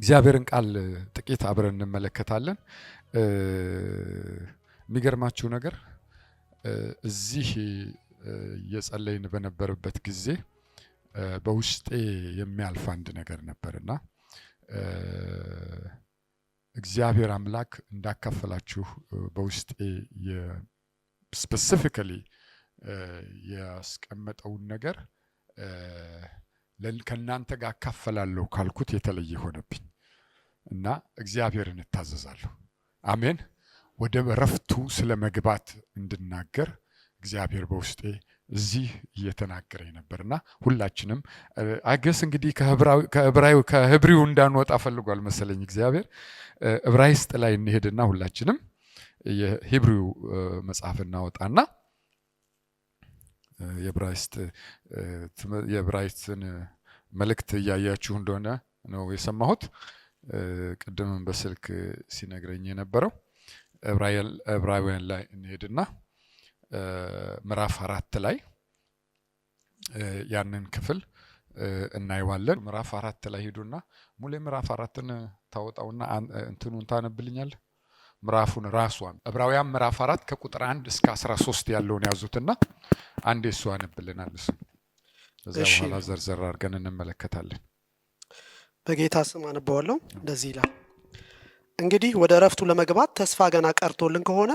እግዚአብሔርን ቃል ጥቂት አብረን እንመለከታለን። የሚገርማችሁ ነገር እዚህ እየጸለይን በነበረበት ጊዜ በውስጤ የሚያልፍ አንድ ነገር ነበርና እግዚአብሔር አምላክ እንዳካፈላችሁ በውስጤ ስፔሲፊካሊ ያስቀመጠውን ነገር ከናንተ ጋር አካፈላለሁ ካልኩት የተለየ ሆነብኝ እና እግዚአብሔርን እታዘዛለሁ። አሜን። ወደ ረፍቱ ስለመግባት እንድናገር እግዚአብሔር በውስጤ እዚህ እየተናገረኝ ነበርና ሁላችንም አገስ እንግዲህ ከህብሪው እንዳንወጣ ፈልጓል መሰለኝ እግዚአብሔር። ዕብራይስጥ ላይ እንሄድና ሁላችንም የሂብሪው መጽሐፍ እናወጣና የዕብራይስጥን መልእክት እያያችሁ እንደሆነ ነው የሰማሁት። ቅድምም በስልክ ሲነግረኝ የነበረው ዕብራውያን ላይ እንሄድና ምዕራፍ 4 ላይ ያንን ክፍል እናየዋለን። ምዕራፍ 4 ላይ ሄዱና ሙሉ ምዕራፍ 4ን ታወጣውና እንትኑን ታነብልኛል። ምዕራፉን ራሷን ዕብራውያን ምዕራፍ 4 ከቁጥር 1 እስከ 13 ያለውን ያዙትና አንዴ እሱ አነብልናል። በዛ በኋላ ዘርዘር አድርገን እንመለከታለን። በጌታ ስም አነባዋለሁ። እንደዚህ ይላል። እንግዲህ ወደ ረፍቱ ለመግባት ተስፋ ገና ቀርቶልን ከሆነ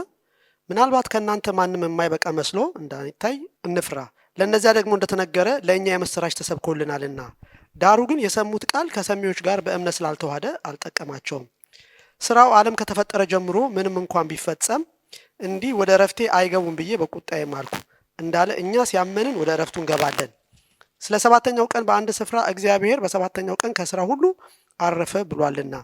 ምናልባት ከናንተ ማንም የማይበቃ መስሎ እንዳይታይ እንፍራ። ለነዚያ ደግሞ እንደተነገረ ለእኛ የምስራች ተሰብኮልናልና፣ ዳሩ ግን የሰሙት ቃል ከሰሚዎች ጋር በእምነት ስላልተዋሃደ አልጠቀማቸውም። ስራው ዓለም ከተፈጠረ ጀምሮ ምንም እንኳን ቢፈጸም እንዲህ ወደ ረፍቴ አይገቡም ብዬ በቁጣዬ ማልኩ እንዳለ እኛ ሲያመንን ወደ ረፍቱ እንገባለን። ስለ ሰባተኛው ቀን በአንድ ስፍራ እግዚአብሔር በሰባተኛው ቀን ከስራ ሁሉ አረፈ ብሏልና፣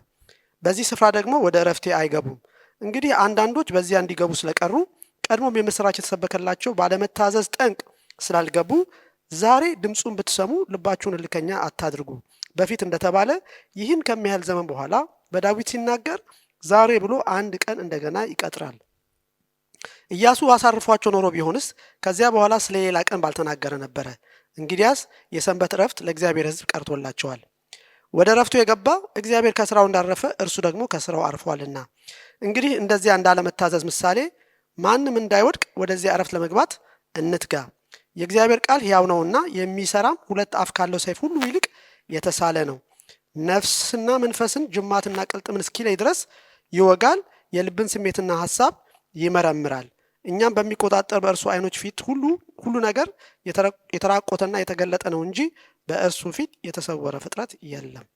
በዚህ ስፍራ ደግሞ ወደ ረፍቴ አይገቡም። እንግዲህ አንዳንዶች በዚያ እንዲገቡ ስለቀሩ ቀድሞም የምስራች የተሰበከላቸው ባለመታዘዝ ጠንቅ ስላልገቡ ዛሬ ድምፁን ብትሰሙ ልባችሁን እልከኛ አታድርጉ። በፊት እንደተባለ ይህን ከሚያህል ዘመን በኋላ በዳዊት ሲናገር ዛሬ ብሎ አንድ ቀን እንደገና ይቀጥራል። ኢያሱ አሳርፏቸው ኖሮ ቢሆንስ ከዚያ በኋላ ስለሌላ ቀን ባልተናገረ ነበረ። እንግዲያስ የሰንበት ረፍት ለእግዚአብሔር ሕዝብ ቀርቶላቸዋል። ወደ ረፍቱ የገባ እግዚአብሔር ከስራው እንዳረፈ እርሱ ደግሞ ከስራው አርፏልና፣ እንግዲህ እንደዚያ እንዳለመታዘዝ ምሳሌ ማንም እንዳይወድቅ ወደዚያ ረፍት ለመግባት እንትጋ። የእግዚአብሔር ቃል ሕያው ነውና የሚሰራም ሁለት አፍ ካለው ሰይፍ ሁሉ ይልቅ የተሳለ ነው፣ ነፍስና መንፈስን ጅማትና ቅልጥምን እስኪለይ ድረስ ይወጋል፣ የልብን ስሜትና ሐሳብ ይመረምራል። እኛም በሚቆጣጠር በእርሱ ዓይኖች ፊት ሁሉ ነገር የተራቆተና የተገለጠ ነው እንጂ በእርሱ ፊት የተሰወረ ፍጥረት የለም።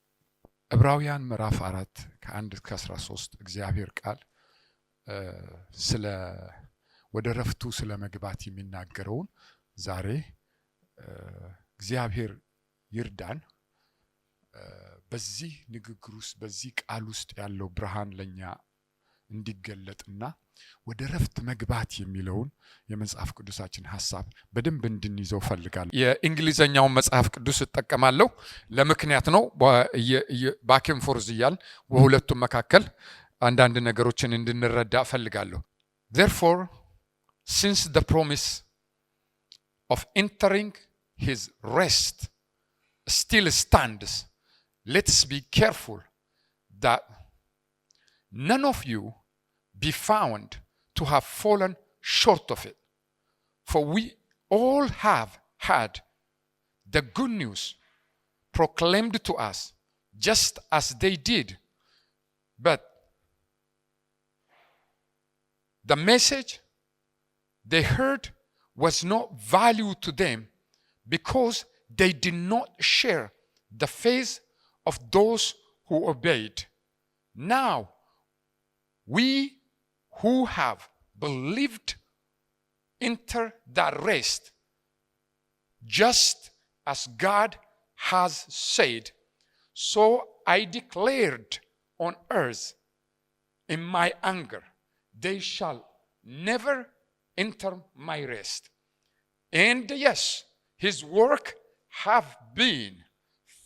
ዕብራውያን ምዕራፍ 4 ከ1 እስከ 13 እግዚአብሔር ቃል ስለ ወደ ረፍቱ ስለ መግባት የሚናገረውን ዛሬ እግዚአብሔር ይርዳን። በዚህ ንግግር ውስጥ በዚህ ቃል ውስጥ ያለው ብርሃን ለኛ እንዲገለጥና ወደ ረፍት መግባት የሚለውን የመጽሐፍ ቅዱሳችን ሐሳብ በደንብ እንድንይዘው ፈልጋለሁ። የእንግሊዘኛውን መጽሐፍ ቅዱስ እጠቀማለሁ። ለምክንያት ነው። ባክን ፎርዝ እያል በሁለቱም መካከል አንዳንድ ነገሮችን እንድንረዳ ፈልጋለሁ። Therefore, since the promise of entering his rest still stands, let's be careful that none of you be found to have fallen short of it. For we all have had the good news proclaimed to us, just as they did. But the message they heard was not value to them because they did not share the faith of those who obeyed. Now, we who have believed enter that rest, just as God has said. So I declared on earth in my anger, they shall never enter my rest. And yes, his work have been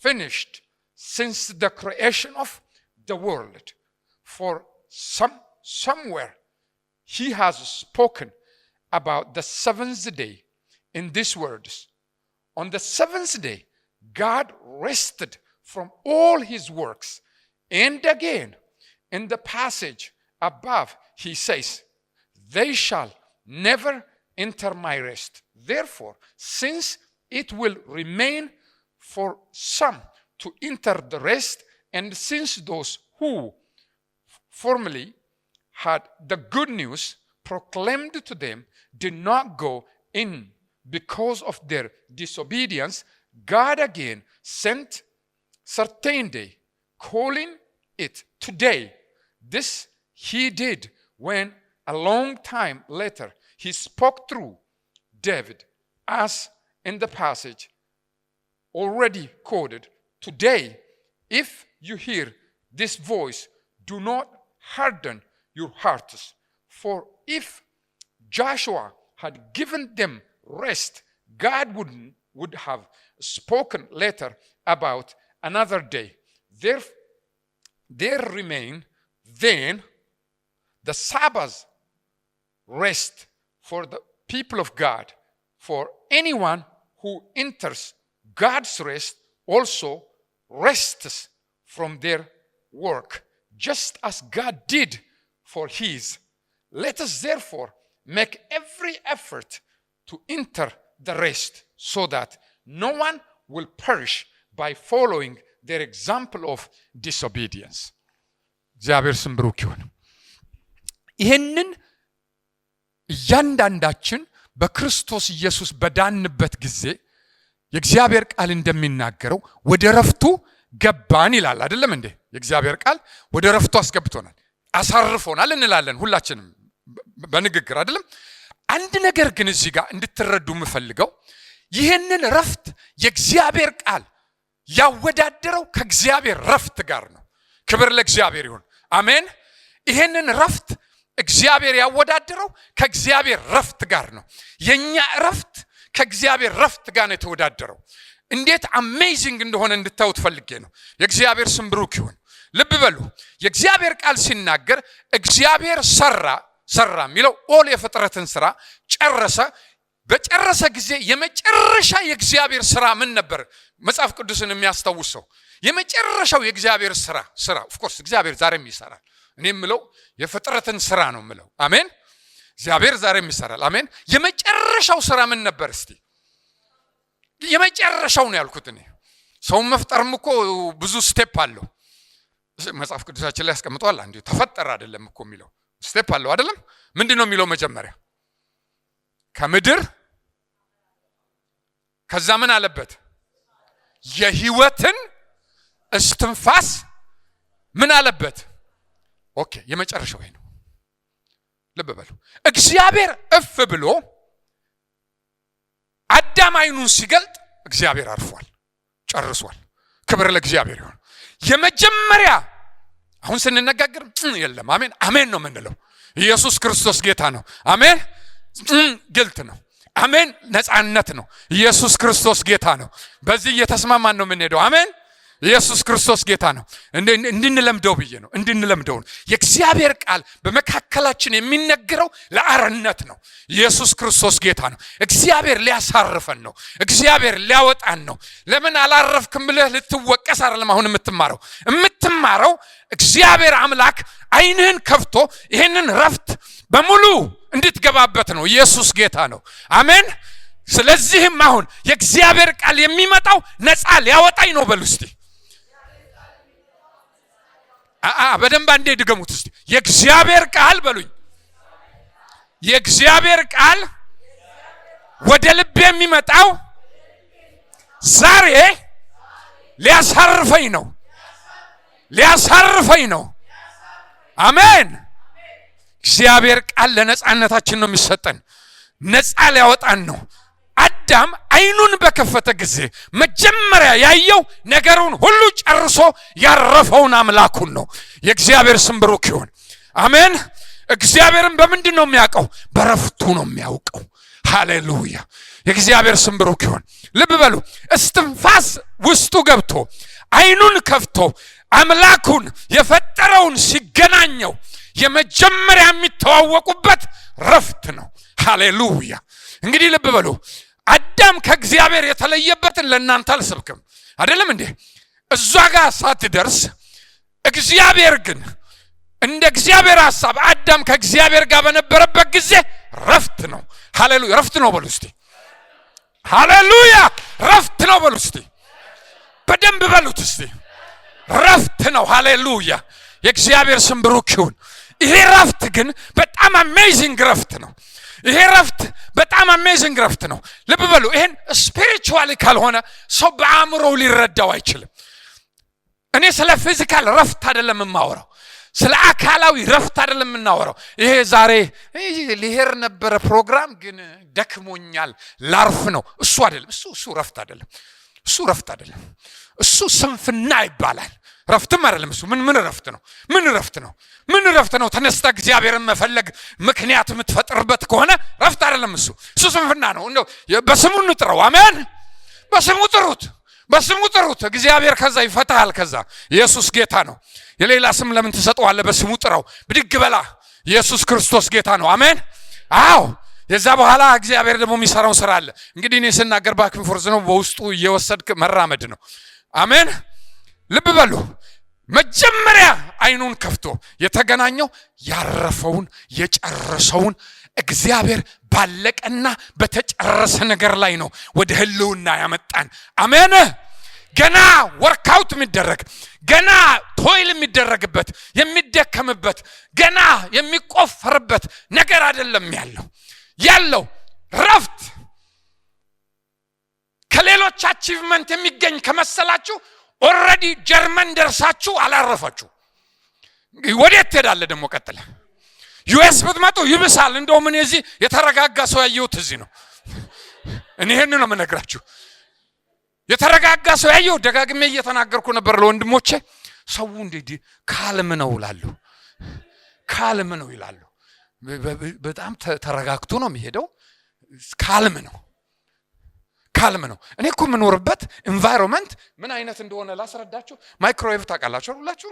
finished since the creation of the world. For somewhere he has spoken about the seventh day in these words. On the seventh day, God rested from all his works And again, in the passage above, he says, they shall never enter my rest. Therefore, since it will remain for some to enter the rest, and since those who formerly had the good news proclaimed to them did not go in because of their disobedience, God again sent certain day, calling it today. This he did when a long time later he spoke through David, as in the passage already quoted. Today, if you hear this voice, do not harden your hearts. For if Joshua had given them rest, God would have spoken later about another day. There remain then the Sabbath rest for the people of God. For anyone who enters God's rest also rests from their work, just as God did for his. Let us therefore make every effort to enter the rest, so that no one will perish by following their example of disobedience. እግዚአብሔር ስም ብሩክ ይሁን። ይህንን እያንዳንዳችን በክርስቶስ ኢየሱስ በዳንበት ጊዜ የእግዚአብሔር ቃል እንደሚናገረው ወደ ረፍቱ ገባን ይላል አይደለም እንዴ? የእግዚአብሔር ቃል ወደ ረፍቱ አስገብቶናል፣ አሳርፎናል እንላለን ሁላችንም በንግግር አይደለም። አንድ ነገር ግን እዚህ ጋር እንድትረዱ የምፈልገው ይህንን ረፍት የእግዚአብሔር ቃል ያወዳደረው ከእግዚአብሔር ረፍት ጋር ነው። ክብር ለእግዚአብሔር ይሁን። አሜን። ይህንን ረፍት እግዚአብሔር ያወዳደረው ከእግዚአብሔር ረፍት ጋር ነው። የኛ ረፍት ከእግዚአብሔር ረፍት ጋር ነው የተወዳደረው። እንዴት አሜዚንግ እንደሆነ እንድታዩት ፈልጌ ነው። የእግዚአብሔር ስም ብሩክ ይሁን። ልብ በሉ፣ የእግዚአብሔር ቃል ሲናገር እግዚአብሔር ሰራ የሚለው ኦል የፍጥረትን ስራ ጨረሰ። በጨረሰ ጊዜ የመጨረሻ የእግዚአብሔር ስራ ምን ነበር? መጽሐፍ ቅዱስን የሚያስታውሰው የመጨረሻው የእግዚአብሔር ስራ ኦፍ ኮርስ እግዚአብሔር ዛሬም ይሰራል። እኔ የምለው የፍጥረትን ስራ ነው የምለው። አሜን። እግዚአብሔር ዛሬም ይሰራል። አሜን። የመጨረሻው ስራ ምን ነበር? እስቲ የመጨረሻው ነው ያልኩት እኔ። ሰው መፍጠርም እኮ ብዙ ስቴፕ አለው። መጽሐፍ ቅዱሳችን ላይ ያስቀምጧል። አንዴ ተፈጠረ አይደለም እኮ የሚለው ስቴፕ አለው አይደለም? ምንድነው የሚለው? መጀመሪያ ከምድር ከዛ ምን አለበት? የህይወትን እስትንፋስ ምን አለበት? ኦኬ፣ የመጨረሻው ይሄ ነው። ልብ በሉ። እግዚአብሔር እፍ ብሎ አዳም አይኑን ሲገልጥ እግዚአብሔር አርፏል፣ ጨርሷል። ክብር ለእግዚአብሔር ይሁን። የመጀመሪያ አሁን ስንነጋገር የለም አሜን አሜን ነው የምንለው። ኢየሱስ ክርስቶስ ጌታ ነው። አሜን። ግልጥ ነው። አሜን። ነፃነት ነው። ኢየሱስ ክርስቶስ ጌታ ነው። በዚህ እየተስማማን ነው የምንሄደው። አሜን። ኢየሱስ ክርስቶስ ጌታ ነው። እንድንለምደው ብዬ ነው፣ እንድንለምደው ነው። የእግዚአብሔር ቃል በመካከላችን የሚነገረው ለአርነት ነው። ኢየሱስ ክርስቶስ ጌታ ነው። እግዚአብሔር ሊያሳርፈን ነው። እግዚአብሔር ሊያወጣን ነው። ለምን አላረፍክም ብለህ ልትወቀስ አይደለም አሁን የምትማረው እግዚአብሔር አምላክ አይንህን ከፍቶ ይሄንን ረፍት በሙሉ እንድትገባበት ነው። ኢየሱስ ጌታ ነው። አሜን። ስለዚህም አሁን የእግዚአብሔር ቃል የሚመጣው ነፃ ሊያወጣኝ ነው። በሉ እስቲ በደንብ አንዴ ድገሙት እስቲ። የእግዚአብሔር ቃል በሉኝ። የእግዚአብሔር ቃል ወደ ልብ የሚመጣው ዛሬ ሊያሳርፈኝ ነው። ሊያሳርፈኝ ነው። አሜን። እግዚአብሔር ቃል ለነፃነታችን ነው የሚሰጠን። ነፃ ሊያወጣን ነው። አዳም አይኑን በከፈተ ጊዜ መጀመሪያ ያየው ነገሩን ሁሉ ጨርሶ ያረፈውን አምላኩን ነው። የእግዚአብሔር ስም ብሩክ ይሁን። አሜን። እግዚአብሔርን በምንድን ነው የሚያውቀው? በረፍቱ ነው የሚያውቀው። ሃሌሉያ። የእግዚአብሔር ስም ብሩክ ይሁን። ልብ በሉ። እስትንፋስ ውስጡ ገብቶ አይኑን ከፍቶ አምላኩን የፈጠረውን ሲገናኘው የመጀመሪያ የሚተዋወቁበት ረፍት ነው። ሃሌሉያ። እንግዲህ ልብ በሉ። አዳም ከእግዚአብሔር የተለየበትን ለእናንተ አልሰብክም አይደለም እንዴ? እዛ ጋር ሳትደርስ እግዚአብሔር ግን እንደ እግዚአብሔር ሐሳብ አዳም ከእግዚአብሔር ጋር በነበረበት ጊዜ ረፍት ነው። ሃሌሉያ ረፍት ነው በሉ እስቲ። ሃሌሉያ ረፍት ነው በሉ እስቲ። በደንብ በሉት እስቲ። ረፍት ነው። ሃሌሉያ የእግዚአብሔር ስም ብሩክ ይሁን። ይሄ ረፍት ግን በጣም አሜዚንግ ረፍት ነው። ይሄ ረፍት በጣም አሜዚንግ ረፍት ነው። ልብ በሉ። ይሄን ስፒሪቹዋሊ ካልሆነ ሰው በአእምሮው ሊረዳው አይችልም። እኔ ስለ ፊዚካል ረፍት አይደለም የማወራው፣ ስለ አካላዊ ረፍት አይደለም የምናወራው። ይሄ ዛሬ ሊሄር ነበረ ፕሮግራም ግን ደክሞኛል ላርፍ ነው፣ እሱ አይደለም። እሱ ረፍት አይደለም። እሱ ረፍት አይደለም። እሱ ስንፍና ይባላል። ረፍትም አይደለም እሱ። ምን ረፍት ነው? ምን ረፍት ነው? ምን ረፍት ነው? ተነስተ እግዚአብሔርን መፈለግ ምክንያት የምትፈጥርበት ከሆነ ረፍት አይደለም እሱ። እሱ ስንፍና ነው። እንደው በስሙ እንጥረው። አሜን። በስሙ ጥሩት፣ በስሙ ጥሩት። እግዚአብሔር ከዛ ይፈታሃል። ከዛ ኢየሱስ ጌታ ነው። የሌላ ስም ለምን ትሰጠዋለህ? በስሙ ጥራው። ብድግ በላ። ኢየሱስ ክርስቶስ ጌታ ነው። አሜን። አዎ የዛ በኋላ እግዚአብሔር ደግሞ የሚሰራው ስራ አለ። እንግዲህ እኔ ስናገር ባክን ፎርዝ ነው፣ በውስጡ እየወሰድክ መራመድ ነው። አሜን። ልብ በሉ። መጀመሪያ አይኑን ከፍቶ የተገናኘው ያረፈውን የጨረሰውን እግዚአብሔር ባለቀና በተጨረሰ ነገር ላይ ነው ወደ ህልውና ያመጣን። አሜን። ገና ወርክአውት የሚደረግ ገና ቶይል የሚደረግበት የሚደከምበት ገና የሚቆፈርበት ነገር አይደለም ያለው ረፍት። ከሌሎች አቺቭመንት የሚገኝ ከመሰላችሁ ኦልሬዲ ጀርመን ደርሳችሁ አላረፋችሁ። ወዴት ትሄዳለህ ደግሞ? ቀጥለ ዩኤስ ብትመጡ ይብሳል። እንደውም እኔ እዚህ የተረጋጋ ሰው ያየሁት እዚህ ነው። እኔ ይሄን ነው የምነግራችሁ። የተረጋጋ ሰው ያየው ደጋግሜ እየተናገርኩ ነበር ለወንድሞቼ። ሰው እንዴ ካልም ነው ይላሉ፣ ካልም ነው ይላሉ። በጣም ተረጋግቶ ነው የሚሄደው። ካልም ነው። እኔ እኮ የምኖርበት ኢንቫይሮንመንት ምን አይነት እንደሆነ ላስረዳችሁ። ማይክሮዌቭ ታውቃላችሁ ሁላችሁ?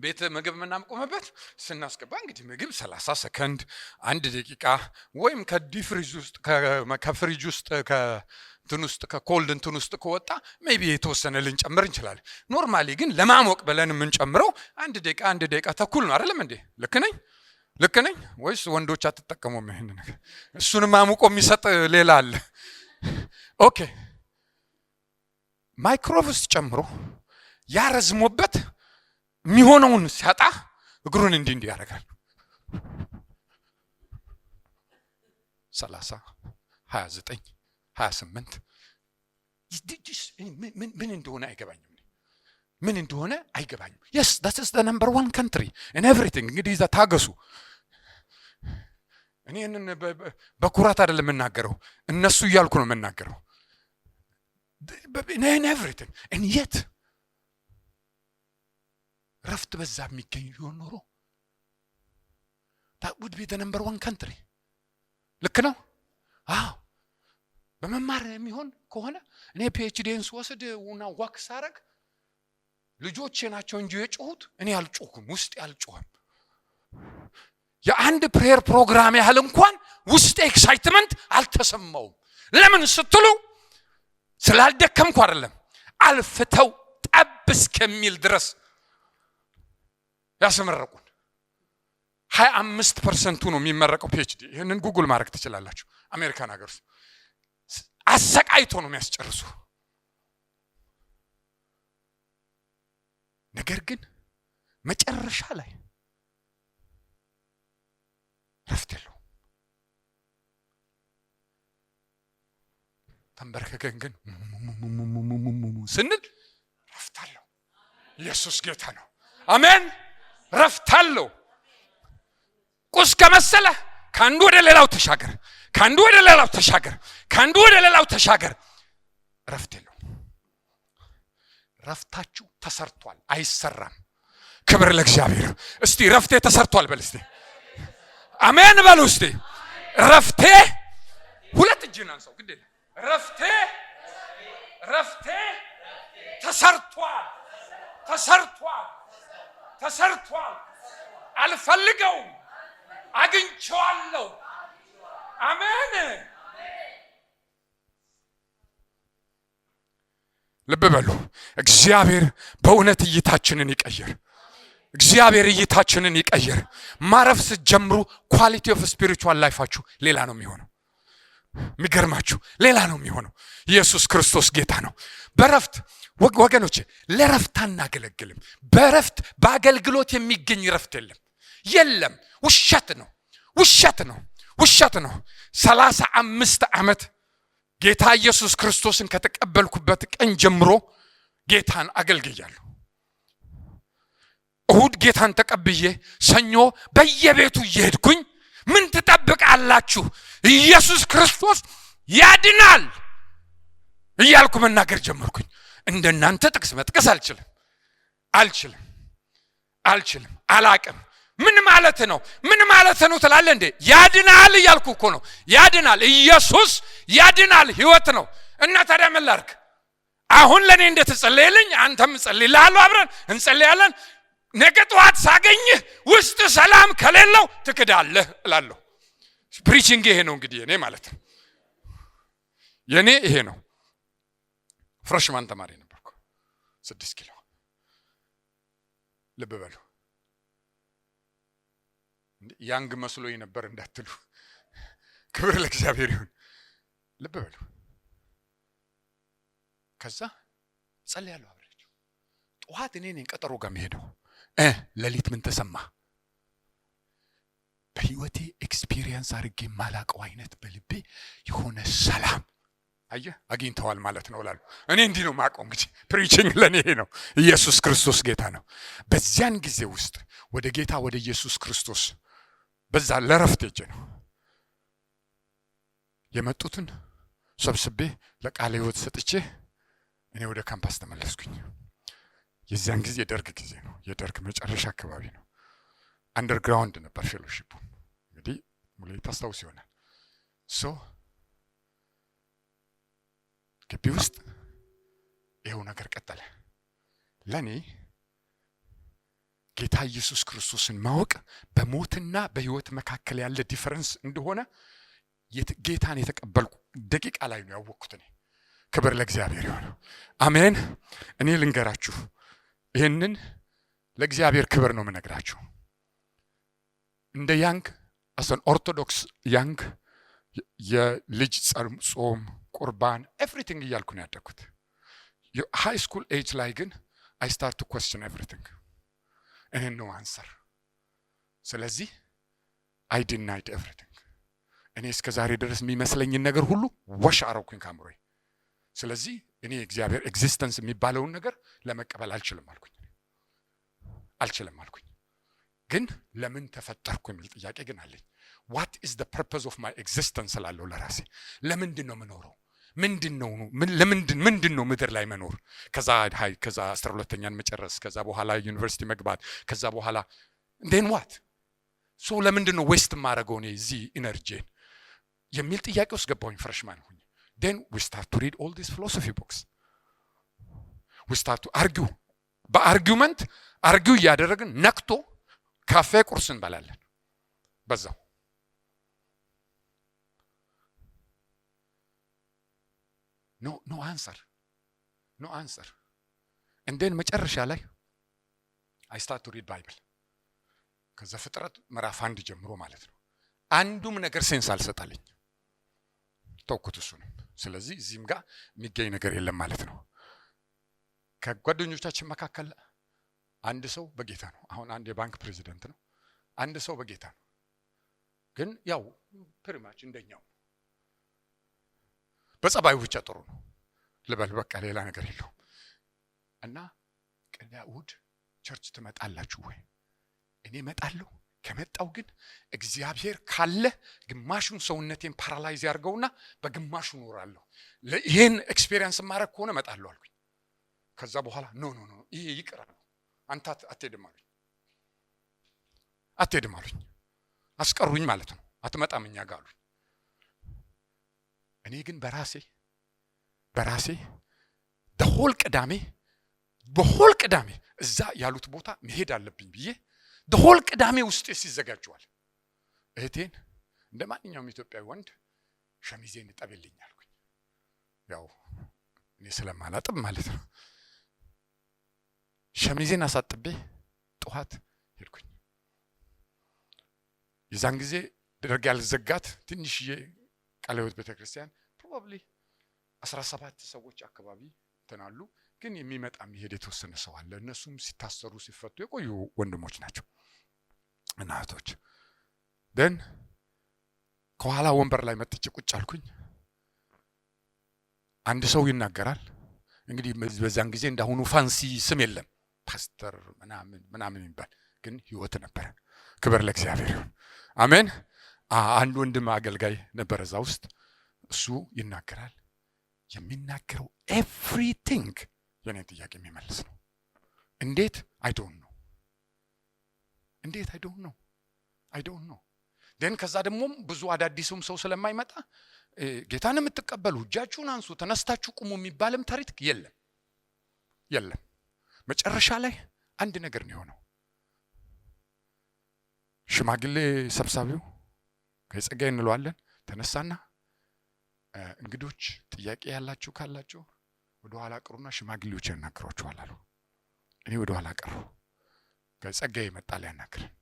ቤት ምግብ የምናቆምበት ስናስገባ እንግዲህ ምግብ 30 ሰከንድ 1 ደቂቃ ወይም ከዲፍሪጅ ውስጥ ከፍሪጅ ውስጥ ከእንትን ውስጥ ከኮልድ እንትን ውስጥ ከወጣ ሜቢ የተወሰነ ልንጨምር እንችላለን። ኖርማሊ ግን ለማሞቅ ብለን የምንጨምረው 1 ደቂቃ ተኩል ነው። አይደለም እንዴ? ልክ ነኝ ወይስ ወንዶች አትጠቀሙም ይሄን ነገር? እሱንም አሙቆ የሚሰጥ ሌላ አለ። ኦኬ ማይክሮዌቭ ውስጥ ጨምሮ ያረዝሞበት የሚሆነውን ሲያጣ እግሩን እንዲህ ያደርጋል። 30 29 28 ምን እንደሆነ አይገባኝም። yes that is the number one country in everything። እንግዲህ እዛ ታገሱ። እኔ በኩራት አይደለም የምናገረው፣ እነሱ እያልኩ ነው የምናገረው። in everything and yet ረፍት በዛ የሚገኝ ቢሆን ኖሮ that would be the number one country። ልክ ነው። አዎ በመማር የሚሆን ከሆነ እኔ ፒኤችዲን ስወስድ እና ዋክስ አረግ ልጆቼ ናቸው እንጂ የጮሁት እኔ አልጮኩም፣ ውስጥ ያልጮህም። የአንድ ፕሬየር ፕሮግራም ያህል እንኳን ውስጥ ኤክሳይትመንት አልተሰማውም። ለምን ስትሉ ስላልደከምኩ አይደለም፣ አልፍተው ጠብ እስከሚል ድረስ ያስመረቁን። 25% ነው የሚመረቀው ፒኤችዲ። ይሄንን ጉግል ማድረግ ትችላላችሁ። አሜሪካን ሀገር ውስጥ አሰቃይቶ ነው የሚያስጨርሱ። ነገር ግን መጨረሻ ላይ ረፍት የለውም። ተንበርከከን ግን ስንል ረፍት አለው። ኢየሱስ ጌታ ነው። አሜን። ረፍት አለው። ቁስ ከመሰለ ከአንዱ ወደ ሌላው ተሻገር፣ ከአንዱ ወደ ሌላው ተሻገር። ረፍት የለውም። ረፍታችሁ ተሰርቷል፣ አይሰራም። ክብር ለእግዚአብሔር። እስቲ ረፍቴ ተሰርቷል በል እስቲ። አሜን በሉ እስቲ። ረፍቴ ሁለት እጅን አንሳው ግድ የለም። ረፍቴ ተሰርቷል። አልፈልገውም፣ አግኝቼዋለሁ። አሜን። ልብ በሉ። እግዚአብሔር በእውነት እይታችንን ይቀይር። እግዚአብሔር እይታችንን ይቀይር። ማረፍ ስትጀምሩ ኳሊቲ ኦፍ ስፒሪቹዋል ላይፋችሁ ሌላ ነው የሚሆነው። የሚገርማችሁ ሌላ ነው የሚሆነው። ኢየሱስ ክርስቶስ ጌታ ነው። በረፍት ወገኖቼ ለረፍት አናገለግልም። በረፍት በአገልግሎት የሚገኝ ረፍት የለም። ውሸት ነው። 35 ዓመት ጌታ ኢየሱስ ክርስቶስን ከተቀበልኩበት ቀን ጀምሮ ጌታን አገልግያለሁ። እሁድ ጌታን ተቀብዬ ሰኞ በየቤቱ እየሄድኩኝ ምን ትጠብቃላችሁ? ኢየሱስ ክርስቶስ ያድናል እያልኩ መናገር ጀመርኩኝ። እንደናንተ ጥቅስ መጥቀስ አልችልም። አላቅም። ምን ማለት ነው ትላለህ እንዴ? ያድናል እያልኩ እኮ ነው። ያድናል፣ ኢየሱስ ያድናል፣ ህይወት ነው። እና ታዲያ ምን ላድርግ? አሁን ለኔ እንደተጸለየልኝ አንተም ጸልይልሃለሁ፣ አብረን እንጸልያለን። ነገ ጠዋት ሳገኝህ ውስጥ ሰላም ከሌለው ትክዳለህ እላለሁ። ፕሪቺንግ ይሄ ነው እንግዲህ የኔ ማለት ነው። የኔ ይሄ ነው። ፍሬሽማን ተማሪ ነበርኩ 6 ኪሎ። ልብ በሉ። ያንግ መስሎኝ ነበር እንዳትሉ፣ ክብር ለእግዚአብሔር ይሁን። ልብ በሉ። ከዛ ጸልያለሁ አብሬያቸው። ጠዋት እኔ ነኝ ቀጠሮ ጋር መሄደው። ሌሊት ምን ተሰማ? በህይወቴ ኤክስፒሪየንስ አድርጌ ማላቀው አይነት በልቤ የሆነ ሰላም አየህ አግኝተዋል ማለት ነው እላለሁ። እኔ እንዲህ ነው ማቀው። እንግዲህ ፕሪቺንግ ለኔ ነው። ኢየሱስ ክርስቶስ ጌታ ነው። በዚያን ጊዜ ውስጥ ወደ ጌታ ወደ ኢየሱስ ክርስቶስ በዛ ለረፍት ሄጄ ነው የመጡትን ሰብስቤ ለቃለ ሕይወት ሰጥቼ እኔ ወደ ካምፓስ ተመለስኩኝ። የዚያን ጊዜ የደርግ ጊዜ ነው። የደርግ መጨረሻ አካባቢ ነው። አንደርግራውንድ ነበር ፌሎሺፑ። እንግዲህ ሙሉ ታስታውስ ይሆናል። ግቢ ውስጥ ይሄው ነገር ቀጠለ። ለኔ ጌታ ኢየሱስ ክርስቶስን ማወቅ በሞትና በህይወት መካከል ያለ ዲፈረንስ እንደሆነ ጌታን የተቀበልኩ ደቂቃ ላይ ነው ያወቅኩት። እኔ ክብር ለእግዚአብሔር ይሁን። አሜን። እኔ ልንገራችሁ፣ ይሄንን ለእግዚአብሔር ክብር ነው የምነግራችሁ። እንደ ያንግ አሰን ኦርቶዶክስ ያንግ የልጅ ጾም ቁርባን ኤቭሪቲንግ እያልኩ ነው ያደግኩት። ሃይ ስኩል ኤጅ ላይ ግን አይ ስታርት ቱ ኩዌስችን ኤቭሪቲንግ and no answer። ስለዚህ አይ ዲናይድ ኤቭሪቲንግ። እኔ እስከ ዛሬ ድረስ የሚመስለኝን ነገር ሁሉ ወሽ አረኩኝ ካምሮይ። ስለዚህ እኔ እግዚአብሔር ኤግዚስተንስ የሚባለውን ነገር ለመቀበል አልችልም አልኩኝ። ግን ለምን ተፈጠርኩ የሚል ጥያቄ ግን አለኝ። what is the purpose of my existence ላለው ለራሴ ለምንድን ነው የምኖረው? ምንድን ነው ምድር ላይ መኖር? ከዛ 12ኛን መጨረስ፣ ከዛ በኋላ ዩኒቨርሲቲ መግባት፣ ከዛ በኋላ then what? so ለምንድን ነው ዌስት ማረገው ነው እዚህ ኢነርጂን የሚል ጥያቄ ውስጥ ገባሁኝ ፍሬሽማን ሆኜ። then we start to read all these philosophy books. we start to argue በአርጊውመንት አርጊው እያደረግን ነክቶ ካፌ ቁርስ እንበላለን በዛው። no answer and then መጨረሻ ላይ I start to read Bible ከዛ ፍጥረት ምዕራፍ 1 ጀምሮ ማለት ነው። አንዱም ነገር ሴንስ አልሰጣልኝ ተውኩት እሱንም። ስለዚህ እዚህም ጋር የሚገኝ ነገር የለም ማለት ነው። ከጓደኞቻችን መካከል አንድ ሰው በጌታ ነው። አሁን አንድ የባንክ ፕሬዚደንት ነው። አንድ ሰው በጌታ ነው። ግን ያው ፕሪማች እንደኛው በጸባዩ ብቻ ጥሩ ነው ልበል፣ በቃ ሌላ ነገር የለውም። እና ቅዳ እሑድ ቸርች ትመጣላችሁ ወይ? እኔ እመጣለሁ። ከመጣው ግን እግዚአብሔር ካለ ግማሹን ሰውነቴን ፓራላይዝ ያርገውና በግማሹ ኖራለሁ። ይሄን ኤክስፒሪየንስ ማድረግ ከሆነ እመጣለሁ አልኩኝ። ከዛ በኋላ ኖ ይሄ ይቅር ነው አንተ አትሄድም አሉኝ። አስቀሩኝ ማለት ነው። አትመጣም እኛ ጋር አሉኝ። እኔ ግን በራሴ በሆል ቅዳሜ እዛ ያሉት ቦታ መሄድ አለብኝ ብዬ በሆል ቅዳሜ ውስጥ ሲዘጋጁዋል። እህቴን እንደ ማንኛውም ኢትዮጵያዊ ወንድ ሸሚዜን እጠብልኝ አልኩኝ። ያው እኔ ስለማላጥብ ማለት ነው። ሸሚዜን አሳጥቤ ጠዋት ሄድኩኝ። የዛን ጊዜ ደርግ ያልዘጋት ትንሽዬ ቃለ ሕይወት ቤተክርስቲያን ፕሮባብሊ 17 ሰዎች አካባቢ ተናሉ። ግን የሚመጣ የሚሄድ የተወሰነ ሰው አለ። እነሱም ሲታሰሩ ሲፈቱ የቆዩ ወንድሞች ናቸው እና እህቶች። ደን ከኋላ ወንበር ላይ መጥቼ ቁጭ አልኩኝ። አንድ ሰው ይናገራል። እንግዲህ በዛን ጊዜ እንዳሁኑ ፋንሲ ስም የለም፣ ፓስተር ምናምን ይባል፣ ግን ህይወት ነበር። ክብር ለእግዚአብሔር ይሁን። አሜን። አንድ ወንድም አገልጋይ ነበር እዛ ውስጥ። እሱ ይናገራል። የሚናገረው ኤቭሪቲንግ የኔን ጥያቄ የሚመልስ ነው። እንዴት አይ ዶንት ኖ፣ እንዴት አይ ዶንት ኖ። ደን ከዛ ደግሞ ብዙ አዳዲስም ሰው ስለማይመጣ ጌታን የምትቀበሉ እጃችሁን አንሱ፣ ተነስታችሁ ቁሙ የሚባልም ታሪክ የለም። መጨረሻ ላይ አንድ ነገር ነው የሆነው። ሽማግሌ ሰብሳቢው ከጸጋይ እንለዋለን ተነሳና እንግዶች ጥያቄ ያላችሁ ካላችሁ ወደ ኋላ ቀሩና ሽማግሌዎች ያናግሯቸዋል አሉ። እኔ ወደ ኋላ ቀሩ። ከጸጋይ መጣል ያናግረን።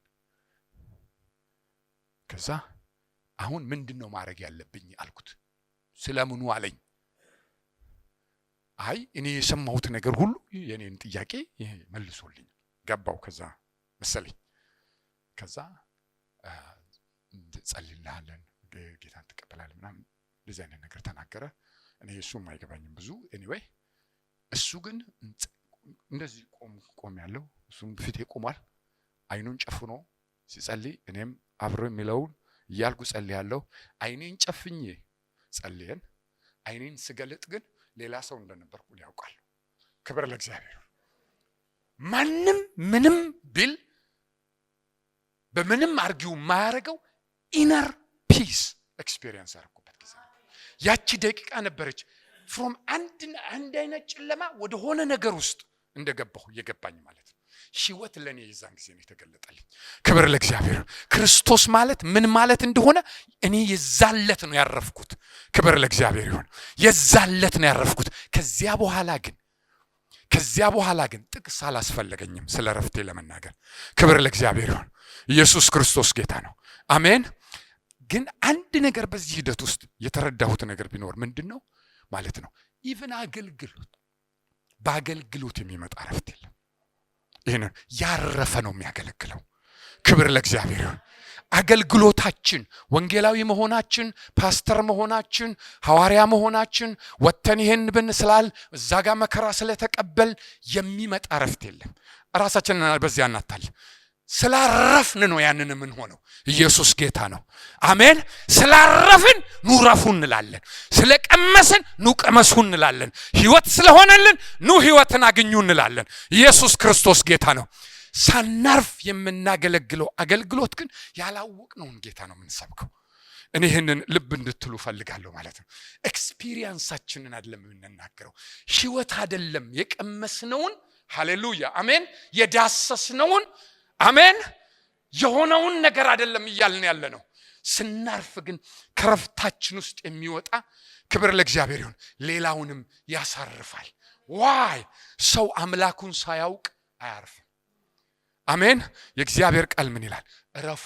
ከዛ አሁን ምንድነው ማድረግ ያለብኝ አልኩት። ስለምኑ አለኝ። አይ እኔ የሰማሁት ነገር ሁሉ የኔን ጥያቄ መልሶልኝ ገባው። ከዛ መሰለኝ ከዛ ጸልይልሃለን ጌታን ተቀበላል ምናምን እንደዚህ አይነት ነገር ተናገረ። እኔ እሱም አይገባኝም ብዙ። ኤኒዌይ እሱ ግን እንደዚህ ቆም ያለው እሱም በፊቴ ቆሟል። አይኑን ጨፍኖ ሲጸልይ እኔም አብሮ የሚለውን እያልኩ ጸልያለሁ። አይኔን ጨፍኜ ጸልየን አይኔን ስገልጥ ግን ሌላ ሰው እንደነበርኩ ያውቃል። ክብር ለእግዚአብሔር። ማንም ምንም ቢል በምንም አርጊው ማያረገው ኢነር ፒስ ኤክስፒሪየንስ አረኩበት ጊዜ። ያቺ ደቂቃ ነበረች ፍሮም አንድ አይነት ጨለማ ወደ ሆነ ነገር ውስጥ እንደገባሁ እየገባኝ ማለት ነው። ህይወት ለኔ የዛን ጊዜ ነው የተገለጠልኝ። ክብር ለእግዚአብሔር። ክርስቶስ ማለት ምን ማለት እንደሆነ እኔ የዛለት ነው ያረፍኩት። ክብር ለእግዚአብሔር ይሁን። የዛለት ነው ያረፍኩት። ከዚያ በኋላ ግን ጥቅስ አላስፈለገኝም ስለ ረፍቴ ለመናገር። ክብር ለእግዚአብሔር ይሁን። ኢየሱስ ክርስቶስ ጌታ ነው። አሜን። ግን አንድ ነገር በዚህ ሂደት ውስጥ የተረዳሁት ነገር ቢኖር ምንድነው ማለት ነው፣ ኢቭን በአገልግሎት የሚመጣ ረፍት የለም። ይሄን ያረፈ ነው የሚያገለግለው። ክብር ለእግዚአብሔር ይሁን። አገልግሎታችን ወንጌላዊ መሆናችን፣ ፓስተር መሆናችን፣ ሐዋርያ መሆናችን ወተን ይሄን ብንስላል እዛ ጋር መከራ ስለተቀበል የሚመጣ ረፍት የለም። ራሳችንን በዚያ እናታል። ስላረፍን ነው ያንን ምን ሆነው። ኢየሱስ ጌታ ነው። አሜን። ስላረፍን ኑ ረፉ እንላለን። ስለቀመስን ኑ ቀመሱ እንላለን። ህይወት ስለሆነልን ኑ ህይወትን አግኙ እንላለን። ኢየሱስ ክርስቶስ ጌታ ነው። ሳናርፍ የምናገለግለው አገልግሎት ግን ያላወቅነውን ጌታ ነው የምንሰብከው። እኔ ይህንን ልብ እንድትሉ ፈልጋለሁ ማለት ነው። ኤክስፒሪየንሳችንን አይደለም የምንናገረው፣ ህይወት አይደለም የቀመስነውን። ሃሌሉያ አሜን። የዳሰስነውን አሜን የሆነውን ነገር አይደለም እያልን ያለ ነው። ስናርፍ ግን ከረፍታችን ውስጥ የሚወጣ ክብር ለእግዚአብሔር ይሁን ሌላውንም ያሳርፋል። ዋይ ሰው አምላኩን ሳያውቅ አያርፍም። አሜን። የእግዚአብሔር ቃል ምን ይላል? እረፉ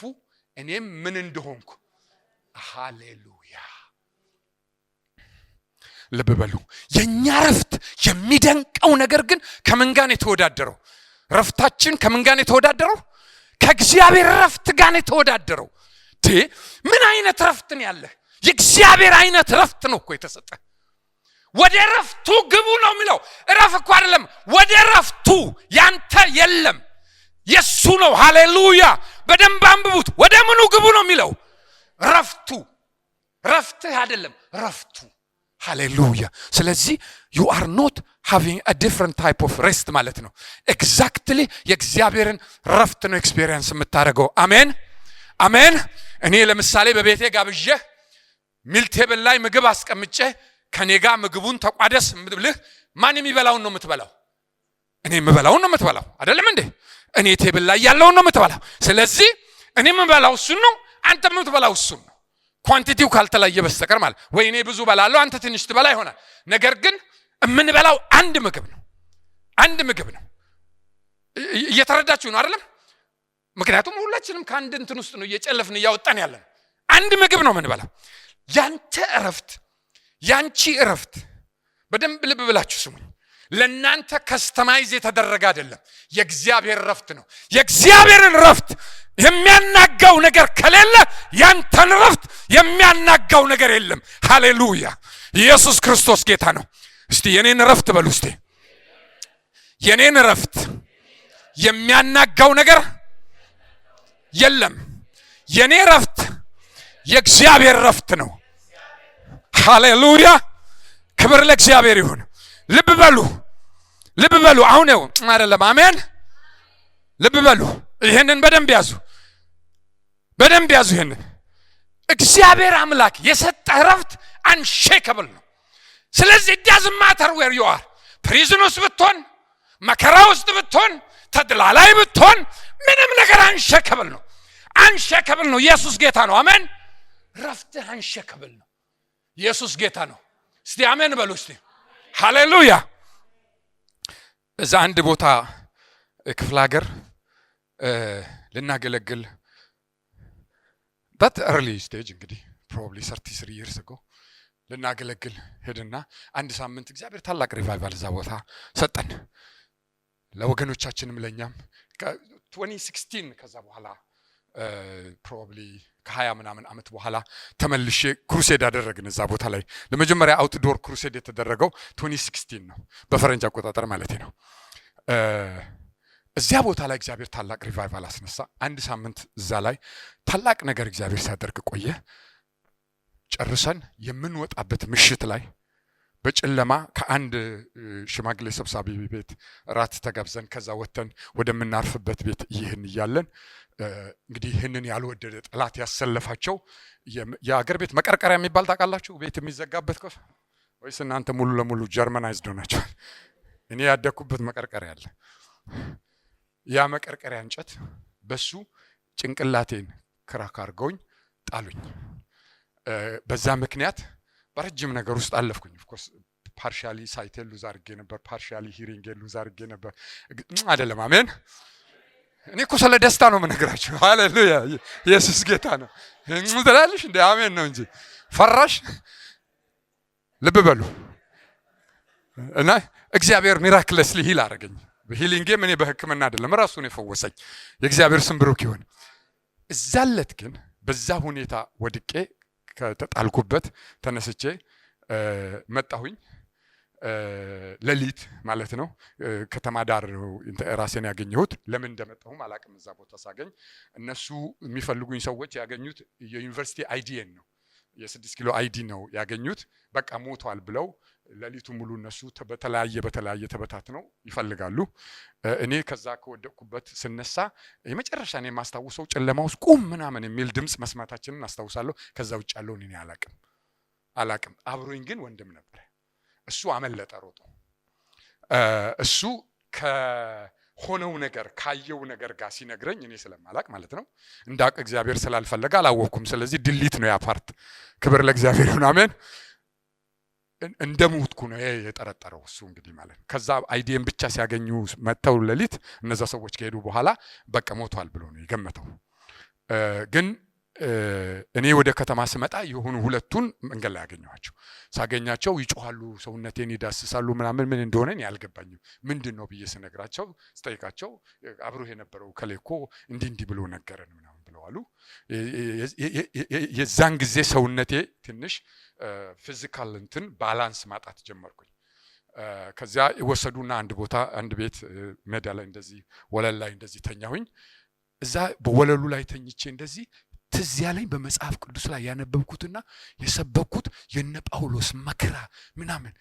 እኔም ምን እንደሆንኩ። ሃሌሉያ። ልብ በሉ። የኛ ረፍት የሚደንቀው ነገር ግን ከምን ጋር ነው የተወዳደረው? ረፍታችን ከምን ጋር ነው የተወዳደረው? ከእግዚአብሔር ረፍት ጋር ነው የተወዳደረው። ምን አይነት ረፍት ነው ያለህ? የእግዚአብሔር አይነት ረፍት ነው እኮ የተሰጠ። ወደ ረፍቱ ግቡ ነው የሚለው። ረፍ እኮ አይደለም፣ ወደ ረፍቱ ያንተ የለም የሱ ነው። ሃሌሉያ። በደንብ አንብቡት። ወደ ምኑ ግቡ ነው የሚለው? ረፍቱ። ረፍትህ አይደለም ረፍቱ። ሃሌሉያ። ስለዚህ you are not having a different type of rest ማለት ነው። exactly የእግዚአብሔርን ረፍት ነው ኤክስፒሪየንስ የምታደርገው። አሜን አሜን። እኔ ለምሳሌ በቤቴ ጋብዤ ሚል ቴብል ላይ ምግብ አስቀምጬ ከኔ ጋር ምግቡን ተቋደስ ምብልህ ማን የሚበላውን ነው የምትበላው? እኔ የምበላውን ነው የምትበላው አይደለም እንዴ? እኔ ቴብል ላይ ያለውን ነው የምትበላው። ስለዚህ እኔ የምበላው እሱን ነው፣ አንተ የምትበላው እሱን ነው። ኳንቲቲው ካልተለየ በስተቀር ማለት ወይ እኔ ብዙ በላለሁ አንተ ትንሽ ትበላ ይሆናል። ነገር ግን የምንበላው አንድ ምግብ ነው። አንድ ምግብ ነው። እየተረዳችሁ ነው አይደለም? ምክንያቱም ሁላችንም ከአንድ እንትን ውስጥ ነው እየጨለፍን እያወጣን ያለን። አንድ ምግብ ነው የምንበላው። ያንተ እረፍት፣ ያንቺ እረፍት፣ በደንብ ልብ ብላችሁ ስሙኝ፣ ለእናንተ ከስተማይዝ የተደረገ አይደለም። የእግዚአብሔር እረፍት ነው። የእግዚአብሔርን እረፍት የሚያናጋው ነገር ከሌለ ያንተን እረፍት የሚያናጋው ነገር የለም። ሃሌሉያ! ኢየሱስ ክርስቶስ ጌታ ነው። እስቲ የኔን እረፍት በሉ። እስቲ የኔን እረፍት የሚያናጋው ነገር የለም። የኔ እረፍት የእግዚአብሔር እረፍት ነው። ሃሌሉያ! ክብር ለእግዚአብሔር ይሁን። ልብ በሉ፣ ልብ በሉ። አሁን ነው አይደለም? አሜን። ልብ በሉ። ይሄንን በደንብ ያዙ፣ በደንብ ያዙ። ይሄንን እግዚአብሔር አምላክ የሰጠህ እረፍት አንሼከብል ነው። ስለዚህ it doesn't matter where you are፣ ፕሪዝን ውስጥ ብትሆን፣ መከራ ውስጥ ብትሆን፣ ተድላ ላይ ብትሆን፣ ምንም ነገር አንሼከብል ነው። አንሼከብል ነው። ኢየሱስ ጌታ ነው። አሜን። እረፍትህ አንሼከብል ነው። ኢየሱስ ጌታ ነው። እስቲ አሜን በሉ እስቲ። ሃሌሉያ! እዛ አንድ ቦታ ክፍለ ሀገር ልናገለግል that early stage እንግዲህ probably 33 years ago ልናገለግል ሄድና አንድ ሳምንት እግዚአብሔር ታላቅ ሪቫይቫል እዛ ቦታ ሰጠን፣ ለወገኖቻችንም ለኛም። ከ2016 ከዛ በኋላ probably ከ20 ምናምን ዓመት በኋላ ተመልሼ ክሩሴድ አደረግን እዛ ቦታ ላይ። ለመጀመሪያ አውትዶር ክሩሴድ የተደረገው 2016 ነው በፈረንጅ አቆጣጠር ማለት ነው። እዚያ ቦታ ላይ እግዚአብሔር ታላቅ ሪቫይቫል አስነሳ። አንድ ሳምንት እዛ ላይ ታላቅ ነገር እግዚአብሔር ሲያደርግ ቆየ። ጨርሰን የምንወጣበት ምሽት ላይ በጨለማ ከአንድ ሽማግሌ ሰብሳቢ ቤት ራት ተጋብዘን ከዛ ወተን ወደምናርፍበት ቤት ይህን እያለን እንግዲህ ይህንን ያልወደደ ጠላት ያሰለፋቸው የአገር ቤት መቀርቀሪያ የሚባል ታውቃላችሁ? ቤት የሚዘጋበት ወይስ እናንተ ሙሉ ለሙሉ ጀርመናይዝድ ሆናችኋል? እኔ ያደኩበት መቀርቀሪያ አለ። ያ መቀርቀሪያ እንጨት በሱ ጭንቅላቴን ክራክ አድርገውኝ ጣሉኝ። በዛ ምክንያት በረጅም ነገር ውስጥ አለፍኩኝ። ኦፍ ኮርስ ፓርሻሊ ሳይቴን ሉዝ አድርጌ ነበር፣ ፓርሻሊ ሂሪንግን ሉዝ አድርጌ ነበር። አይደለም አሜን። እኔ እኮ ስለ ደስታ ነው የምነግራችሁ። ሃሌሉያ! ኢየሱስ ጌታ ነው። ትላለሽ እንደ አሜን ነው እንጂ ፈራሽ። ልብ በሉ እና እግዚአብሔር ሚራክለስሊ ሂል አደረገኝ። በሂሊንጌም እኔ በሕክምና አይደለም ራሱ ነው የፈወሰኝ። የእግዚአብሔር ስም ብሩክ ይሁን። እዛለት ግን በዛ ሁኔታ ወድቄ ከተጣልኩበት ተነስቼ መጣሁኝ። ሌሊት ማለት ነው። ከተማ ዳር ራሴን ያገኘሁት። ለምን እንደመጣሁም አላቅም። እዛ ቦታ ሳገኝ እነሱ የሚፈልጉኝ ሰዎች ያገኙት የዩኒቨርሲቲ አይዲን ነው፣ የ6 ኪሎ አይዲ ነው ያገኙት። በቃ ሞቷል ብለው ሌሊቱ ሙሉ እነሱ በተለያየ ተበታትነው ይፈልጋሉ። እኔ ከዛ ከወደቅኩበት ስነሳ የመጨረሻ እኔ የማስታውሰው ጨለማ ውስጥ ቁም ምናምን የሚል ድምፅ መስማታችንን አስታውሳለሁ። ከዛ ውጭ ያለውን እኔ አላቅም። አብሮኝ ግን ወንድም ነበር። እሱ አመለጠ ሮጦ። እሱ ከሆነው ነገር ካየው ነገር ጋር ሲነግረኝ እኔ ስለማላቅ ማለት ነው እንዳቅ እግዚአብሔር ስላልፈለገ አላወቅኩም። ስለዚህ ድሊት ነው ያ ፓርት። ክብር ለእግዚአብሔር ይሁን። አሜን። እንደሞትኩ ነው የጠረጠረው እሱ እንግዲህ ማለት ነው። ከዛ አይዲን ብቻ ሲያገኙ መተው ሌሊት እነዛ ሰዎች ከሄዱ በኋላ በቃ ሞቷል ብሎ ነው የገመተው። ግን እኔ ወደ ከተማ ስመጣ የሆኑ ሁለቱን መንገድ ላይ ያገኘኋቸው። ሳገኛቸው ይጮሃሉ፣ ሰውነቴን ይዳስሳሉ ምናምን። ምን እንደሆነ እኔ አልገባኝም። ምንድነው ብዬ ስነግራቸው ስጠይቃቸው አብሮ የነበረው ከሌኮ እንዲህ ብሎ ነገረን ምናምን ብለዋሉ። የዛን ጊዜ ሰውነቴ ትንሽ ፊዚካል እንትን ባላንስ ማጣት ጀመርኩኝ። ከዚያ ወሰዱና አንድ ቤት ሜዳ ላይ እንደዚህ ወለል ላይ እንደዚህ ተኛሁኝ። እዛ በወለሉ ላይ ተኝቼ እንደዚህ ትዝ ያለኝ በመጽሐፍ ቅዱስ ላይ ያነበብኩትና የሰበኩት የነ ጳውሎስ መከራ ምናምን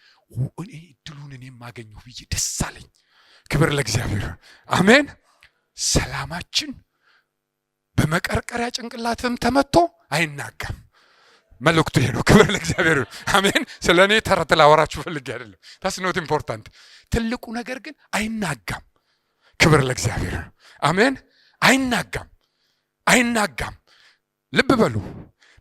እኔ ድሉን እኔ ማገኘው ብዬ ደስ አለኝ። ክብር ለእግዚአብሔር አሜን። ሰላማችን በመቀርቀሪያ ጭንቅላትም ተመቶ አይናጋም። መልእክቱ ይሄ ነው። ክብር ለእግዚአብሔር አሜን። ስለኔ ተረት ላወራችሁ ፈልጌ አይደለም። ታስ ኖት ኢምፖርታንት። ትልቁ ነገር ግን አይናጋም። ክብር ለእግዚአብሔር አሜን። አይናጋም። ልብ በሉ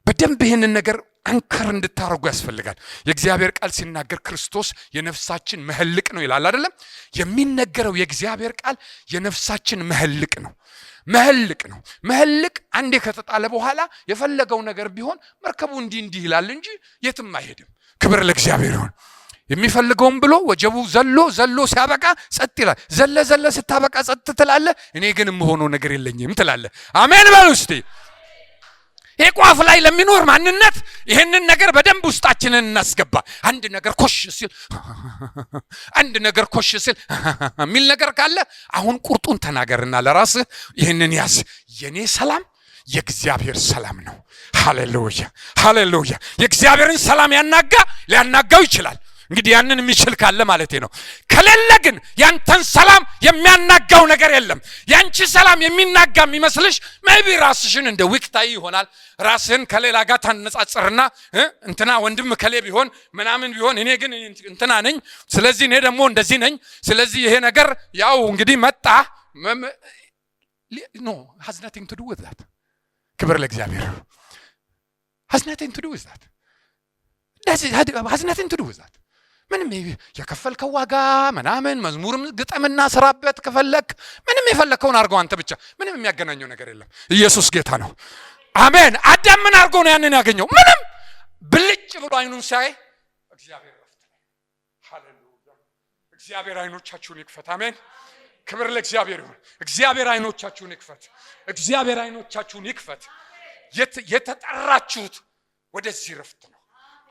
በደንብ ይሄንን ነገር አንከር እንድታረጉ ያስፈልጋል። የእግዚአብሔር ቃል ሲናገር ክርስቶስ የነፍሳችን መህልቅ ነው ይላል አይደለም? የሚነገረው የእግዚአብሔር ቃል የነፍሳችን መህልቅ ነው። መህልቅ አንዴ ከተጣለ በኋላ የፈለገው ነገር ቢሆን መርከቡ እንዲህ ይላል እንጂ የትም አይሄድም። ክብር ለእግዚአብሔር ይሁን። የሚፈልገውም ብሎ ወጀቡ ዘሎ ሲያበቃ ጸጥ ይላል። ዘለ ስታበቃ ጸጥ ትላለ። እኔ ግን የምሆነው ነገር የለኝም ትላለ። አሜን በሉ እስቲ። ይሄ ቋፍ ላይ ለሚኖር ማንነት ይሄንን ነገር በደንብ ውስጣችንን እናስገባ። አንድ ነገር ኮሽ ሲል የሚል ነገር ካለ አሁን ቁርጡን ተናገርና ለራስህ ይሄንን ያዝ። የኔ ሰላም የእግዚአብሔር ሰላም ነው። ሃሌሉያ። የእግዚአብሔርን ሰላም ሊያናጋው ይችላል። እንግዲህ ያንን የሚችል ካለ ማለት ነው። ከሌለ ግን ያንተን ሰላም የሚያናጋው ነገር የለም። ያንቺ ሰላም የሚናጋ የሚመስልሽ ሜቢ ራስሽን እንደ ዊክታይ ይሆናል። ራስህን ከሌላ ጋር ታነጻጽርና እንትና ወንድም ከሌ ቢሆን ምናምን ቢሆን እኔ ግን እንትና ነኝ፣ ስለዚህ እኔ ደግሞ እንደዚህ ነኝ፣ ስለዚህ ይሄ ነገር ያው እንግዲህ መጣ። ኖ has nothing to do with that። ክብር ለእግዚአብሔር። has nothing to do with that። has nothing to do with that። ምንም የከፈልከው ዋጋ ምናምን መዝሙርም ግጠምና ስራበት ከፈለክ ምንም የፈለከውን አድርገው አንተ ብቻ። ምንም የሚያገናኘው ነገር የለም። ኢየሱስ ጌታ ነው። አሜን። አዳም ምን አድርገው ነው ያንን ያገኘው? ምንም። ብልጭ ብሎ አይኑን ሲያይ እግዚአብሔር ረፍት። ሃሌሉያ። እግዚአብሔር አይኖቻችሁን ይክፈት። አሜን። ክብር ለእግዚአብሔር ይሁን። እግዚአብሔር አይኖቻችሁን ይክፈት። እግዚአብሔር አይኖቻችሁን ይክፈት። የተጠራችሁት ወደዚህ ረፍት ነው።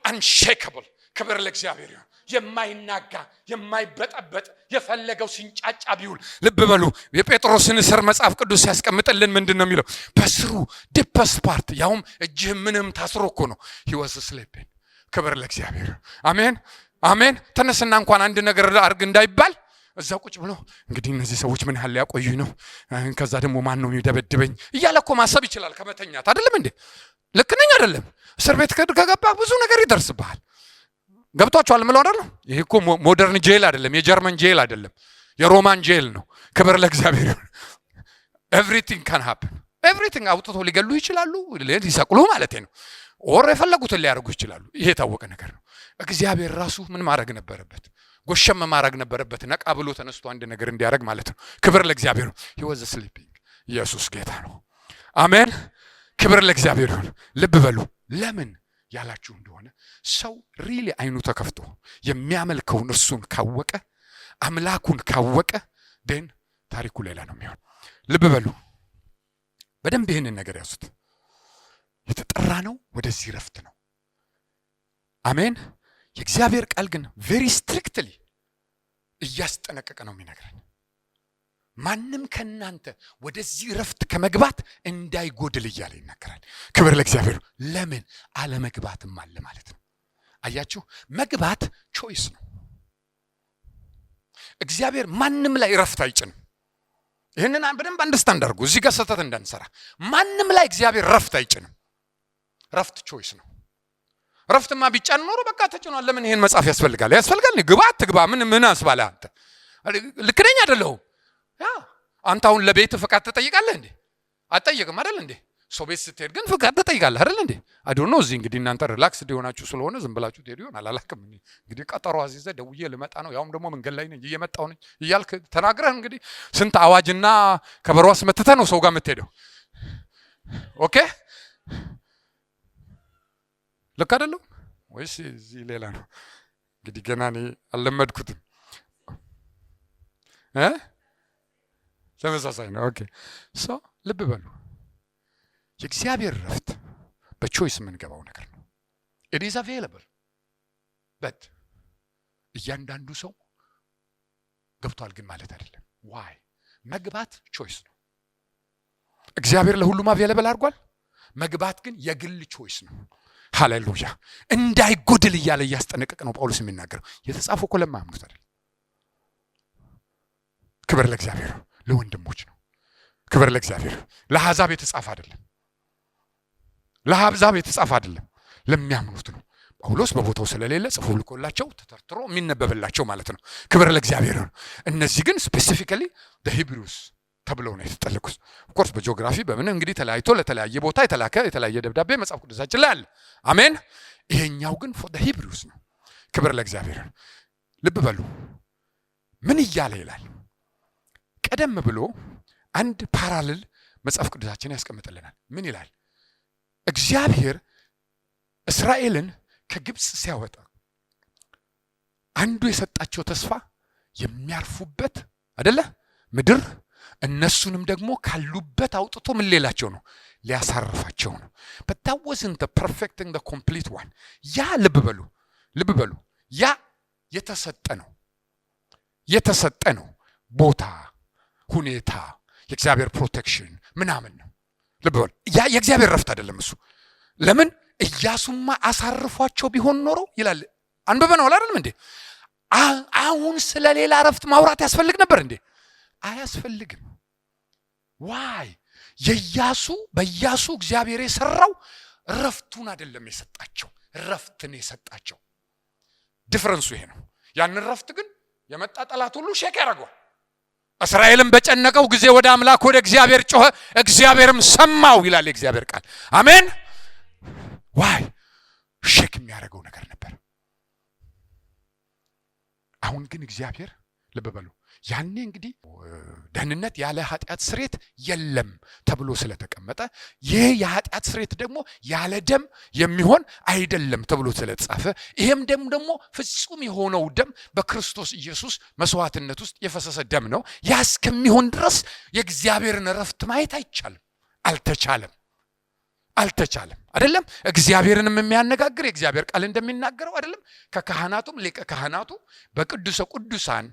አንሼከብል። ክብር ለእግዚአብሔር ይሁን። የማይናጋ የማይበጠበጥ የፈለገው ሲንጫጫ ቢውል። ልብ በሉ የጴጥሮስን እስር መጽሐፍ ቅዱስ ያስቀምጥልን ምንድነው የሚለው? በስሩ ዲፐስት ፓርት ያውም እጅህ ምንም ታስሮ እኮ ነው። he was sleeping። ክብር ለእግዚአብሔር። አሜን። ተነስና እንኳን አንድ ነገር አርግ እንዳይባል እዛ ቁጭ ብሎ እንግዲህ እነዚህ ሰዎች ምን ያህል ያቆዩኝ ነው፣ ከዛ ደግሞ ማን ነው የሚደበድበኝ እያለ እኮ ማሰብ ይችላል ከመተኛት። አይደለም እንዴ? ልክ ነኝ አይደለም? እስር ቤት ከገባ ብዙ ነገር ይደርስብሃል። ገብቷችኋል ምለው አይደል? ይሄ እኮ ሞደርን ጄል አይደለም፣ የጀርመን ጄል አይደለም፣ የሮማን ጄል ነው። ክብር ለእግዚአብሔር ይሁን። ኤቭሪቲንግ ካን ሃፕን። ኤቭሪቲንግ አውጥቶ ሊገሉ ይችላሉ፣ ሊሰቅሉ ማለት ነው። ኦር የፈለጉትን ሊያደርጉ ይችላሉ። ይሄ የታወቀ ነገር ነው። እግዚአብሔር ራሱ ምን ማድረግ ነበረበት? ጎሸም ማድረግ ነበረበት። ነቃ ብሎ ተነስቶ አንድ ነገር እንዲያደርግ ማለት ነው። ክብር ለእግዚአብሔር ይሁን። he was sleeping። ኢየሱስ ጌታ ነው። አሜን። ክብር ለእግዚአብሔር ይሁን። ልብ በሉ። ለምን ያላችሁ እንደሆነ ሰው ሪሊ አይኑ ተከፍቶ የሚያመልከውን እርሱን ካወቀ፣ አምላኩን ካወቀ ደን ታሪኩ ሌላ ነው የሚሆን። ልብ በሉ በደንብ ይህንን ነገር ያዙት። የተጠራ ነው ወደዚህ ረፍት ነው። አሜን። የእግዚአብሔር ቃል ግን ቬሪ ስትሪክትሊ እያስጠነቀቀ ነው የሚነግረን። ማንም ከናንተ ወደዚህ ረፍት ከመግባት እንዳይጎድል እያለ ይናገራል። ክብር ለእግዚአብሔር። ለምን አለመግባትም አለ ማለት ነው። አያችሁ፣ መግባት ቾይስ ነው። እግዚአብሔር ማንም ላይ ረፍት አይጭንም። ይህንን በደንብ አንደርስታንድ አድርጉ፣ እዚህ ጋር ስህተት እንዳንሰራ። ማንም ላይ እግዚአብሔር ረፍት አይጭንም። ረፍት ቾይስ ነው። ረፍትማ ቢጫን ኖሮ በቃ ተጭኗል። ለምን ይሄን መጽሐፍ ያስፈልጋል? ግባ አትግባ ምን አስባለህ አንተ? ልክ ነኝ አይደለሁም? አንተ አሁን ለቤት ፍቃድ ትጠይቃለህ እንዴ? አትጠይቅም አይደል እንዴ? ሰው ቤት ስትሄድ ግን ፍቃድ ትጠይቃለህ አይደል እንዴ? አዶኖ እዚህ እንግዲህ እናንተ ሪላክስ ሊሆናችሁ ስለሆነ ዝም ብላችሁ ትሄዱ ይሆናል። አላውቅም። እንግዲህ ቀጠሮ አዚዘ ደውዬ ልመጣ ነው፣ ያውም ደግሞ መንገድ ላይ ነኝ እየመጣሁ ነኝ እያልክ ተናግረህ እንግዲህ ስንት አዋጅና ከበሮ አስመትተህ ነው ሰው ጋር የምትሄደው። ኦኬ ልክ አይደለም ወይስ እዚህ ሌላ ነው? እንግዲህ ገና እኔ አልለመድኩትም። ተመሳሳይ ነው። ኦኬ ሶ ልብ በሉ። የእግዚአብሔር ረፍት በቾይስ የምንገባው ነገር ነው። it is available but እያንዳንዱ ሰው ገብቷል ግን ማለት አይደለም። why መግባት ቾይስ ነው። እግዚአብሔር ለሁሉም available አድርጓል። መግባት ግን የግል ቾይስ ነው። ሃሌሉያ። እንዳይጎድል እያለ እያስጠነቀቀ ነው ጳውሎስ የሚናገረው። የተጻፈው እኮ ለማያምኑት አይደል? ክብር ለእግዚአብሔር። ለወንድሞች ነው። ክብር ለእግዚአብሔር። ለአሕዛብ የተጻፈ አይደለም። ለአሕዛብ የተጻፈ አይደለም፣ ለሚያምኑት ነው። ጳውሎስ በቦታው ስለሌለ ጽፎ ልኮላቸው ተተርትሮ የሚነበብላቸው ማለት ነው። ክብር ለእግዚአብሔር። እነዚህ ግን ስፔሲፊካሊ በሂብሩስ ተብለው ነው የተጠለቁት። ኦፍኮርስ በጂኦግራፊ በምን እንግዲህ ተለያይቶ ለተለያየ ቦታ የተላከ የተለያየ ደብዳቤ መጽሐፍ ቅዱሳችን ላይ አለ። አሜን። ይሄኛው ግን for the Hebrews ነው። ክብር ለእግዚአብሔር። ልብ በሉ ምን እያለ ይላል? ቀደም ብሎ አንድ ፓራሌል መጽሐፍ ቅዱሳችን ያስቀምጥልናል። ምን ይላል? እግዚአብሔር እስራኤልን ከግብጽ ሲያወጣ አንዱ የሰጣቸው ተስፋ የሚያርፉበት አይደለ ምድር፣ እነሱንም ደግሞ ካሉበት አውጥቶ ምን ሌላቸው ነው? ሊያሳርፋቸው ነው። but that wasn't the perfect and the complete one። ያ ልብ በሉ ያ የተሰጠ ነው ቦታ፣ ሁኔታ፣ የእግዚአብሔር ፕሮቴክሽን ምናምን ነው። ልብ በሉ ያ የእግዚአብሔር ረፍት አይደለም እሱ። ለምን ኢያሱማ አሳርፏቸው ቢሆን ኖሮ ይላል። አንብበናል አይደለም እንዴ? አሁን ስለሌላ ረፍት ማውራት ያስፈልግ ነበር እንዴ? አያስፈልግም። ዋይ በኢያሱ እግዚአብሔር የሰራው ረፍቱን አይደለም የሰጣቸው፣ ረፍትን የሰጣቸው። ዲፈረንሱ ይሄ ነው። ያንን ረፍት ግን የመጣ ጠላት ሁሉ ሼክ ያደርገዋል። እስራኤልን በጨነቀው ጊዜ ወደ አምላክ ወደ እግዚአብሔር ጮኸ፣ እግዚአብሔርም ሰማው ይላል የእግዚአብሔር ቃል። አሜን። ዋይ ሼክ የሚያደርገው ነገር ነበር። አሁን ግን እግዚአብሔር ልብ በሉ ያኔ እንግዲህ ደህንነት ያለ ኃጢአት ስሬት የለም ተብሎ ስለተቀመጠ ይሄ የኃጢአት ስሬት ደግሞ ያለ ደም የሚሆን አይደለም ተብሎ ስለተጻፈ ይሄም ደም ደግሞ ፍጹም የሆነው ደም በክርስቶስ ኢየሱስ መስዋዕትነት ውስጥ የፈሰሰ ደም ነው። ያ እስከሚሆን ድረስ የእግዚአብሔርን ረፍት ማየት አልተቻለም አይደለም። እግዚአብሔርንም የሚያነጋግር የእግዚአብሔር ቃል እንደሚናገረው አይደለም። ከካህናቱም ሊቀ ካህናቱ በቅዱሰ ቅዱሳን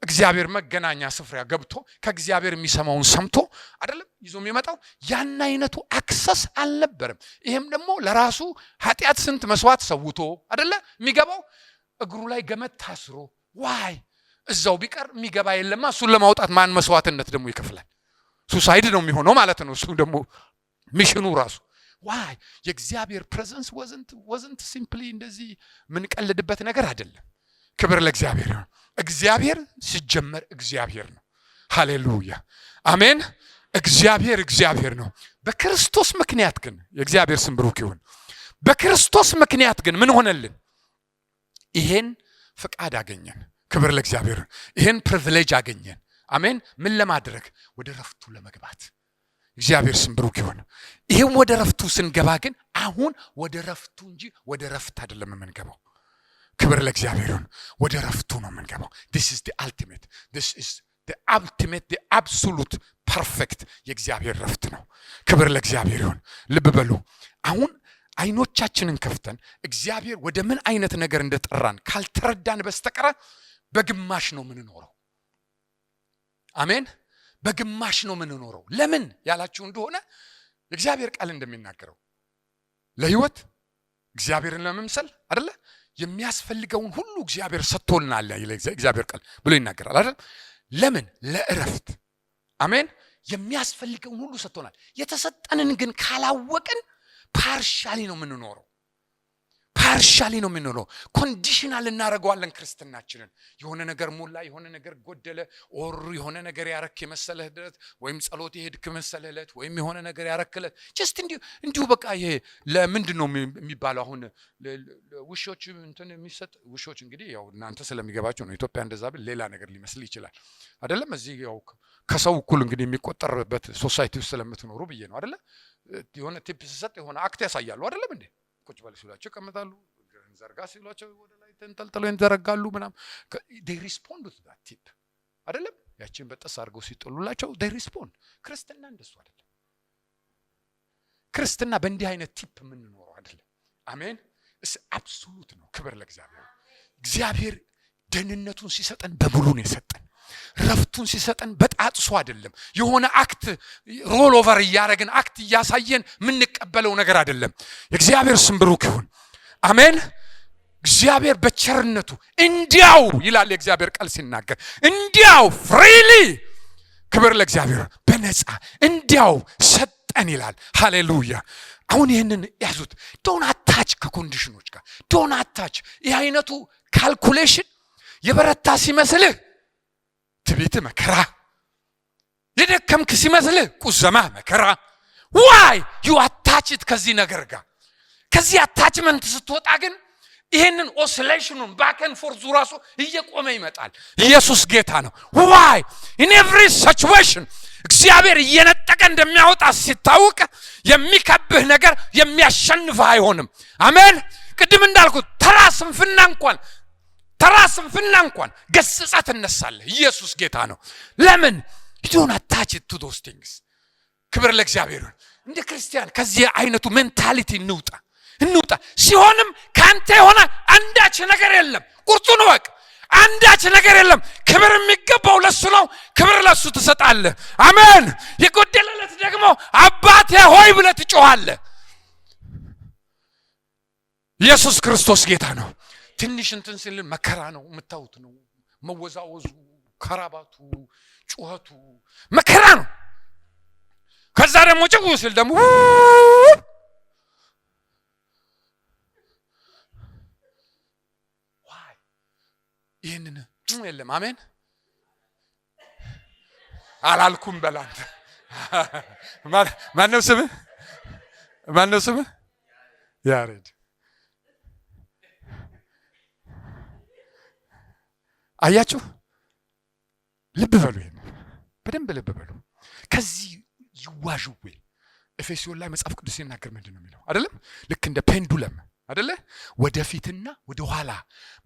እግዚአብሔር መገናኛ ስፍራ ገብቶ ከእግዚአብሔር የሚሰማውን ሰምቶ አይደለም ይዞ የሚመጣው ያን አይነቱ አክሰስ አልነበረም። ይሄም ደግሞ ለራሱ ኃጢአት ስንት መስዋዕት ሰውቶ አይደለ የሚገባው እግሩ ላይ ገመድ ታስሮ ዋይ እዛው ቢቀር የሚገባ የለማ። እሱን ለማውጣት ማን መስዋዕትነት ደግሞ ይከፍላል? ሱሳይድ ነው የሚሆነው ማለት ነው። እሱ ደግሞ ሚሽኑ ራሱ ዋይ የእግዚአብሔር ፕሬዘንስ wasn't simply እንደዚህ ምን ቀልድበት ነገር አይደለም። ክብር ለእግዚአብሔር ነው። እግዚአብሔር ሲጀመር እግዚአብሔር ነው። ሃሌሉያ አሜን። እግዚአብሔር ነው። በክርስቶስ ምክንያት ግን የእግዚአብሔር ስም ብሩክ ይሁን። በክርስቶስ ምክንያት ግን ምን ሆነልን? ይሄን ፍቃድ አገኘን። ክብር ለእግዚአብሔር። ይሄን ፕሪቪሌጅ አገኘን። አሜን። ምን ለማድረግ? ወደ ረፍቱ ለመግባት። እግዚአብሔር ስም ብሩክ ይሁን። ይሄን ወደ ረፍቱ ስንገባ ግን አሁን ወደ ረፍቱ እንጂ ወደ ረፍት አይደለም የምንገባው። ክብር ለእግዚአብሔር ይሁን። ወደ ረፍቱ ነው የምንገባው። this is the ultimate the absolute perfect የእግዚአብሔር ረፍት ነው። ክብር ለእግዚአብሔር ይሁን። ልብ በሉ አሁን አይኖቻችንን ከፍተን እግዚአብሔር ወደ ምን አይነት ነገር እንደጠራን ካልተረዳን በስተቀር በግማሽ ነው የምንኖረው። አሜን። በግማሽ ነው የምንኖረው። ለምን ያላችሁ እንደሆነ የእግዚአብሔር ቃል እንደሚናገረው ለህይወት እግዚአብሔርን ለመምሰል አይደለ የሚያስፈልገውን ሁሉ እግዚአብሔር ሰጥቶልናል እግዚአብሔር ቃል ብሎ ይናገራል አይደል? ለምን? ለእረፍት። አሜን። የሚያስፈልገውን ሁሉ ሰጥቶናል። የተሰጠንን ግን ካላወቅን ፓርሻሊ ነው የምንኖረው። ኮንዲሽናል እናደርገዋለን ክርስትናችንን። የሆነ ነገር ሞላ፣ የሆነ ነገር ጎደለ፣ ኦር የሆነ ነገር ያረክ የመሰለህ ድረስ ወይም ጸሎት የሄድክ መሰለህለት ወይም የሆነ ነገር ያረክለት ጀስት እንዲሁ በቃ ይሄ ለምንድን ነው የሚባለው? አሁን ውሾች እንትን የሚሰጥ ውሾች እንግዲህ ያው እናንተ ስለሚገባቸው ነው። ኢትዮጵያ እንደዛ ብል ሌላ ነገር ሊመስል ይችላል አይደለም። እዚህ ያው ከሰው እኩል እንግዲህ የሚቆጠርበት ሶሳይቲ ውስጥ ስለምትኖሩ ብዬ ነው አይደለ? የሆነ ቲፕ ሲሰጥ የሆነ አክት ያሳያሉ አይደለም እንዴ? ቁጭ በል ሲሏቸው ይቀመጣሉ፣ ዘርጋ ሲሏቸው ወደ ላይ ተንጠልጥለው ይዘረጋሉ ምናምን። they respond to that tip አይደለም? ያቺን በጥስ አድርገው ሲጥሉላቸው they respond። ክርስትና እንደሱ አይደለም። ክርስትና በእንዲህ አይነት ቲፕ የምንኖረው አይደለም። አሜን። እስ አብሶሉት ነው። ክብር ለእግዚአብሔር። እግዚአብሔር ደህንነቱን ሲሰጠን በሙሉ ነው የሰጠን። ረፍቱን ሲሰጠን በጣጥሶ አይደለም። የሆነ አክት ሮል ኦቨር እያደረግን አክት እያሳየን የምንቀበለው ነገር አይደለም። የእግዚአብሔር ስም ብሩክ ይሁን። አሜን። እግዚአብሔር በቸርነቱ እንዲያው ይላል የእግዚአብሔር ቃል ሲናገር፣ እንዲያው ፍሪሊ፣ ክብር ለእግዚአብሔር፣ በነፃ እንዲያው ሰጠን ይላል። ሃሌሉያ። አሁን ይህንን ያዙት። ዶን አታች ከኮንዲሽኖች ጋር ዶን አታች። ይህ አይነቱ ካልኩሌሽን የበረታ ሲመስልህ ትቤት መከራ፣ የደከምክ ሲመስልህ ቁዘማ መከራ። ዋይ ዩ አታችት ከዚህ ነገር ጋር ከዚህ አታችመንት ስትወጣ ግን ይሄንን ኦሲሌሽኑን ባክ ኤንድ ፎርዝ ራሱ እየቆመ ይመጣል። ኢየሱስ ጌታ ነው። why in every situation እግዚአብሔር እየነጠቀ እንደሚያወጣ ሲታወቅ የሚከብህ ነገር የሚያሸንፍ አይሆንም። አሜን። ቅድም እንዳልኩት ተራ ስንፍና እንኳን ገስጸህ ትነሳለህ። ኢየሱስ ጌታ ነው። ለምን you don't attach it to those things። ክብር ለእግዚአብሔር ይሁን። እንደ ክርስቲያን ከዚህ አይነቱ ሜንታሊቲ እንውጣ። ሲሆንም ካንተ የሆነ አንዳች ነገር የለም። ቁርጡን ወቅ አንዳች ነገር የለም። ክብር የሚገባው ለሱ ነው። ክብር ለሱ ትሰጣለህ። አሜን። የጎደለለት ደግሞ አባቴ ሆይ ብለህ ትጮኻለህ። ኢየሱስ ክርስቶስ ጌታ ነው። ትንሽ እንትን ሲል መከራ ነው የምታዩት ነው። መወዛወዙ፣ ከራባቱ፣ ጩኸቱ መከራ ነው። ከዛ ደግሞ ጭው ሲል ደግሞ ይሄንን የለም። አሜን አላልኩም በላንተ ማነው ስምህ? ያሬድ። አያችሁ፣ ልብ በሉ፣ ይሄን በደንብ ልብ በሉ። ከዚህ ይዋዥዌ ኤፌሶን ላይ መጽሐፍ ቅዱስ ሲናገር ምንድነው የሚለው? አይደለም ልክ እንደ ፔንዱለም አይደለ? ወደፊትና ወደ ኋላ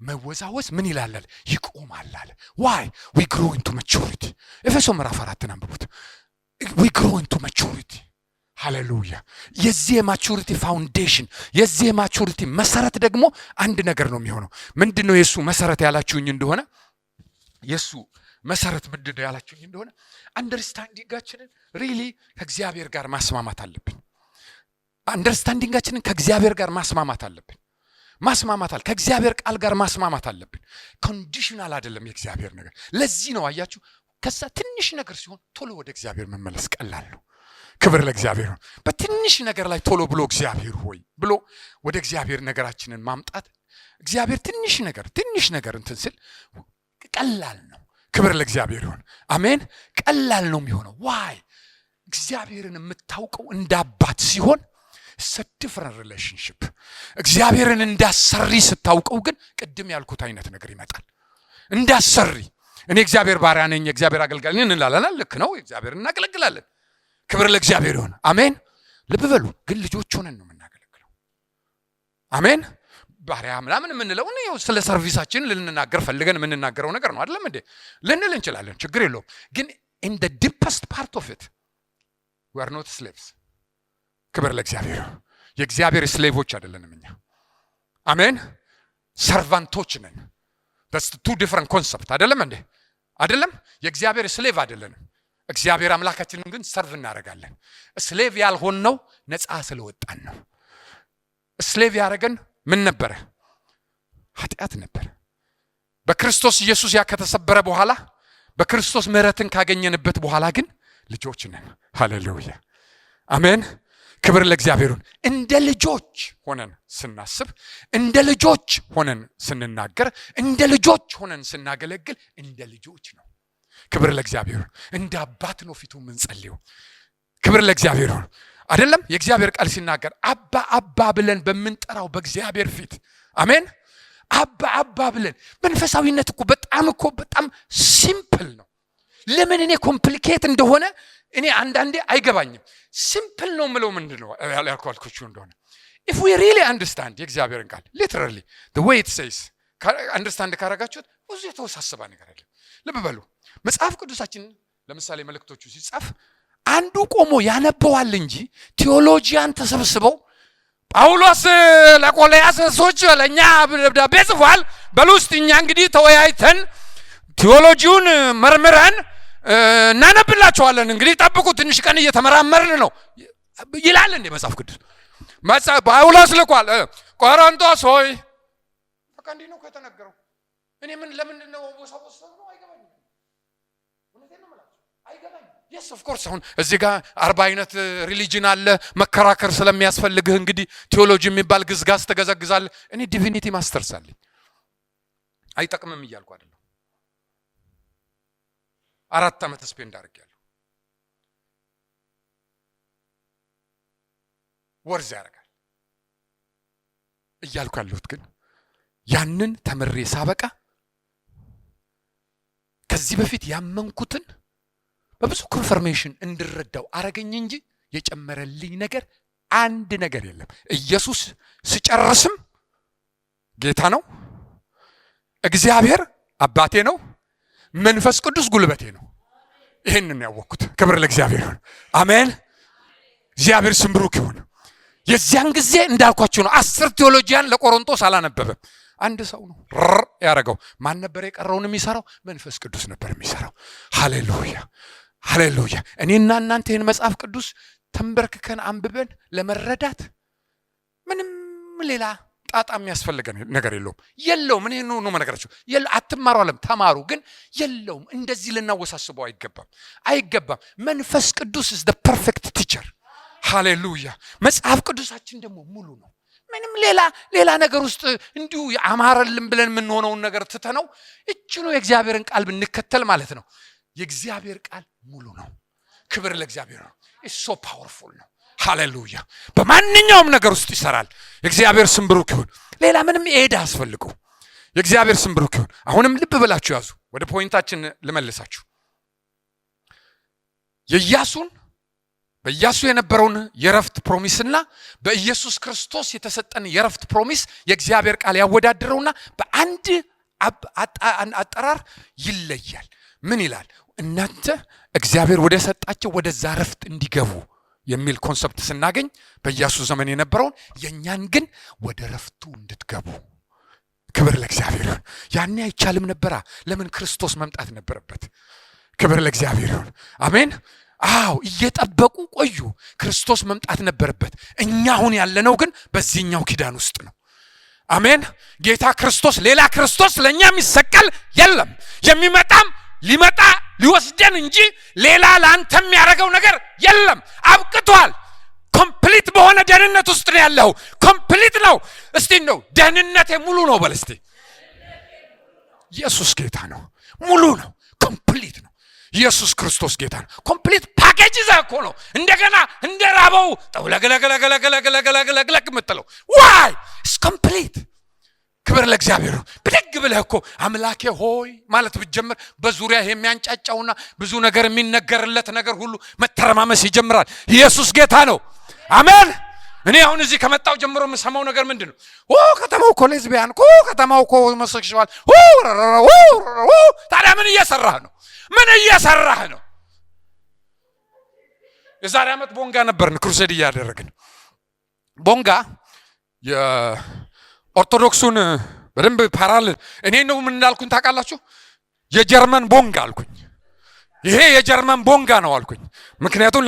መወዛወዝ ምን ይላል? ይቆማል አለ። why we grow into maturity። ኤፌሶን ምዕራፍ 4 አንብቡት። we grow into maturity። ሃሌሉያ። የዚህ ማቹሪቲ ፋውንዴሽን፣ የዚህ ማቹሪቲ መሰረት ደግሞ አንድ ነገር ነው የሚሆነው። ምንድነው የሱ መሰረት ያላችሁኝ እንደሆነ የሱ መሰረት ምንድነው ያላችሁኝ እንደሆነ አንደርስታንዲንጋችንን ሪሊ ከእግዚአብሔር ጋር ማስማማት አለብን። አንደርስታንዲንጋችንን ከእግዚአብሔር ጋር ማስማማት አለብን። ከእግዚአብሔር ቃል ጋር ማስማማት አለብን። ኮንዲሽናል አይደለም የእግዚአብሔር ነገር። ለዚህ ነው አያችሁ፣ ከዛ ትንሽ ነገር ሲሆን ቶሎ ወደ እግዚአብሔር መመለስ ቀላል ነው። ክብር ለእግዚአብሔር ነው። በትንሽ ነገር ላይ ቶሎ ብሎ እግዚአብሔር ሆይ ብሎ ወደ እግዚአብሔር ነገራችንን ማምጣት፣ እግዚአብሔር ትንሽ ነገር እንትን ስል ቀላል ነው። ክብር ለእግዚአብሔር ይሁን። አሜን። ቀላል ነው የሚሆነው። ዋይ እግዚአብሔርን የምታውቀው እንዳባት ሲሆን different relationship። እግዚአብሔርን እንዳሰሪ ስታውቀው ግን ቅድም ያልኩት አይነት ነገር ይመጣል። እንዳሰሪ እኔ እግዚአብሔር ባሪያ ነኝ፣ እግዚአብሔር አገልጋይ ነኝ እንላለን። ልክ ነው፣ እግዚአብሔርን እናገለግላለን። ክብር ለእግዚአብሔር ይሁን። አሜን። ልብ በሉ ግን ልጆች ሆነን ነው የምናገለግለው። አሜን። ባሪያ ምናምን የምንለው ነው ስለ ሰርቪሳችን ልንናገር ፈልገን የምንናገረው ነገር ነው አይደለም እንዴ? ልንል እንችላለን፣ ችግር የለውም። ግን in the deepest part of it we are not slaves። ክብር ለእግዚአብሔር። የእግዚአብሔር ስሌቮች አይደለንም እኛ። አሜን። ሰርቫንቶች ነን። that's two different concept አይደለም እንዴ? አይደለም። የእግዚአብሔር ስሌቭ አይደለንም። እግዚአብሔር አምላካችንን ግን ሰርቭ እናደርጋለን። ስሌቭ ያልሆነው ነፃ ስለወጣን ነው። ስሌቭ ያደረገን ምን ነበረ? ኃጢአት ነበር። በክርስቶስ ኢየሱስ ያ ከተሰበረ በኋላ በክርስቶስ ምሕረትን ካገኘንበት በኋላ ግን ልጆች ነን። ሃሌሉያ አሜን። ክብር ለእግዚአብሔር። እንደ ልጆች ሆነን ስናስብ፣ እንደ ልጆች ሆነን ስንናገር፣ እንደ ልጆች ሆነን ስናገለግል እንደ ልጆች ነው። ክብር ለእግዚአብሔር። እንደ አባት ነው ፊቱ የምንጸልየው። ክብር ለእግዚአብሔር አይደለም። የእግዚአብሔር ቃል ሲናገር አባ አባ ብለን በምንጠራው በእግዚአብሔር ፊት አሜን። አባ ብለን መንፈሳዊነት እኮ በጣም ሲምፕል ነው። ለምን እኔ ኮምፕሊኬት እንደሆነ እኔ አንዳንዴ አይገባኝም። ሲምፕል ነው ምለው ምንድነው ያልኳልኩችሁ እንደሆነ if we really understand የእግዚአብሔርን ቃል literally the way it says understand ካረጋችሁት ብዙ የተወሳሰበ ነገር አይደለም። ልብ በሉ መጽሐፍ ቅዱሳችን ለምሳሌ መልእክቶቹ ሲጻፍ አንዱ ቆሞ ያነበዋል እንጂ ቴዎሎጂያን ተሰብስበው ጳውሎስ ለቆላያስ ሰዎች ለኛ ደብዳቤ ጽፏል በሉ እስቲ እኛ እንግዲህ ተወያይተን ቴዎሎጂውን መርምረን እናነብላችኋለን፣ እንግዲህ ጠብቁ፣ ትንሽ ቀን እየተመራመርን ነው ይላል እንደ መጽሐፍ ቅዱስ። ጳውሎስ ልኳል ቆሮንቶስ ሆይ በቃ እንዲህ ነው ከተነገረው። እኔ ለምንድን ነው ወሰወሰው ነው አይገባኝም። እውነቴን ነው የምላችሁ አይገባኝም። yes of course አሁን እዚህ ጋር 40 አይነት ሪሊጅን አለ። መከራከር ስለሚያስፈልግህ እንግዲህ ቴዎሎጂ የሚባል ግዝጋዝ ተገዘግዛለህ። እኔ ዲቪኒቲ ማስተርስ አለኝ፣ አይጠቅምም እያልኩ አይደለም። 4 ዓመት ስፔንድ አድርጌያለሁ። ወርዝ ያደርጋል። እያልኩ ያለሁት ግን ያንን ተምሬ ሳበቃ ከዚህ በፊት ያመንኩትን በብዙ ኮንፈርሜሽን እንድረዳው አረገኝ እንጂ የጨመረልኝ ነገር አንድ ነገር የለም። ኢየሱስ ሲጨርስም ጌታ ነው፣ እግዚአብሔር አባቴ ነው፣ መንፈስ ቅዱስ ጉልበቴ ነው። ይሄንን ያወቅኩት። ክብር ለእግዚአብሔር ይሁን። አሜን። እግዚአብሔር ስም ብሩክ ይሁን። የዚያን ጊዜ እንዳልኳችሁ ነው። 10 ቴዎሎጂያን ለቆሮንቶስ አላነበበም። አንድ ሰው ነው ያረጋው። ማን ነበር የቀረውን የሚሰራው? መንፈስ ቅዱስ ነበር የሚሰራው። ሃሌሉያ ሃሌሉያ። እኔና እናንተ ይህን መጽሐፍ ቅዱስ ተንበርክከን አንብበን ለመረዳት ምንም ሌላ ጣጣ የሚያስፈልገን ነገር የለውም። እኔ ነው መነገራችሁ። አትማሩ አለም ተማሩ፣ ግን የለውም። እንደዚህ ልናወሳስበው አይገባም። መንፈስ ቅዱስ is the perfect teacher። ሃሌሉያ። መጽሐፍ ቅዱሳችን ደግሞ ሙሉ ነው። ምንም ሌላ ነገር ውስጥ እንዲሁ አማረልን ብለን የምንሆነውን ነገር ትተነው እችኑ የእግዚአብሔርን ቃል ብንከተል ማለት ነው። የእግዚአብሔር ቃል ሙሉ ነው። ክብር ለእግዚአብሔር ነው። it's so powerful ነው። ሃሌሉያ። በማንኛውም ነገር ውስጥ ይሰራል። የእግዚአብሔር ስም ብሩክ ይሁን። ሌላ ምንም ኤድ አያስፈልገው። የእግዚአብሔር ስም ብሩክ ይሁን። አሁንም ልብ ብላችሁ ያዙ። ወደ ፖይንታችን ልመልሳችሁ። በኢያሱ የነበረውን የረፍት ፕሮሚስና በኢየሱስ ክርስቶስ የተሰጠን የረፍት ፕሮሚስ የእግዚአብሔር ቃል ያወዳድረውና በአንድ አጠራር ይለያል። ምን ይላል? እናንተ እግዚአብሔር ወደ ሰጣቸው ወደዛ ረፍት እንዲገቡ የሚል ኮንሰፕት ስናገኝ በኢያሱ ዘመን የነበረውን የኛን ግን ወደ ረፍቱ እንድትገቡ። ክብር ለእግዚአብሔር ይሁን። ያኔ አይቻልም ነበራ። ለምን? ክርስቶስ መምጣት ነበረበት። ክብር ለእግዚአብሔር ይሁን። አሜን። አዎ እየጠበቁ ቆዩ። ክርስቶስ መምጣት ነበረበት። እኛ አሁን ያለነው ግን በዚህኛው ኪዳን ውስጥ ነው። አሜን። ጌታ ክርስቶስ፣ ሌላ ክርስቶስ ለኛ የሚሰቀል የለም። የሚመጣም ሊመጣ ሊወስደን እንጂ ሌላ ላንተ የሚያደርገው ነገር የለም። አብቅቷል። ኮምፕሊት በሆነ ደህንነት ውስጥ ነው ያለው። ኮምፕሊት ነው። እስቲ ነው ደህንነቴ ሙሉ ነው በል እስቲ። ኢየሱስ ጌታ ነው። ሙሉ ነው። ኮምፕሊት ነው። ኢየሱስ ክርስቶስ ጌታ ነው። ኮምፕሊት ፓኬጅ እኮ ነው። እንደገና እንደራበው ጠውለግለግለግለግለግለግለግለግ የምትለው ዋይ ኢስ ኮምፕሊት። ክብር ለእግዚአብሔር ነው። ብድግ ብለህ እኮ አምላኬ ሆይ ማለት ብትጀምር በዙሪያ የሚያንጫጫውና ብዙ ነገር የሚነገርለት ነገር ሁሉ መተረማመስ ይጀምራል። ኢየሱስ ጌታ ነው። አሜን። እኔ አሁን እዚህ ከመጣው ጀምሮ የምሰማው ነገር ምንድነው? ከተማው እኮ ሌዝቢያን፣ ከተማው እኮ ሆሞሴክሹዋል። ታዲያ ምን እየሰራህ ነው? ምን እየሰራህ ነው? የዛሬ ዓመት ቦንጋ ነበርን ክሩሴድ እያደረግን። ቦንጋ የኦርቶዶክሱን በደንብ ፓራል እኔ ነው ምን እንዳልኩኝ ታውቃላችሁ? የጀርመን ቦንጋ አልኩኝ። ይሄ የጀርመን ቦንጋ ነው አልኩኝ። ምክንያቱም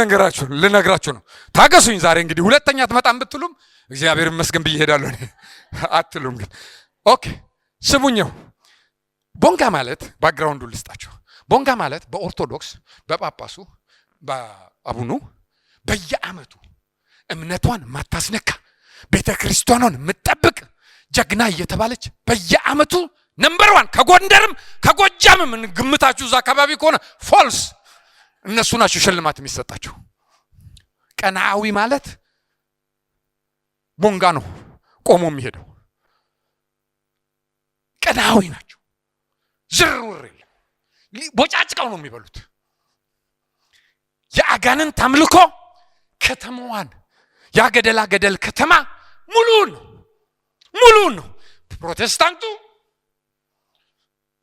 ልነግራችሁ ነው። ታገሱኝ። ዛሬ እንግዲህ ሁለተኛ ትመጣም ብትሉም እግዚአብሔር ይመስገን ብዬ ሄዳለሁ አትሉም ግን ኦኬ ስሙኝው። ቦንጋ ማለት ባክግራውንዱ ልስጣችሁ። ቦንጋ ማለት በኦርቶዶክስ በጳጳሱ በአቡኑ በየዓመቱ እምነቷን ማታስነካ ቤተክርስቲያኗን የምትጠብቅ ጀግና እየተባለች በየዓመቱ ነምበር 1 ከጎንደርም ከጎጃምም ግምታችሁ እዛ አካባቢ ከሆነ ፎልስ እነሱ ናቸው ሽልማት የሚሰጣቸው። ቀናዊ ማለት ቦንጋ ነው ቆሞ የሚሄደው። ቀናዊ ናቸው። ዝርውር የለም። ቦጫጭቀው ነው የሚበሉት። የአጋንንት አምልኮ ከተማዋን ያገደላ ገደል ከተማ ሙሉን ነው።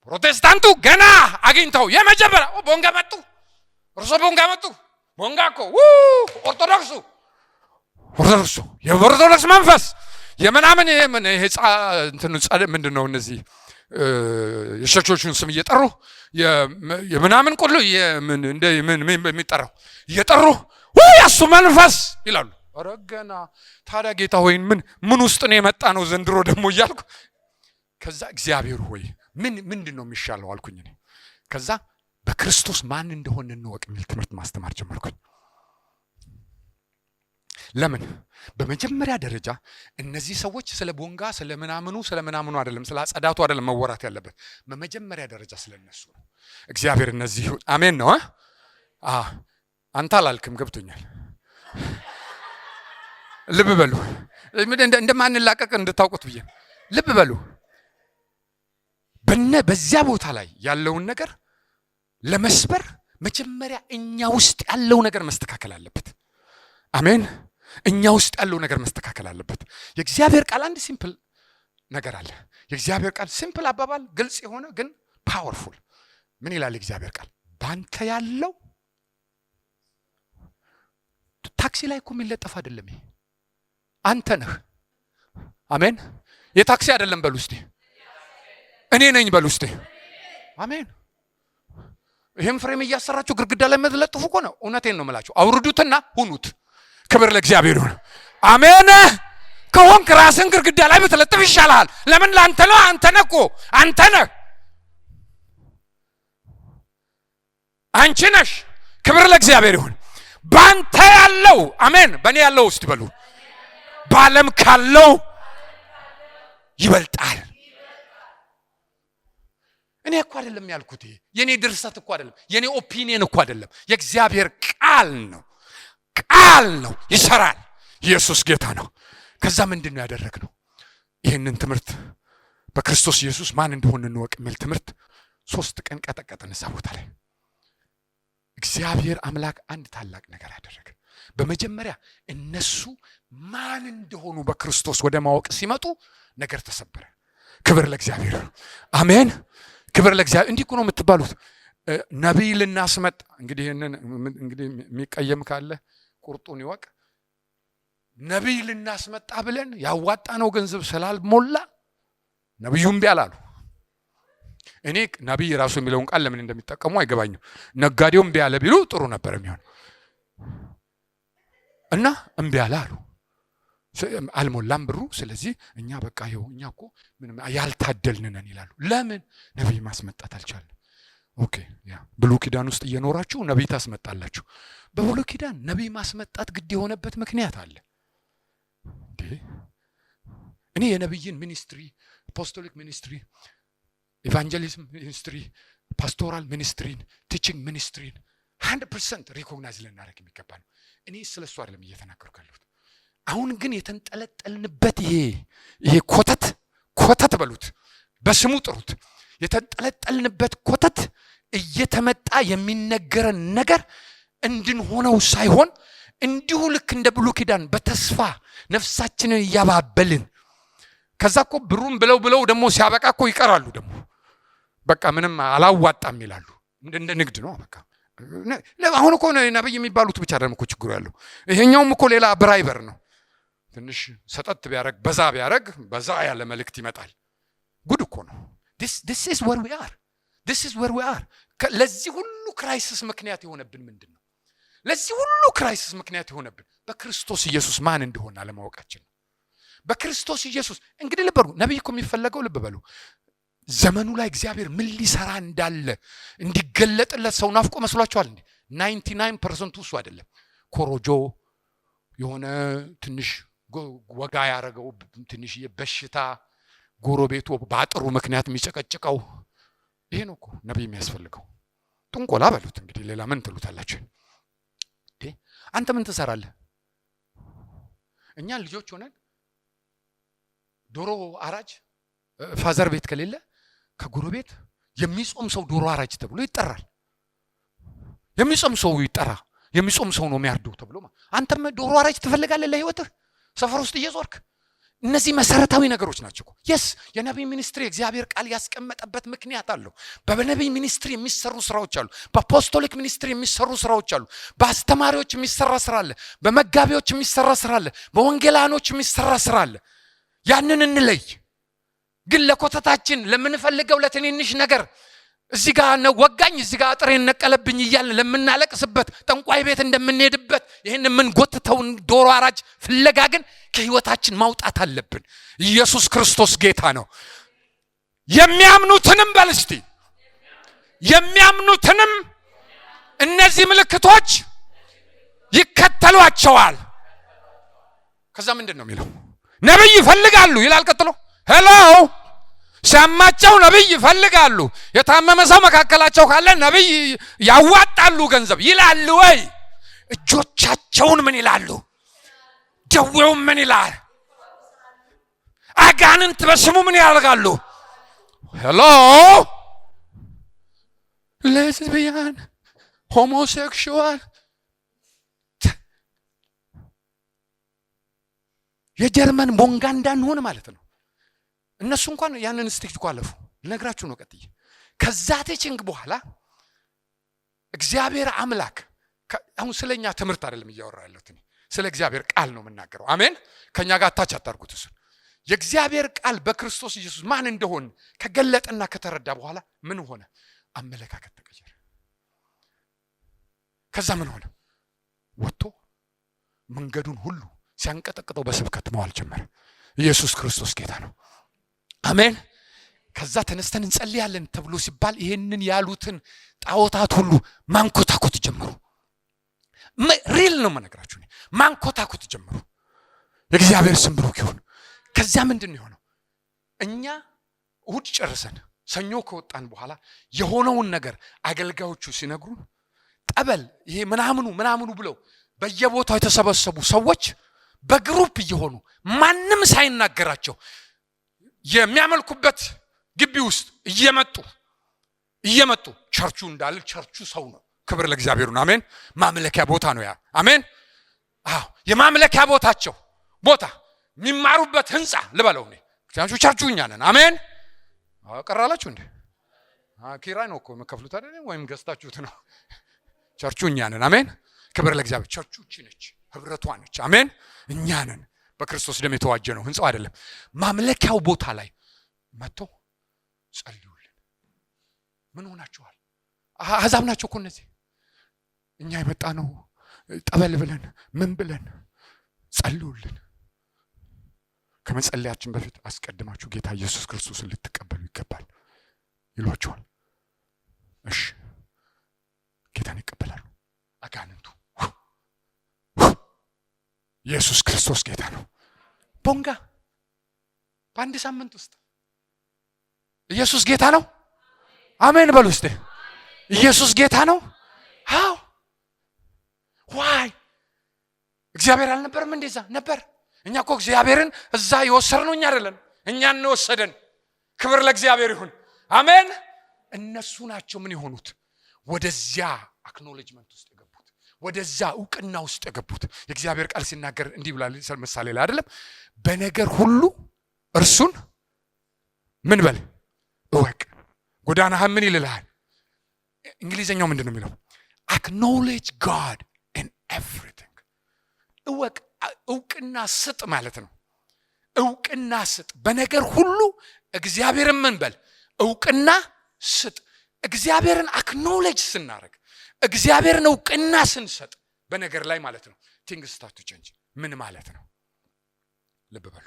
ፕሮቴስታንቱ ገና አግኝተው የመጀመሪያ ቦንጋ መጡ። እርሶ ቦንጋ መጡ። ቦንጋ እኮ ኦርቶዶክሱ የኦርቶዶክስ መንፈስ የምናምን ምንድን ነው እነዚህ የቸርቾቹን ስም እየጠሩ የምናምን ቁሉ የሚጠራው እየጠሩ ያሱ መንፈስ ይላሉ። ረገና ታዲያ ጌታ ሆይ ምን ውስጥ ነው የመጣ ነው ዘንድሮ ደግሞ እያልኩ ከዛ እግዚአብሔር ሆይ ምንድን ነው የሚሻለው አልኩኝ። ከዛ በክርስቶስ ማን እንደሆነ እንወቅ የሚል ትምህርት ማስተማር ጀመርኩኝ። ለምን? በመጀመሪያ ደረጃ እነዚህ ሰዎች ስለ ቦንጋ ስለ ምናምኑ አይደለም፣ ስለ አጸዳቱ አይደለም መወራት ያለበት። በመጀመሪያ ደረጃ ስለነሱ ነው። እግዚአብሔር እነዚህ አሜን ነው። አንተ አላልክም ገብቶኛል። ልብ በሉ እንደማንላቀቅ እንድታውቁት ብዬ ልብ በሉ። በዚያ ቦታ ላይ ያለውን ነገር ለመስበር መጀመሪያ እኛ ውስጥ ያለው ነገር መስተካከል አለበት። አሜን። እኛ ውስጥ ያለው ነገር መስተካከል አለበት። የእግዚአብሔር ቃል አንድ ሲምፕል ነገር አለ። የእግዚአብሔር ቃል ሲምፕል አባባል፣ ግልጽ የሆነ ግን ፓወርፉል። ምን ይላል የእግዚአብሔር ቃል? ባንተ ያለው ታክሲ ላይ እኮ የሚለጠፍ አይደለም። ይሄ አንተ ነህ። አሜን። የታክሲ አይደለም በሉ እስቲ፣ እኔ ነኝ በሉ እስቲ። አሜን። ይሄን ፍሬም እያሰራችሁ ግድግዳ ላይ መለጥፉ እኮ ነው። እውነቴን ነው የምላችሁ። አውርዱትና ሁኑት። ክብር ለእግዚአብሔር ይሁን። አሜን። ከሆንክ ራስን ግድግዳ ላይ ብትለጥፍ ይሻላል። ለምን? ለአንተ ነው። አንተ ነህ እኮ አንተ ነህ፣ አንቺ ነሽ። ክብር ለእግዚአብሔር ይሁን። ባንተ ያለው አሜን፣ በእኔ ያለው ውስጥ በሉ፣ በዓለም ካለው ይበልጣል። እኔ እኮ አይደለም ያልኩት፣ የኔ ድርሰት እኮ አይደለም፣ የኔ ኦፒኒየን እኮ አይደለም። የእግዚአብሔር ቃል ነው። ቃል ነው፣ ይሰራል። ኢየሱስ ጌታ ነው። ከዛ ምንድን ነው ያደረግነው? ይህንን ትምህርት በክርስቶስ ኢየሱስ ማን እንደሆነ እንወቅ የሚል ትምህርት 3 ቀን ቀጠቀጥን እዛ ቦታ ላይ። እግዚአብሔር አምላክ አንድ ታላቅ ነገር አደረገ። በመጀመሪያ እነሱ ማን እንደሆኑ በክርስቶስ ወደ ማወቅ ሲመጡ ነገር ተሰበረ። ክብር ለእግዚአብሔር። አሜን። ክብር ለእግዚአብሔር። እንዲህ እኮ ነው የምትባሉት። ነቢይ ልናስመጣ እንግዲህ የሚቀየም ካለ ቁርጡን ይወቅ። ነቢይ ልናስመጣ ብለን ያዋጣነው ገንዘብ ስላልሞላ ነቢዩም ቢያላሉ። እኔ ነቢይ ራሱ የሚለውን ቃል ለምን እንደሚጠቀሙ አይገባኝም። ነጋዴውም ቢያለ ቢሉ ጥሩ ነበር የሚሆን እና እምቢ አሉ። አልሞላም ብሩ። ስለዚህ እኛ በቃ ይኸው እኛ እኮ ምንም ያልታደልን ነን ይላሉ። ለምን? ነቢይ ማስመጣት አልቻልንም። ኦኬ ያ ብሉይ ኪዳን ውስጥ እየኖራችሁ ነቢይ ታስመጣላችሁ። በብሉይ ኪዳን ነቢይ ማስመጣት ግድ የሆነበት ምክንያት አለ። እኔ የነቢይን ሚኒስትሪ፣ አፖስቶሊክ ሚኒስትሪ፣ ኢቫንጀሊዝም ሚኒስትሪ፣ ፓስቶራል ሚኒስትሪን፣ ቲቺንግ ሚኒስትሪን 100% ሪኮግናይዝ ልናደርግ የሚገባ ነው። እኔ ስለሱ አይደለም እየተናገርኩ ያለሁት። አሁን ግን የተንጠለጠልንበት ይሄ ኮተት በሉት፣ በስሙ ጥሩት። የተንጠለጠልንበት ኮተት እየተመጣ የሚነገረን ነገር እንድንሆነው ሳይሆን እንዲሁ ልክ እንደ ብሉይ ኪዳን በተስፋ ነፍሳችንን እያባበልን ከዛ እኮ ብሩን ብለው ደግሞ ሲያበቃ እኮ ይቀራሉ። ደግሞ በቃ ምንም አላዋጣም ይላሉ። እንደ ንግድ ነው በቃ። አሁን እኮ ነብይ የሚባሉት ብቻ አይደለም እኮ ችግሩ ያለው። ይሄኛውም እኮ ሌላ ብራይበር ነው። ትንሽ ሰጠት ቢያረግ በዛ ያለ መልእክት ይመጣል። ጉድ እኮ ነው። this is where we are ለዚህ ሁሉ ክራይሲስ ምክንያት የሆነብን ምንድን ነው? ለዚህ ሁሉ ክራይሲስ ምክንያት የሆነብን በክርስቶስ ኢየሱስ ማን እንደሆነ አለማወቃችን ነው። በክርስቶስ ኢየሱስ እንግዲህ ልብ በሉ። ነብይ እኮ የሚፈለገው ልብ በሉ ዘመኑ ላይ እግዚአብሔር ምን ሊሰራ እንዳለ እንዲገለጥለት ሰው ናፍቆ መስሏቸዋል እንዴ? 99% እሱ አይደለም። ኮሮጆ የሆነ ትንሽ ወጋ ያረገው ትንሽ የበሽታ ጎረቤቱ ባጥሩ ምክንያት የሚጨቀጭቀው ይሄ ነው እኮ ነብይ የሚያስፈልገው። ጥንቆላ በሉት እንግዲህ ሌላ ምን ትሉታላችሁ? አንተ ምን ትሰራለህ? እኛ ልጆች ሆነን ዶሮ አራጅ ፋዘር ቤት ከሌለ ከጎረቤት የሚጾም ሰው ዶሮ አራጅ ተብሎ ይጠራል። የሚጾም ሰው ይጠራ፣ የሚጾም ሰው ነው የሚያርደው ተብሎ። አንተም ዶሮ አራጅ ትፈልጋለህ ለህይወትህ ሰፈር ውስጥ እየዞርክ? እነዚህ መሰረታዊ ነገሮች ናቸው እኮ። የነቢይ ሚኒስትሪ እግዚአብሔር ቃል ያስቀመጠበት ምክንያት አለው። በነቢይ ሚኒስትሪ የሚሰሩ ስራዎች አሉ። በአፖስቶሊክ ሚኒስትሪ የሚሰሩ ስራዎች አሉ። በአስተማሪዎች የሚሰራ ስራ አለ። በመጋቢዎች የሚሰራ ስራ አለ። በወንጌላኖች የሚሰራ ስራ አለ። ያንን እንለይ። ግን ለኮተታችን ለምንፈልገው ለትንንሽ ነገር እዚህ ጋር ነው ወጋኝ፣ እዚህ ጋር አጥሬን ነቀለብኝ እያልን ለምናለቅስበት ጠንቋይ ቤት እንደምንሄድበት ይሄን የምንጎትተውን ዶሮ አራጅ ፍለጋ ግን ከህይወታችን ማውጣት አለብን። ኢየሱስ ክርስቶስ ጌታ ነው። የሚያምኑትንም በልስቲ የሚያምኑትንም እነዚህ ምልክቶች ይከተሏቸዋል። ከዛ ምንድን ነው የሚለው? ነብይ ይፈልጋሉ ይላል። ቀጥሎ ሄሎ ሲያማቸው ነብይ ይፈልጋሉ። የታመመ ሰው መካከላቸው ካለ ነብይ ያዋጣሉ ገንዘብ ይላሉ ወይ? እጆቻቸውን ምን ይላሉ? ደዌው ምን ይላል? አጋንንት በስሙ ምን ያደርጋሉ? ሄሎ ሌዝቢያን ሆሞሴክሹዋል የጀርመን ቦንጋ እንዳንሆን ማለት ነው። እነሱ እንኳን ያንን ስቲክ ተቋለፉ። ልነግራችሁ ነው ቀጥዬ። ከዛ ቲቺንግ በኋላ እግዚአብሔር አምላክ አሁን ስለኛ ትምህርት አይደለም እያወራ ያለሁት እኔ ስለ እግዚአብሔር ቃል ነው የምናገረው። አሜን። ከኛ ጋር ታች አታርጉት። እሱ የእግዚአብሔር ቃል በክርስቶስ ኢየሱስ ማን እንደሆነ ከገለጠና ከተረዳ በኋላ ምን ሆነ? አመለካከት ተቀየረ። ከዛ ምን ሆነ? ወጥቶ መንገዱን ሁሉ ሲያንቀጠቅጠው በስብከት መዋል ጀመረ። ኢየሱስ ክርስቶስ ጌታ ነው። አሜን። ከዛ ተነስተን እንጸልያለን ተብሎ ሲባል ይሄንን ያሉትን ጣዖታት ሁሉ ማንኮታኮት ጀመሩ። ሪል ነው የምነግራችሁ። ማንኮታኮት ጀመሩ። የእግዚአብሔር ስም ብሩክ ይሁን። ከዚያ ምንድን ነው የሆነው? እኛ እሑድ ጨርሰን ሰኞ ከወጣን በኋላ የሆነውን ነገር አገልጋዮቹ ሲነግሩን ጠበል ይሄ ምናምኑ ብለው በየቦታው የተሰበሰቡ ሰዎች በግሩፕ እየሆኑ ማንም ሳይናገራቸው የሚያመልኩበት ግቢ ውስጥ እየመጡ ቸርቹ እንዳለ ቸርቹ ሰው ነው። ክብር ለእግዚአብሔር ነው። አሜን። ማምለኪያ ቦታ ነው ያ። አሜን። አዎ የማምለኪያ ቦታቸው ቦታ የሚማሩበት ህንጻ ልበለው ነው። ቸርቹ እኛ ነን። አሜን። ቀራላችሁ እንዴ? ኪራይ ነው እኮ መከፍሉት አይደል? ወይም ገዝታችሁት ነው? ቸርቹ እኛ ነን። አሜን። ክብር ለእግዚአብሔር። ቸርቹ እቺ ነች፣ ህብረቷ ነች። አሜን። እኛ ነን። በክርስቶስ ደም የተዋጀ ነው፣ ህንጻው አይደለም። ማምለኪያው ቦታ ላይ መጥቶ ጸልዩልን። ምን ሆናችኋል? አሕዛብ ናቸው እኮ እነዚህ። እኛ የመጣ ነው ጠበል ብለን ምን ብለን ጸልዩልን። ከመጸለያችን በፊት አስቀድማችሁ ጌታ ኢየሱስ ክርስቶስን ልትቀበሉ ይገባል ይሏቸዋል። እሺ ጌታን ይቀበላሉ። አጋንንቱ ኢየሱስ ክርስቶስ ጌታ ነው። ቦንጋ በአንድ ሳምንት ውስጥ ኢየሱስ ጌታ ነው። አሜን በሉ እስቲ። ኢየሱስ ጌታ ነው። አዎ ዋይ እግዚአብሔር አልነበረም እንደዛ ነበር። እኛ እኮ እግዚአብሔርን እዛ የወሰድነው እኛ አይደለም፣ እኛን ነው ወሰደን። ክብር ለእግዚአብሔር ይሁን። አሜን። እነሱ ናቸው ምን የሆኑት? ወደዚያ አክኖሌጅመንት ውስጥ የገቡት፣ ወደዛ እውቅና ውስጥ የገቡት። የእግዚአብሔር ቃል ሲናገር እንዲህ ብሏል ምሳሌ ላይ አይደለም? በነገር ሁሉ እርሱን ምን በል እወቅ። ጎዳናህን ምን ይልልሃል? እንግሊዘኛው ምንድን ነው የሚለው? አክኖሌጅ ጋድ ኢን ኤቭሪቲንግ። እወቅ፣ እውቅና ስጥ ማለት ነው። እውቅና ስጥ በነገር ሁሉ እግዚአብሔርን ምን በል እውቅና ስጥ። እግዚአብሔርን አክኖሌጅ ስናረግ፣ እግዚአብሔርን እውቅና ስንሰጥ በነገር ላይ ማለት ነው ቲንግስ ስታርት ቱ ቼንጅ። ምን ማለት ነው? ልብ በሉ።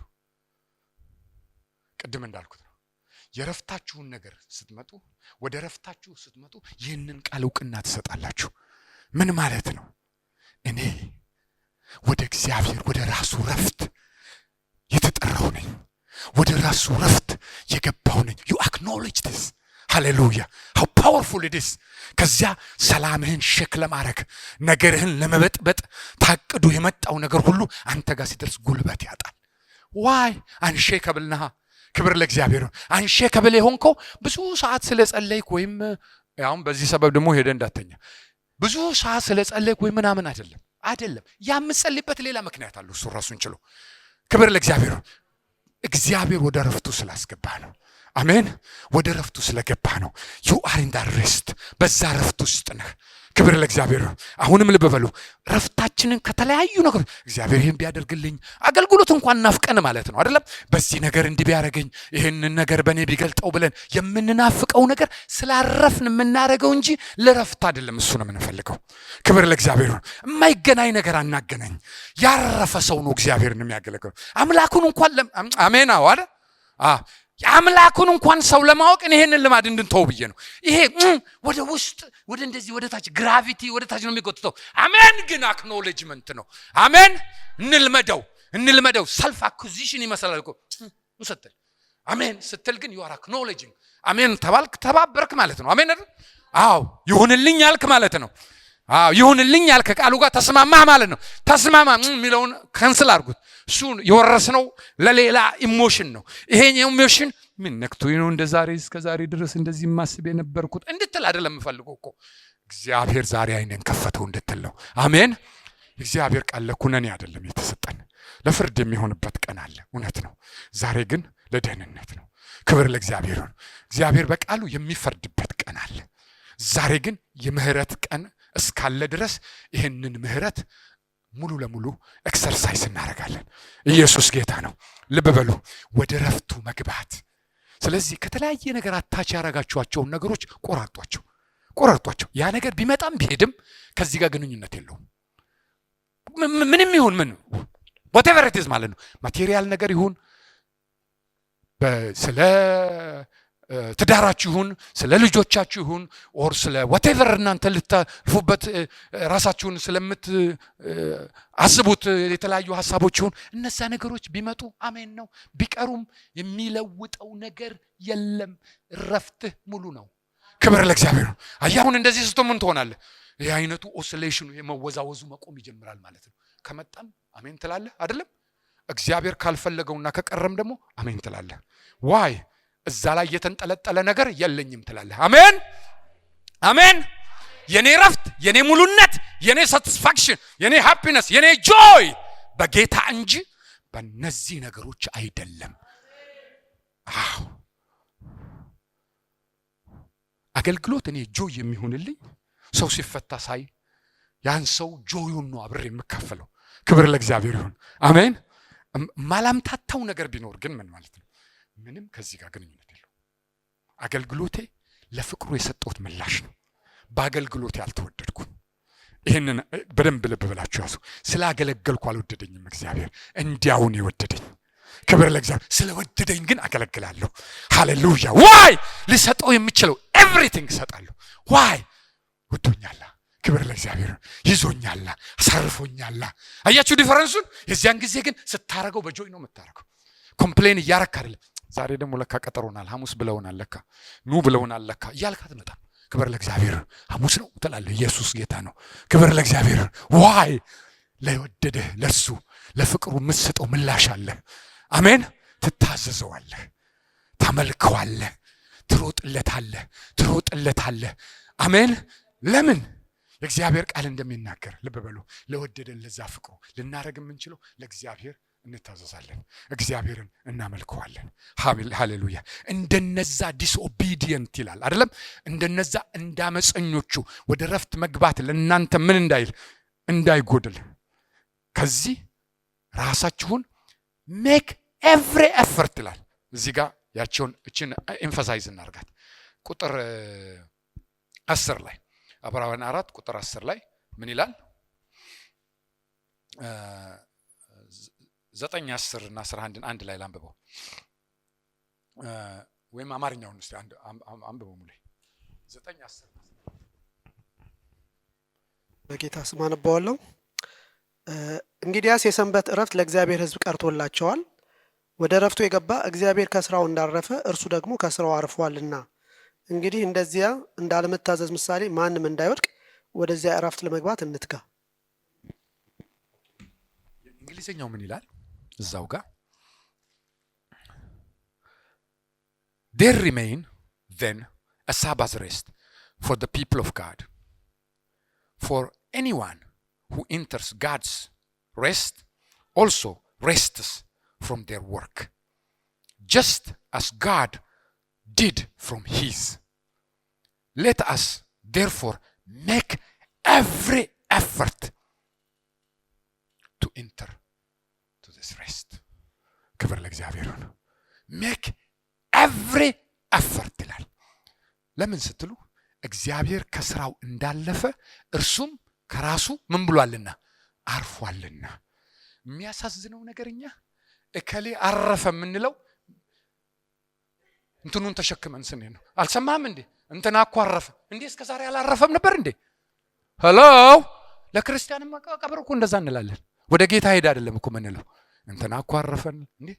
ቅድም እንዳልኩት ነው የረፍታችሁን ነገር ስትመጡ፣ ወደ ረፍታችሁ ስትመጡ ይህንን ቃል እውቅና ትሰጣላችሁ። ምን ማለት ነው? እኔ ወደ እግዚአብሔር ወደ ራሱ ረፍት የተጠራው ነኝ፣ ወደ ራሱ ረፍት የገባው ነኝ። you acknowledge this hallelujah how powerful it is። ከዚያ ሰላምህን ሼክ ለማድረግ ነገርህን ለመበጥበጥ ታቅዱ የመጣው ነገር ሁሉ አንተ ጋር ሲደርስ ጉልበት ያጣል። ዋይ አንሼከብል ነህ። ክብር ለእግዚአብሔር። አንሼከብል የሆንከው ብዙ ሰዓት ስለጸለይክ ወይም ያውም በዚህ ሰበብ ደግሞ ሄደ እንዳተኛ ብዙ ሰዓት ስለጸለይክ ወይ ምናምን አይደለም። ያምጸልይበት ሌላ ምክንያት አለው፣ እሱ ራሱን ችሎ። ክብር ለእግዚአብሔር። እግዚአብሔር ወደ ረፍቱ ስላስገባ ነው። አሜን። ወደ ረፍቱ ስለገባ ነው። you are in that rest። በዛ ረፍት ውስጥ ነህ። ክብር ለእግዚአብሔር። አሁንም ልብ በሉ። ረፍታችንን ከተለያዩ ነገር እግዚአብሔር ይሄን ቢያደርግልኝ፣ አገልግሎት እንኳን ናፍቀን ማለት ነው አይደለም? በዚህ ነገር እንዲህ ቢያደርገኝ፣ ይሄንን ነገር በኔ ቢገልጠው ብለን የምንናፍቀው ነገር ስላረፍን የምናደርገው እንጂ ለረፍት አይደለም። እሱ ነው የምንፈልገው። ክብር ለእግዚአብሔር። የማይገናኝ ነገር አናገናኝ። ያረፈ ሰው ነው እግዚአብሔርን የሚያገለግለው። አምላኩን እንኳን አሜን አዋለ የአምላኩን እንኳን ሰው ለማወቅ ይሄንን ልማድ እንድንተው ብዬ ነው። ይሄ ወደ ውስጥ ወደ እንደዚህ ወደ ታች ግራቪቲ ወደ ታች ነው የሚጎትተው። አሜን። ግን አክኖሌጅመንት ነው። አሜን። እንልመደው። ሰልፍ አኩዚሽን ይመስላል እኮ ስትል አሜን ስትል ግን you are acknowledging። አሜን ተባልክ ተባበርክ ማለት ነው። አሜን አይደል? አዎ ይሁንልኝ አልክ ማለት ነው። ይሁንልኝ ያልከ ቃሉ ጋር ተስማማህ ማለት ነው። ተስማማ የሚለውን ካንስል አድርጉት። እሱ የወረስነው ለሌላ ኢሞሽን ነው። ይሄኛው ኢሞሽን ምን ነክቶኝ ነው እንደ ዛሬ እስከ ዛሬ ድረስ እንደዚህ ማስብ የነበርኩት እንድትል አይደለም የምፈልገው እኮ እግዚአብሔር ዛሬ አይነን ከፈተው እንድትል ነው። አሜን። እግዚአብሔር ቃል ለኩነኔ አይደለም የተሰጠን፣ ለፍርድ የሚሆንበት ቀን አለ። እውነት ነው። ዛሬ ግን ለደህንነት ነው። ክብር ለእግዚአብሔር ነው። እግዚአብሔር በቃሉ የሚፈርድበት ቀን አለ። ዛሬ ግን የምህረት ቀን እስካለ ድረስ ይህንን ምህረት ሙሉ ለሙሉ ኤክሰርሳይዝ እናደርጋለን። ኢየሱስ ጌታ ነው። ልብ በሉ፣ ወደ ረፍቱ መግባት። ስለዚህ ከተለያየ ነገር አታች ያረጋችኋቸውን ነገሮች ቆራርጧቸው። ያ ነገር ቢመጣም ቢሄድም ከዚህ ጋር ግንኙነት የለውም። ምንም ይሁን ምን whatever it is ማለት ነው። ማቴሪያል ነገር ይሁን፣ ስለ ትዳራችሁ ይሁን፣ ስለ ልጆቻችሁ ይሁን፣ ኦር ስለ whatever እናንተ ልታልፉበት ራሳችሁን ስለምትአስቡት የተለያዩ ሐሳቦች ይሁን፣ እነዛ ነገሮች ቢመጡ አሜን ነው። ቢቀሩም የሚለውጠው ነገር የለም። ረፍትህ ሙሉ ነው። ክብር ለእግዚአብሔር ነው። አሁን እንደዚህ ስትሆን ምን ትሆናለህ? ይህ አይነቱ ኦሲሌሽኑ የመወዛወዙ መቆም ይጀምራል ማለት ነው። ከመጣም አሜን ትላለህ አይደለም? እግዚአብሔር ካልፈለገውና ከቀረም ደግሞ አሜን ትላለህ። ዋይ እዛ ላይ የተንጠለጠለ ነገር የለኝም ትላለህ። አሜን አሜን። የኔ ረፍት፣ የኔ ሙሉነት፣ የኔ ሳቲስፋክሽን፣ የኔ ሃፒነስ፣ የኔ ጆይ በጌታ እንጂ በእነዚህ ነገሮች አይደለም። አዎ አገልግሎት እኔ ጆይ የሚሆንልኝ ሰው ሲፈታ ሳይ ያን ሰው ጆዩን ነው አብሬ የምካፈለው። ክብር ለእግዚአብሔር ይሁን። አሜን። ማላምታታው ነገር ቢኖር ግን ምን ማለት ነው? ምንም ከዚህ ጋር ግንኙነት የለው። አገልግሎቴ ለፍቅሩ የሰጠሁት ምላሽ ነው። በአገልግሎቴ አልተወደድኩም። ይህንን በደንብ ልብ ብላችሁ ያዙ። ስላገለገልኩ አልወደደኝም እግዚአብሔር፣ እንዲያውን የወደደኝ። ክብር ለእግዚአብሔር። ስለወደደኝ ግን አገለግላለሁ። ሃሌሉያ። ዋይ ልሰጠው የምችለው ኤቭሪቲንግ እሰጣለሁ። ዋይ ወዶኛላ። ክብር ለእግዚአብሔር። ይዞኛላ፣ አሳርፎኛላ። አያችሁ ዲፈረንሱን? የዚያን ጊዜ ግን ስታረገው በጆይ ነው የምታረገው። ኮምፕሌን እያረክ አይደለም። ዛሬ ደግሞ ለካ ቀጠሮናል፣ ሐሙስ ብለውናል፣ ለካ ኑ ብለውናል፣ ለካ እያልክ አትመጣም። ክብር ለእግዚአብሔር። ሐሙስ ነው ትላለህ። ኢየሱስ ጌታ ነው። ክብር ለእግዚአብሔር። ዋይ ለወደደህ ለሱ ለፍቅሩ የምትሰጠው ምላሽ አለ። አሜን። ትታዘዘዋለህ፣ ታመልከዋለህ፣ ትሮጥለታለህ። አሜን። ለምን? የእግዚአብሔር ቃል እንደሚናገር ልብ በሉ። ለወደደን ለዛ ፍቅሩ ልናረግ የምንችለው ለእግዚአብሔር እንታዘዛለን፣ እግዚአብሔርን እናመልከዋለን። ሃሌሉያ። እንደነዛ ዲስኦቢዲየንት ይላል አይደለም? እንደነዛ እንዳመፀኞቹ ወደ ረፍት መግባት ለእናንተ ምን እንዳይጎድል ከዚህ ራሳችሁን ሜክ ኤቭሪ ኤፈርት ይላል። እዚህ ጋር ያቸውን እችን ኤምፋሳይዝ እናርጋት። ቁጥር 10 ላይ ዕብራውያን 4 ቁጥር 10 ላይ ምን ይላል? 9 10 እና 11 አንድ ላይ ላንብበው፣ ወይም አማርኛውን እስቲ አንብበው ሙሉ 9 10 በጌታ ስም አነባዋለሁ። እንግዲያስ የሰንበት እረፍት ለእግዚአብሔር ሕዝብ ቀርቶላቸዋል። ወደ እረፍቱ የገባ እግዚአብሔር ከስራው እንዳረፈ እርሱ ደግሞ ከስራው አርፏልና፣ እንግዲህ እንደዚያ እንዳለመታዘዝ ምሳሌ ማንም እንዳይወድቅ ወደዚያ እረፍት ለመግባት እንትጋ። እንግሊዘኛው ምን ይላል? እዛው ጋር there remain then a Sabbath rest for the people of God. For anyone who enters God's rest also rests from their work, just as God did from his. Let us therefore make every effort to enter to this rest. ክብር ለእግዚአብሔር ነው። make every effort ይላል። ለምን ስትሉ እግዚአብሔር ከስራው እንዳለፈ እርሱም ከራሱ ምን ብሏልና አርፏልና። የሚያሳዝነው ነገርኛ እከሌ አረፈ የምንለው እንትኑን ተሸክመን ስንሄድ ነው። አልሰማህም እንዴ? እንትና እኮ አረፈ እንዴ? እስከ ዛሬ አላረፈም ነበር እንዴ? ሄሎ። ለክርስቲያንም ቀብር እኮ እንደዛ እንላለን። ወደ ጌታ ሄድ አይደለም እኮ ምንለው። እንትና እኮ አረፈን እንዴ?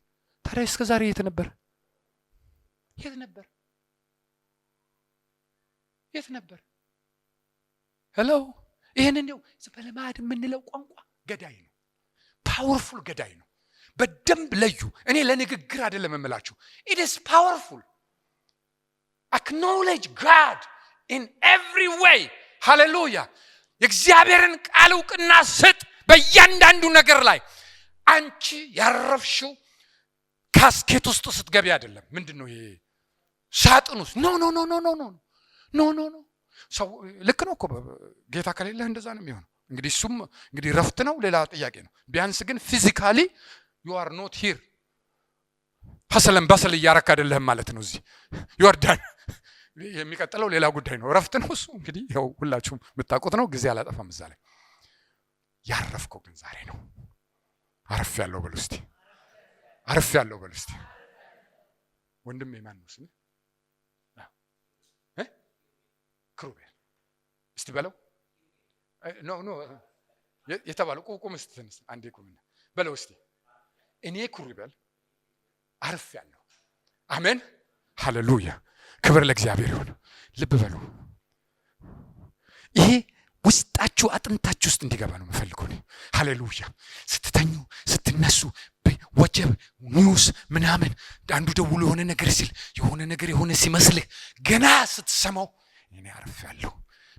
ታዲያ እስከ ዛሬ የት ነበር? ሄሎ። ይሄንን ነው በልማድ የምንለው ቋንቋ ገዳይ ነው። ፓወርፉል ገዳይ ነው። በደንብ ለዩ። እኔ ለንግግር አይደለም የምላችሁ። it is powerful. acknowledge God in every way. hallelujah. የእግዚአብሔርን ቃል ዕውቅና ስጥ በእያንዳንዱ ነገር ላይ። አንቺ ያረፍሽው ካስኬት ውስጥ ስትገቢ አይደለም። ምንድነው ይሄ ሳጥን ውስጥ? ኖ ኖ ኖ ኖ ኖ ኖ ኖ ኖ ኖ ሰው ልክ ነው እኮ ጌታ ከሌለህ እንደዛ ነው የሚሆነው። እንግዲህ እሱም እንግዲህ ረፍት ነው፣ ሌላ ጥያቄ ነው። ቢያንስ ግን ፊዚካሊ you are not here ሐሰለም ባሰል እያረካ አይደለህም ማለት ነው። እዚህ you are done። የሚቀጥለው ሌላ ጉዳይ ነው። ረፍት ነው እሱ። እንግዲህ ያው ሁላችሁም የምታውቁት ነው። ጊዜ አላጠፋም እዛ ላይ። ያረፍከው ግን ዛሬ ነው። አረፍ ያለው በል እስቲ፣ አረፍ ያለው በል እስቲ። ወንድሜ ማን ነው ስም? ክሩቤል እስቲ በለው። ኖ ኖ የተባለው ቁም እስቲ ተነስ አንዴ ቁምና በለው እስቲ። እኔ ክሩቤል አረፍ ያለው። አሜን ሃሌሉያ። ክብር ለእግዚአብሔር ይሁን። ልብ በሉ። ይሄ ውስጣችሁ አጥንታችሁ ውስጥ እንዲገባ ነው የምፈልገው። ሃሌሉያ። ስትተኙ ስትነሱ ወጀብ ኒውስ ምናምን አንዱ ደውሎ የሆነ ነገር ሲል የሆነ ነገር የሆነ ሲመስልህ ገና ስትሰማው እኔ አረፍ ያለው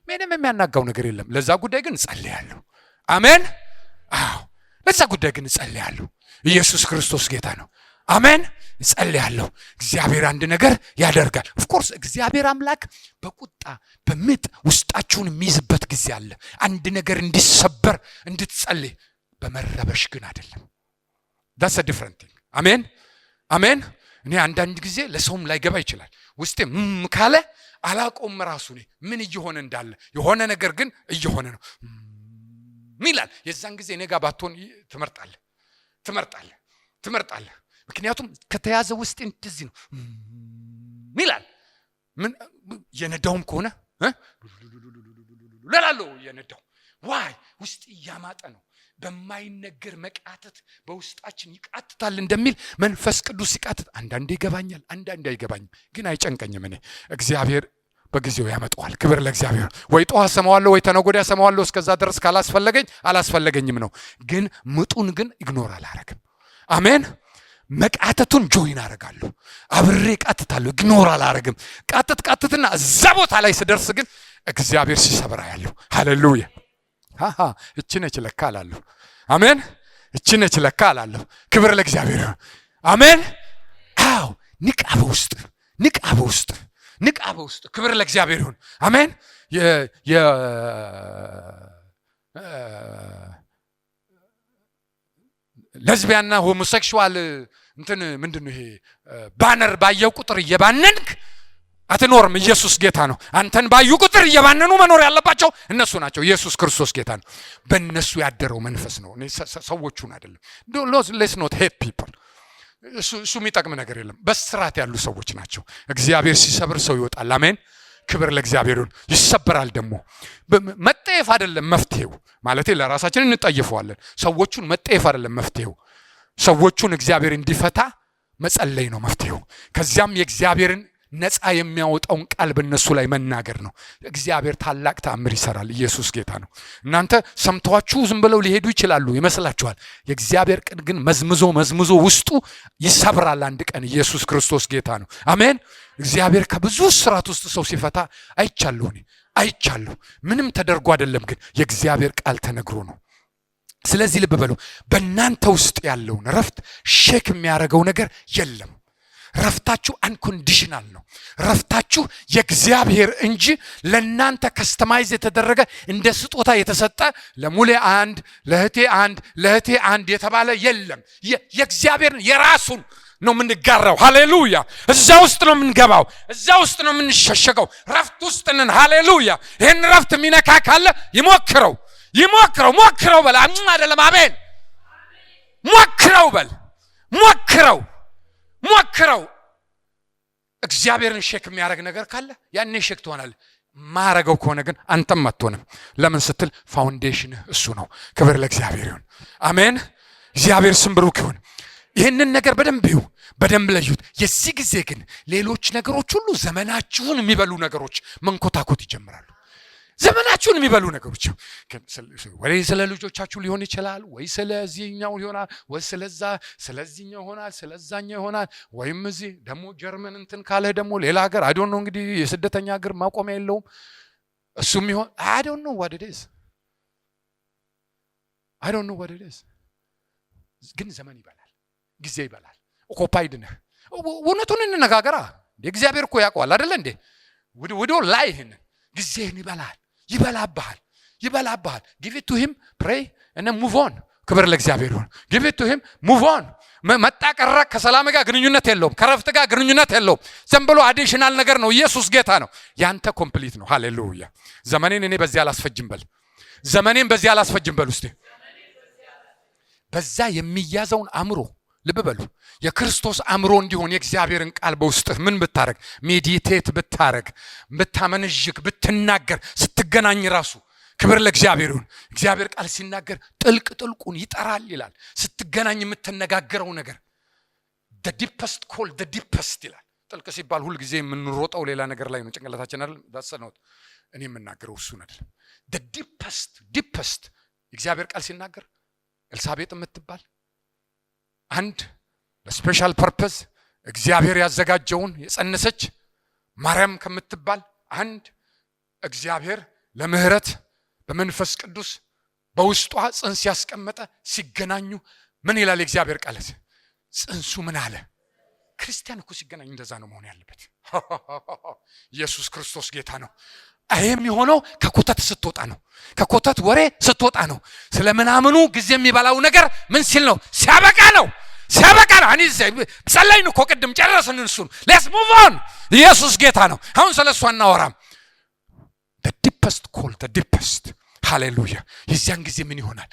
ምንም የሚያናጋው ነገር የለም። ለዛ ጉዳይ ግን ጸልያለሁ። አሜን። አዎ ለዛ ጉዳይ ግን ጸልያለሁ። ኢየሱስ ክርስቶስ ጌታ ነው። አሜን። ጸልያለሁ። እግዚአብሔር አንድ ነገር ያደርጋል። ኦፍ ኮርስ እግዚአብሔር አምላክ በቁጣ በምጥ ውስጣችሁን የሚይዝበት ጊዜ አለ። አንድ ነገር እንዲሰበር እንድትጸልይ፣ በመረበሽ ግን አይደለም። that's a different thing። አሜን አሜን። እኔ አንዳንድ ጊዜ ለሰውም ላይገባ ይችላል። ውስጤ ካለ አላቆም ራሱ ነኝ ምን እየሆነ እንዳለ የሆነ ነገር ግን እየሆነ ነው ሚላል። የዛን ጊዜ እኔ ጋር ባትሆን ትመርጣለህ። ምክንያቱም ከተያዘ ውስጤ እንደዚህ ነው ሚላል። ምን የነዳውም ከሆነ ለላለው የነዳው ዋይ ውስጥ ያማጠ ነው። በማይነገር መቃተት በውስጣችን ይቃትታል እንደሚል መንፈስ ቅዱስ ይቃትት። አንዳንዴ ይገባኛል፣ አንዳንዴ አይገባኝም፣ ግን አይጨንቀኝም። እኔ እግዚአብሔር በጊዜው ያመጣዋል። ክብር ለእግዚአብሔር። ወይ ጠዋት ሰማዋለሁ ወይ ተነጎዳ ሰማዋለሁ። እስከዛ ድረስ አላስፈለገኝም ነው። ግን ምጡን ግን ኢግኖር አላረግም። አሜን። መቃተቱን ጆይን አረጋለሁ። አብሬ ቃትታለሁ፣ ኢግኖር አላረግም። ቃትትና እዛ ቦታ ላይ ስደርስ ግን እግዚአብሔር ሲሰብራ ያለው ሃሌሉያ። እቺ ነች ለካ አላለሁ። አሜን። እቺ ነች ለካ አላለሁ። ክብር ለእግዚአብሔር። አሜን። አዎ ንቃበ ውስጥ ክብር ለእግዚአብሔር ይሁን። አሜን። ለዝቢያና ሆሞሴክሹዋል እንትን ምንድነው ይሄ ባነር ባየው ቁጥር እየባነንክ አትኖርም። ኢየሱስ ጌታ ነው። አንተን ባዩ ቁጥር እየባነኑ መኖር ያለባቸው እነሱ ናቸው። ኢየሱስ ክርስቶስ ጌታ ነው። በእነሱ ያደረው መንፈስ ነው። ሰዎቹን አይደለም። let's not hate people። እሱ የሚጠቅም ነገር የለም። በስራት ያሉ ሰዎች ናቸው። እግዚአብሔር ሲሰብር ሰው ይወጣል። አሜን። ክብር ለእግዚአብሔር ይሁን። ይሰበራል ደግሞ። መጠየፍ አይደለም መፍትሄው። ማለት ለራሳችን እንጠየፈዋለን። ሰዎቹን መጠየፍ አይደለም መፍትሄው። ሰዎቹን እግዚአብሔር እንዲፈታ መጸለይ ነው መፍትሄው። ከዚያም የእግዚአብሔርን ነፃ የሚያወጣውን ቃል በእነሱ ላይ መናገር ነው። እግዚአብሔር ታላቅ ተአምር ይሰራል። ኢየሱስ ጌታ ነው። እናንተ ሰምተዋችሁ ዝም ብለው ሊሄዱ ይችላሉ ይመስላችኋል። የእግዚአብሔር ቃል ግን መዝምዞ ውስጡ ይሰብራል አንድ ቀን። ኢየሱስ ክርስቶስ ጌታ ነው። አሜን። እግዚአብሔር ከብዙ ስራት ውስጥ ሰው ሲፈታ አይቻለሁ። ምንም ተደርጎ አይደለም፣ ግን የእግዚአብሔር ቃል ተነግሮ ነው። ስለዚህ ልብ በሉ። በእናንተ ውስጥ ያለውን ረፍት ሼክ የሚያደርገው ነገር የለም። ረፍታችሁ አንኮንዲሽናል ነው። ረፍታችሁ የእግዚአብሔር እንጂ ለናንተ ከስተማይዝ የተደረገ እንደ ስጦታ የተሰጠ ለሙሌ አንድ ለህቴ አንድ የተባለ የለም። የእግዚአብሔር የራሱን ነው የምንጋራው። ሃሌሉያ። እዛ ውስጥ ነው የምንገባው፣ እዛ ውስጥ ነው የምንሸሸገው። ረፍት ውስጥ ነን። ሃሌሉያ። ይህን ረፍት የሚነካ ካለ ይሞክረው በል። አይደለም አሜን። ሞክረው። እግዚአብሔርን ሼክ የሚያደርግ ነገር ካለ ያኔ ሼክ ትሆናለህ። ማረገው ከሆነ ግን አንተም አትሆንም። ለምን ስትል ፋውንዴሽንህ እሱ ነው። ክብር ለእግዚአብሔር ይሁን። አሜን። እግዚአብሔር ስም ብሩክ ይሁን። ይህንን ነገር በደንብ ለዩት። የዚህ ጊዜ ግን ሌሎች ነገሮች ሁሉ ዘመናችሁን የሚበሉ ነገሮች መንኮታኮት ይጀምራሉ። ዘመናችሁን የሚበሉ ነገሮች ወይ ስለ ልጆቻችሁ ሊሆን ይችላል፣ ወይ ስለዚህኛው ይሆናል፣ ወይ ስለዚህኛው ይሆናል፣ ስለዛኛው ይሆናል። ወይም እዚህ ደግሞ ጀርመን እንትን ካለ ደግሞ ሌላ ሀገር አይ ዶንት ኖ እንግዲህ የስደተኛ ሀገር ማቆሚያ የለውም። እሱም ይሆን አይ ዶንት ኖ what it is I don't know what it is። ግን ዘመን ይበላል፣ ጊዜ ይበላል። ኦኮፓይድ ነህ። እውነቱን እንነጋገራ። እግዚአብሔር እኮ ያውቀዋል አይደል እንዴ? ወዶ ላይ ጊዜህን ይበላል፣ ይበላብሃል። give it to him, pray and then move on። ክብር ለእግዚአብሔር ይሁን። give it to him, move on። መጣ ቀረ ከሰላም ጋር ግንኙነት የለውም፣ ከረፍት ጋር ግንኙነት የለውም። ዝም ብሎ አዲሽናል ነገር ነው። ኢየሱስ ጌታ ነው። ያንተ ኮምፕሊት ነው። ሃሌሉያ። ዘመኔን እኔ በዚህ አላስፈጅም በል። ዘመኔን በዚህ አላስፈጅም በል። ውስጥ በዛ የሚያዘውን አእምሮ ልብ በሉ። የክርስቶስ አእምሮ እንዲሆን የእግዚአብሔርን ቃል በውስጥህ ምን ብታረግ፣ ሜዲቴት ብታረግ፣ ብታመነዥክ፣ ብትናገር፣ ስትገናኝ ራሱ ክብር ለእግዚአብሔር ይሁን። እግዚአብሔር ቃል ሲናገር ጥልቁን ይጠራል ይላል። ስትገናኝ የምትነጋገረው ነገር the deepest call the deepest ይላል። ጥልቅ ሲባል ሁሉ ጊዜ የምንሮጠው ሌላ ነገር ላይ ነው፣ ጭንቅላታችን አይደል? ዳሰነው እኔ የምናገረው እሱ አይደለም። the deepest እግዚአብሔር ቃል ሲናገር ኤልሳቤጥ የምትባል አንድ ለስፔሻል ፐርፐዝ እግዚአብሔር ያዘጋጀውን የጸነሰች ማርያም ከምትባል አንድ እግዚአብሔር ለምህረት በመንፈስ ቅዱስ በውስጧ ጽንስ ያስቀመጠ ሲገናኙ ምን ይላል እግዚአብሔር ቃል? ጽንሱ ምን አለ? ክርስቲያን እኮ ሲገናኙ እንደዛ ነው መሆን ያለበት። ኢየሱስ ክርስቶስ ጌታ ነው። ይሄም የሆነው ከኮተት ስትወጣ ነው። ከኮተት ወሬ ስትወጣ ነው። ስለምናምኑ ጊዜ የሚበላው ነገር ምን ሲል ነው? ሲያበቃ ነው። አኒ ጸለይን እኮ ቅድም ጨረስን። እሱን let's move on። ኢየሱስ ጌታ ነው። አሁን ስለሱ አናወራም። the deepest call the deepest ሃሌሉያ። የዚያን ጊዜ ምን ይሆናል?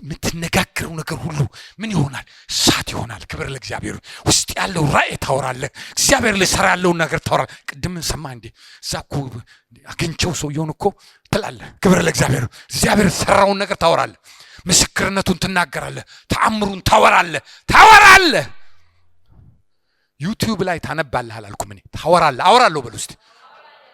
የምትነጋገረው ነገር ሁሉ ምን ይሆናል? እሳት ይሆናል። ክብር ለእግዚአብሔር። ውስጥ ያለው ራእይ ታወራለህ። እግዚአብሔር ሊሰራ ያለውን ነገር ታወራለህ። ቅድም ሰማ እንዴ እዛ እኮ አግኝቼው ሰውየውን እኮ ትላለህ። ክብር ለእግዚአብሔር። እግዚአብሔር ሰራውን ነገር ታወራለህ። ምስክርነቱን ትናገራለህ። ተአምሩን ታወራለህ። ዩቲዩብ ላይ ታነባለህ አላልኩም እኔ። ታወራለህ። አወራለሁ በል ውስጥ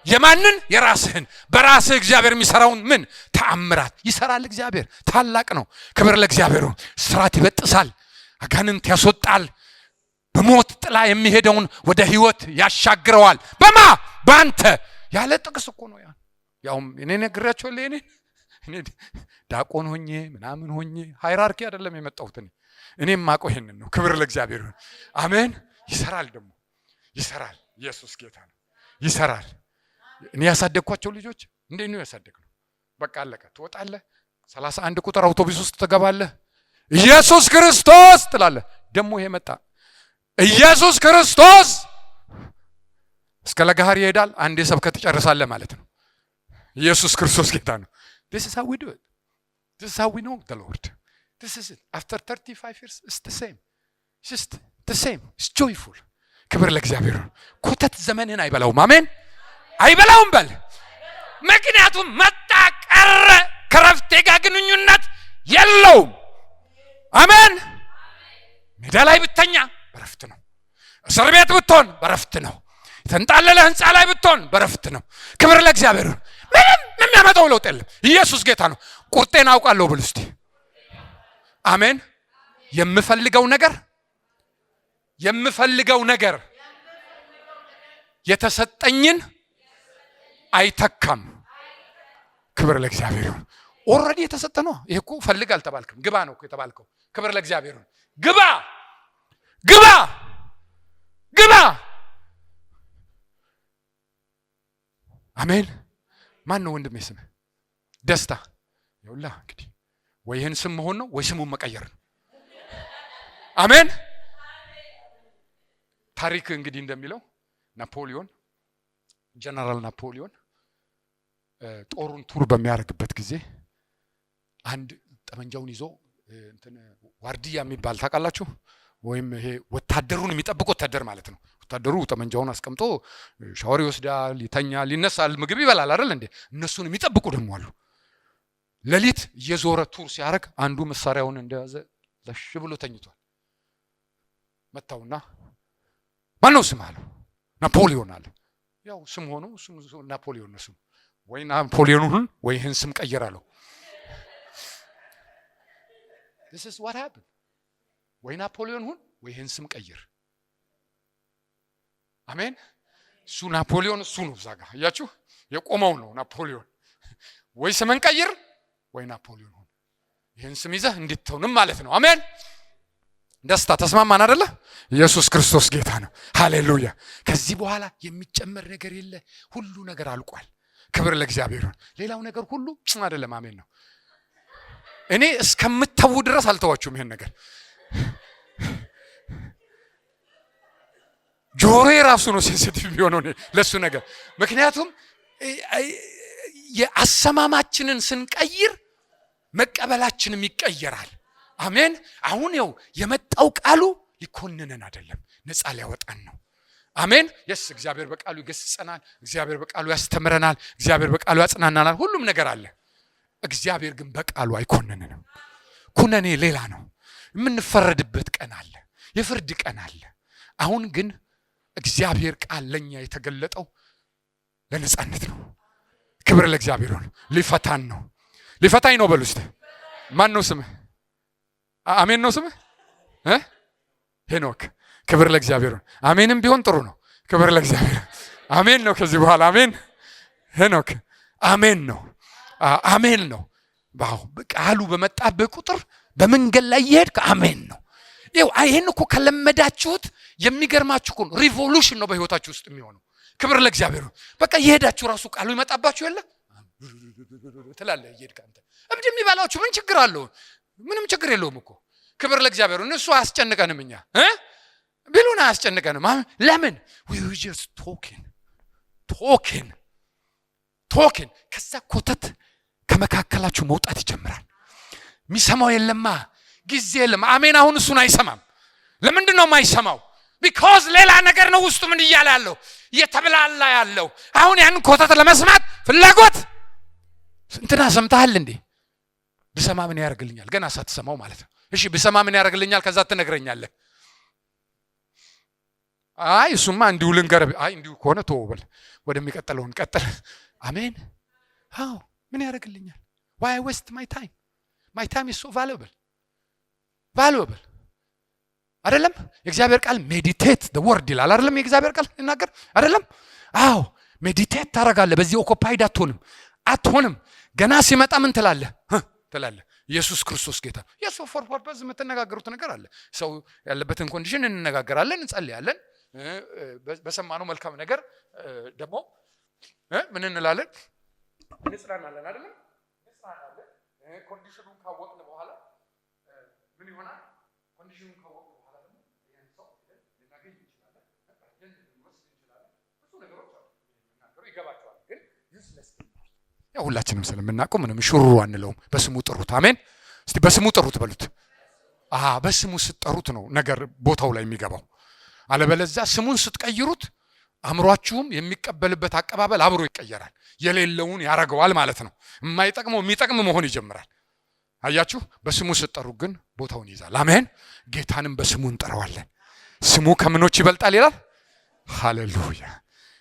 የማንን? የራስህን። በራስህ እግዚአብሔር የሚሰራውን ምን ተአምራት ይሰራል። እግዚአብሔር ታላቅ ነው። ክብር ለእግዚአብሔር። ስራት ይበጥሳል፣ አጋንንት ያስወጣል፣ በሞት ጥላ የሚሄደውን ወደ ህይወት ያሻግረዋል። በአንተ ያለ ጥቅስ እኮ ነው። ያውም እኔ ነግራቸው እኔ ዳቆን ሆኜ ምናምን ሆኜ ሃይራርኪ አይደለም የመጣሁት እኔም ማቆ ይሄንን ነው። ክብር ለእግዚአብሔር። አሜን። ይሰራል፣ ደግሞ ይሰራል። ኢየሱስ ጌታ ነው። ይሰራል። እኔ ያሳደግኳቸው ልጆች እንዴት ነው ያሳደግነው? በቃ አለቀ። ትወጣለህ 31 ቁጥር አውቶቡስ ውስጥ ትገባለህ። ኢየሱስ ክርስቶስ ትላለህ። ደግሞ ይሄ መጣ ኢየሱስ ክርስቶስ እስከ ለጋሃር ይሄዳል። አንዴ ሰብከት ትጨርሳለህ ማለት ነው። ኢየሱስ ክርስቶስ ጌታ ነው። this is how we do it. this is how we know the Lord. this is it. after 35 years it's the same. it's just the same. it's joyful. ክብር ለእግዚአብሔር። ኮተት ዘመንን አይበላውም። አሜን። አይበላውም በል። ምክንያቱም መጣ ቀረ ከረፍቴ ጋር ግንኙነት የለውም። አሜን። ሜዳ ላይ ብተኛ በረፍት ነው። እስር ቤት ብትሆን በረፍት ነው። የተንጣለለ ህንፃ ላይ ብትሆን በረፍት ነው። ክብር ለእግዚአብሔር። ምንም የሚያመጣው ለውጥ የለም። ኢየሱስ ጌታ ነው። ቁርጤን አውቃለሁ ብል እስቲ አሜን። የምፈልገው ነገር የተሰጠኝን አይተካም። ክብር ለእግዚአብሔር። ኦልሬዲ የተሰጠ ነው። ይሄ እኮ ፈልግ አልተባልክም፣ ግባ ነው እኮ የተባልከው። ክብር ለእግዚአብሔር። ግባ። አሜን። ማን ነው ወንድሜ ስም? ደስታ። ይውላ እንግዲህ ወይ ይሄን ስም መሆን ነው ወይ ስሙን መቀየር ነው። አሜን። ታሪክ እንግዲህ እንደሚለው ናፖሊዮን ጀነራል ናፖሊዮን ጦሩን ቱር በሚያደርግበት ጊዜ አንድ ጠመንጃውን ይዞ እንትን ዋርዲያ የሚባል ታውቃላችሁ? ወይም ይሄ ወታደሩን የሚጠብቅ ወታደር ማለት ነው። ወታደሩ ጠመንጃውን አስቀምጦ ሻወር ይወስዳል፣ ይተኛል፣ ይነሳል፣ ምግብ ይበላል አይደል እንዴ? እነሱን የሚጠብቁ ደግሞ አሉ። ሌሊት እየዞረ ቱር ሲያደርግ አንዱ መሳሪያውን እንደያዘ ለሽ ብሎ ተኝቷል። መጣውና ማነው ስም አለው? ናፖሊዮን አለ። ያው ስም ሆኖ ናፖሊዮን ነው ስሙ። ወይ ናፖሊዮን ሁን ወይ ይህን ስም ቀይር አለው። this is what happened ወይ ናፖሊዮን ሁን ወይ ይህን ስም ቀይር። አሜን። እሱ ናፖሊዮን እሱ ነው ዛጋ ያያችሁ የቆመው ነው ናፖሊዮን። ወይ ስምን ቀይር ወይ ናፖሊዮን ሁን ይህን ስም ይዘህ እንድትሆንም ማለት ነው። አሜን። ደስታ ተስማማን አይደለ? ኢየሱስ ክርስቶስ ጌታ ነው። ሃሌሉያ። ከዚህ በኋላ የሚጨመር ነገር የለ። ሁሉ ነገር አልቋል። ክብር ለእግዚአብሔር ይሁን። ሌላው ነገር ሁሉ አይደለም። አሜን ነው። እኔ እስከምተው ድረስ አልተዋችሁም ይሄን ነገር። ጆሮዬ ራሱ ነው ሴንሲቲቭ ቢሆነው ለሱ ነገር። ምክንያቱም የአሰማማችንን ስንቀይር መቀበላችንም ይቀየራል። አሜን። አሁን ያው የመጣው ቃሉ ሊኮንነን አይደለም፣ ነፃ ሊያወጣን ነው። አሜን። የስ እግዚአብሔር በቃሉ ይገስጸናል፣ እግዚአብሔር በቃሉ ያስተምረናል፣ እግዚአብሔር በቃሉ ያጽናናናል። ሁሉም ነገር አለ። እግዚአብሔር ግን በቃሉ አይኮንነንም። ኩነኔ ሌላ ነው። የምንፈረድበት ቀን አለ፣ የፍርድ ቀን አለ። አሁን ግን እግዚአብሔር ቃል ለኛ የተገለጠው ለነፃነት ነው። ክብር ለእግዚአብሔር ነው። ሊፈታን ነው። ሊፈታኝ ነው በሉ እስቲ። ማን ነው ስምህ? አሜን ነው ስምህ? ሄኖክ። ክብር ለእግዚአብሔር ነው። አሜንም ቢሆን ጥሩ ነው። ክብር ለእግዚአብሔር። አሜን ነው ከዚህ በኋላ አሜን። ሄኖክ አሜን ነው። አሜን ነው። ባው ቃሉ በመጣበ ቁጥር በመንገድ ላይ ይሄድ አሜን ነው። ይሄን እኮ ከለመዳችሁት የሚገርማችሁ እኮ ሪቮሉሽን ነው በህይወታችሁ ውስጥ የሚሆነው። ክብር ለእግዚአብሔር ነው። በቃ ይሄዳችሁ ራሱ ቃሉ ይመጣባችሁ የለ ትላለህ። ይሄድካ አንተ እብድ የሚባላችሁ ምን ችግር አለው? ምንም ችግር የለውም እኮ። ክብር ለእግዚአብሔር ነው። እሱ አያስጨንቀንም። እኛ ቢሉን አያስጨንቀንም። ለምን? we were just talking ከዛ ኮተት ከመካከላችሁ መውጣት ይጀምራል። የሚሰማው የለማ፣ ጊዜ የለም። አሜን። አሁን እሱን አይሰማም። ለምንድን ነው የማይሰማው? because ሌላ ነገር ነው ውስጡ ምን እያለ ያለው እየተብላላ ያለው። አሁን ያን ኮተት ለመስማት ፍላጎት እንትና ሰምተሃል እንዴ? ብሰማ ምን ያደርግልኛል? ገና ሳትሰማው ማለት ነው። እሺ ብሰማ ምን ያደርግልኛል? ከዛ ትነግረኛለህ። አይ እሱማ እንዲሁ ልንገርህ። አይ እንዲሁ ከሆነ ተወው፣ ወደሚቀጥለው እንቀጥል። አሜን። አዎ ምን ያደርግልኛል? why I waste my time is so valuable አይደለም? የእግዚአብሔር ቃል ሜዲቴት the word ይላል አይደለም? የእግዚአብሔር ቃል ይናገር አይደለም? አዎ ሜዲቴት ታረጋለህ። በዚህ ኦኮፓይድ አትሆንም። ገና ሲመጣ ምን ትላለህ? ኢየሱስ ክርስቶስ ጌታ። የሱ ፎር ፐርፐዝ የምትነጋገሩት ነገር አለ። ሰው ያለበትን ኮንዲሽን እንነጋገራለን፣ እንጸልያለን። በሰማነው መልካም ነገር ደግሞ ምን እንላለን? እንጽናናለን አይደለም? እንጽናናለን። ኮንዲሽኑን ካወቅን በኋላ ምን ይሆናል? ኮንዲሽኑን ካወቅን በኋላ ደግሞ ይሄን ሰው ልናገኝ እንችላለን፣ ልንወስድ እንችላለን። ብዙ ነገሮች አሉ የሚናገሩ ይገባቸዋል። ግን ዩስለስ ያው ሁላችንም ስለምናውቀው ምንም ሽሩ አንለውም። በስሙ ጥሩት። አሜን። እስቲ በስሙ ጥሩት በሉት። በስሙ ስትጠሩት ነው ነገር ቦታው ላይ የሚገባው። አለበለዚያ ስሙን ስትቀይሩት አእምሯችሁም የሚቀበልበት አቀባበል አብሮ ይቀየራል። የሌለውን ያረገዋል ማለት ነው። የማይጠቅመው የሚጠቅም መሆን ይጀምራል። አያችሁ? በስሙ ስትጠሩ ግን ቦታውን ይዛል። አሜን። ጌታንም በስሙ እንጠራዋለን። ስሙ ከምኖች ይበልጣል ይላል። ሃሌሉያ።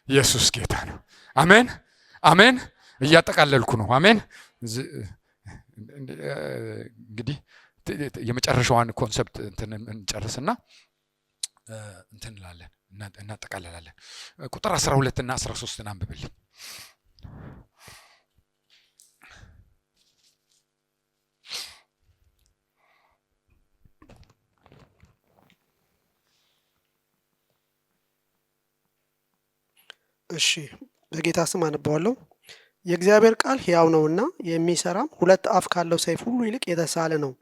ኢየሱስ ጌታ ነው። አሜን አሜን። እያጠቃለልኩ ነው። አሜን። እንግዲህ የመጨረሻዋን ኮንሰፕት እንጨርስና እንላለን እናጠቃለላለን። ቁጥር 12 እና 13 አንብብልኝ። እሺ በጌታ ስም አነባዋለሁ። የእግዚአብሔር ቃል ሕያው ነውና የሚሰራም ሁለት አፍ ካለው ሰይፍ ሁሉ ይልቅ የተሳለ ነው፣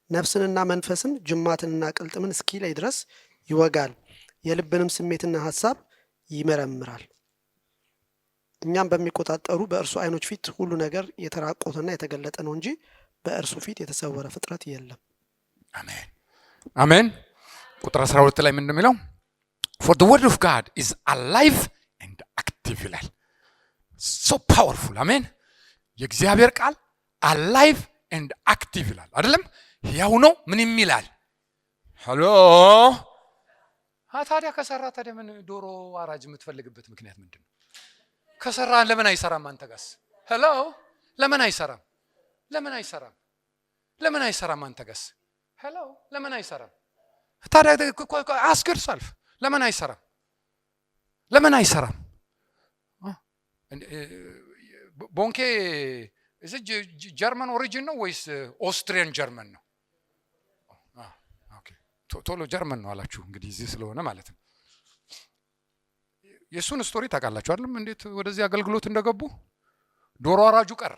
ነፍስንና መንፈስን ጅማትንና ቅልጥምን እስኪለይ ድረስ ይወጋል፣ የልብንም ስሜትና ሐሳብ ይመረምራል። እኛም በሚቆጣጠሩ በእርሱ ዓይኖች ፊት ሁሉ ነገር የተራቆተና የተገለጠ ነው እንጂ በእርሱ ፊት የተሰወረ ፍጥረት የለም። አሜን አሜን። ቁጥር 12 ላይ ምን እንደሚለው for the word of God is alive and active ይላል። so powerful አሜን። የእግዚአብሔር ቃል alive and active ይላል አይደለም? ያው ነው። ምን ይላል? ሃሎ ታዲያ ከሰራ ታዲያ ምን ዶሮ አራጅ የምትፈልግበት ምክንያት ምንድነው? ከሰራ ለምን አይሰራም? አንተ ጋስ ሄሎ ለምን አይሰራም? ለምን አይሰራም? ለምን አይሰራም? አንተ ገስ ሄሎ ለምን አይሰራም? ታዲያ አስክር ሰልፍ ለምን አይሰራም? ለምን አይሰራም? ቦንኬ እዚህ ጀርመን ኦሪጂን ነው ወይስ ኦስትሪያን ጀርመን ነው? ኦኬ ቶሎ ጀርመን ነው አላችሁ እንግዲህ እዚህ ስለሆነ ማለት ነው። የሱን ስቶሪ ታውቃላችሁ አይደለም? እንዴት ወደዚህ አገልግሎት እንደገቡ ዶሮ አራጁ ቀረ።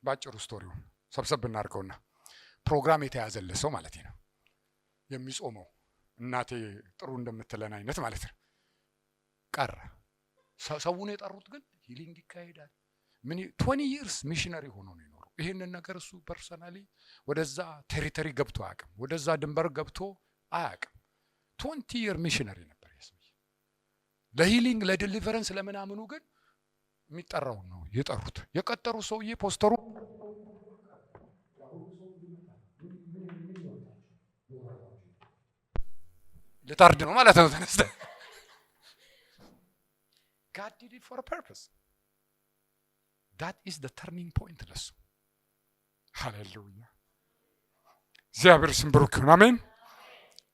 ባጭሩ ስቶሪውን ሰብሰብ እናድርገውና ፕሮግራም የተያዘለት ሰው ማለት ነው የሚጾመው እናቴ ጥሩ እንደምትለን አይነት ማለት ነው ቀረ። ሰውን የጠሩት ግን ሂሊንግ ይካሄዳል። ምን 20 years ሚሽነሪ ሆኖ ነው የኖረው። ይሄንን ነገር እሱ ፐርሰናሊ ወደዛ ቴሪቶሪ ገብቶ አያውቅም። ወደዛ ድንበር ገብቶ አያውቅም። 20 year ሚሽነሪ ነበር የሰውዬ። ለሂሊንግ ለዲሊቨረንስ ለምናምኑ ግን የሚጠራው ነው የጠሩት። የቀጠሩ ሰውዬ ፖስተሩ ለታርድ ነው ማለት ነው ተነስተ God did it for a purpose. That is the turning point ለሱ። ሃሌሉያ እግዚአብሔር ስም ብሩክ ይሁን። አሜን።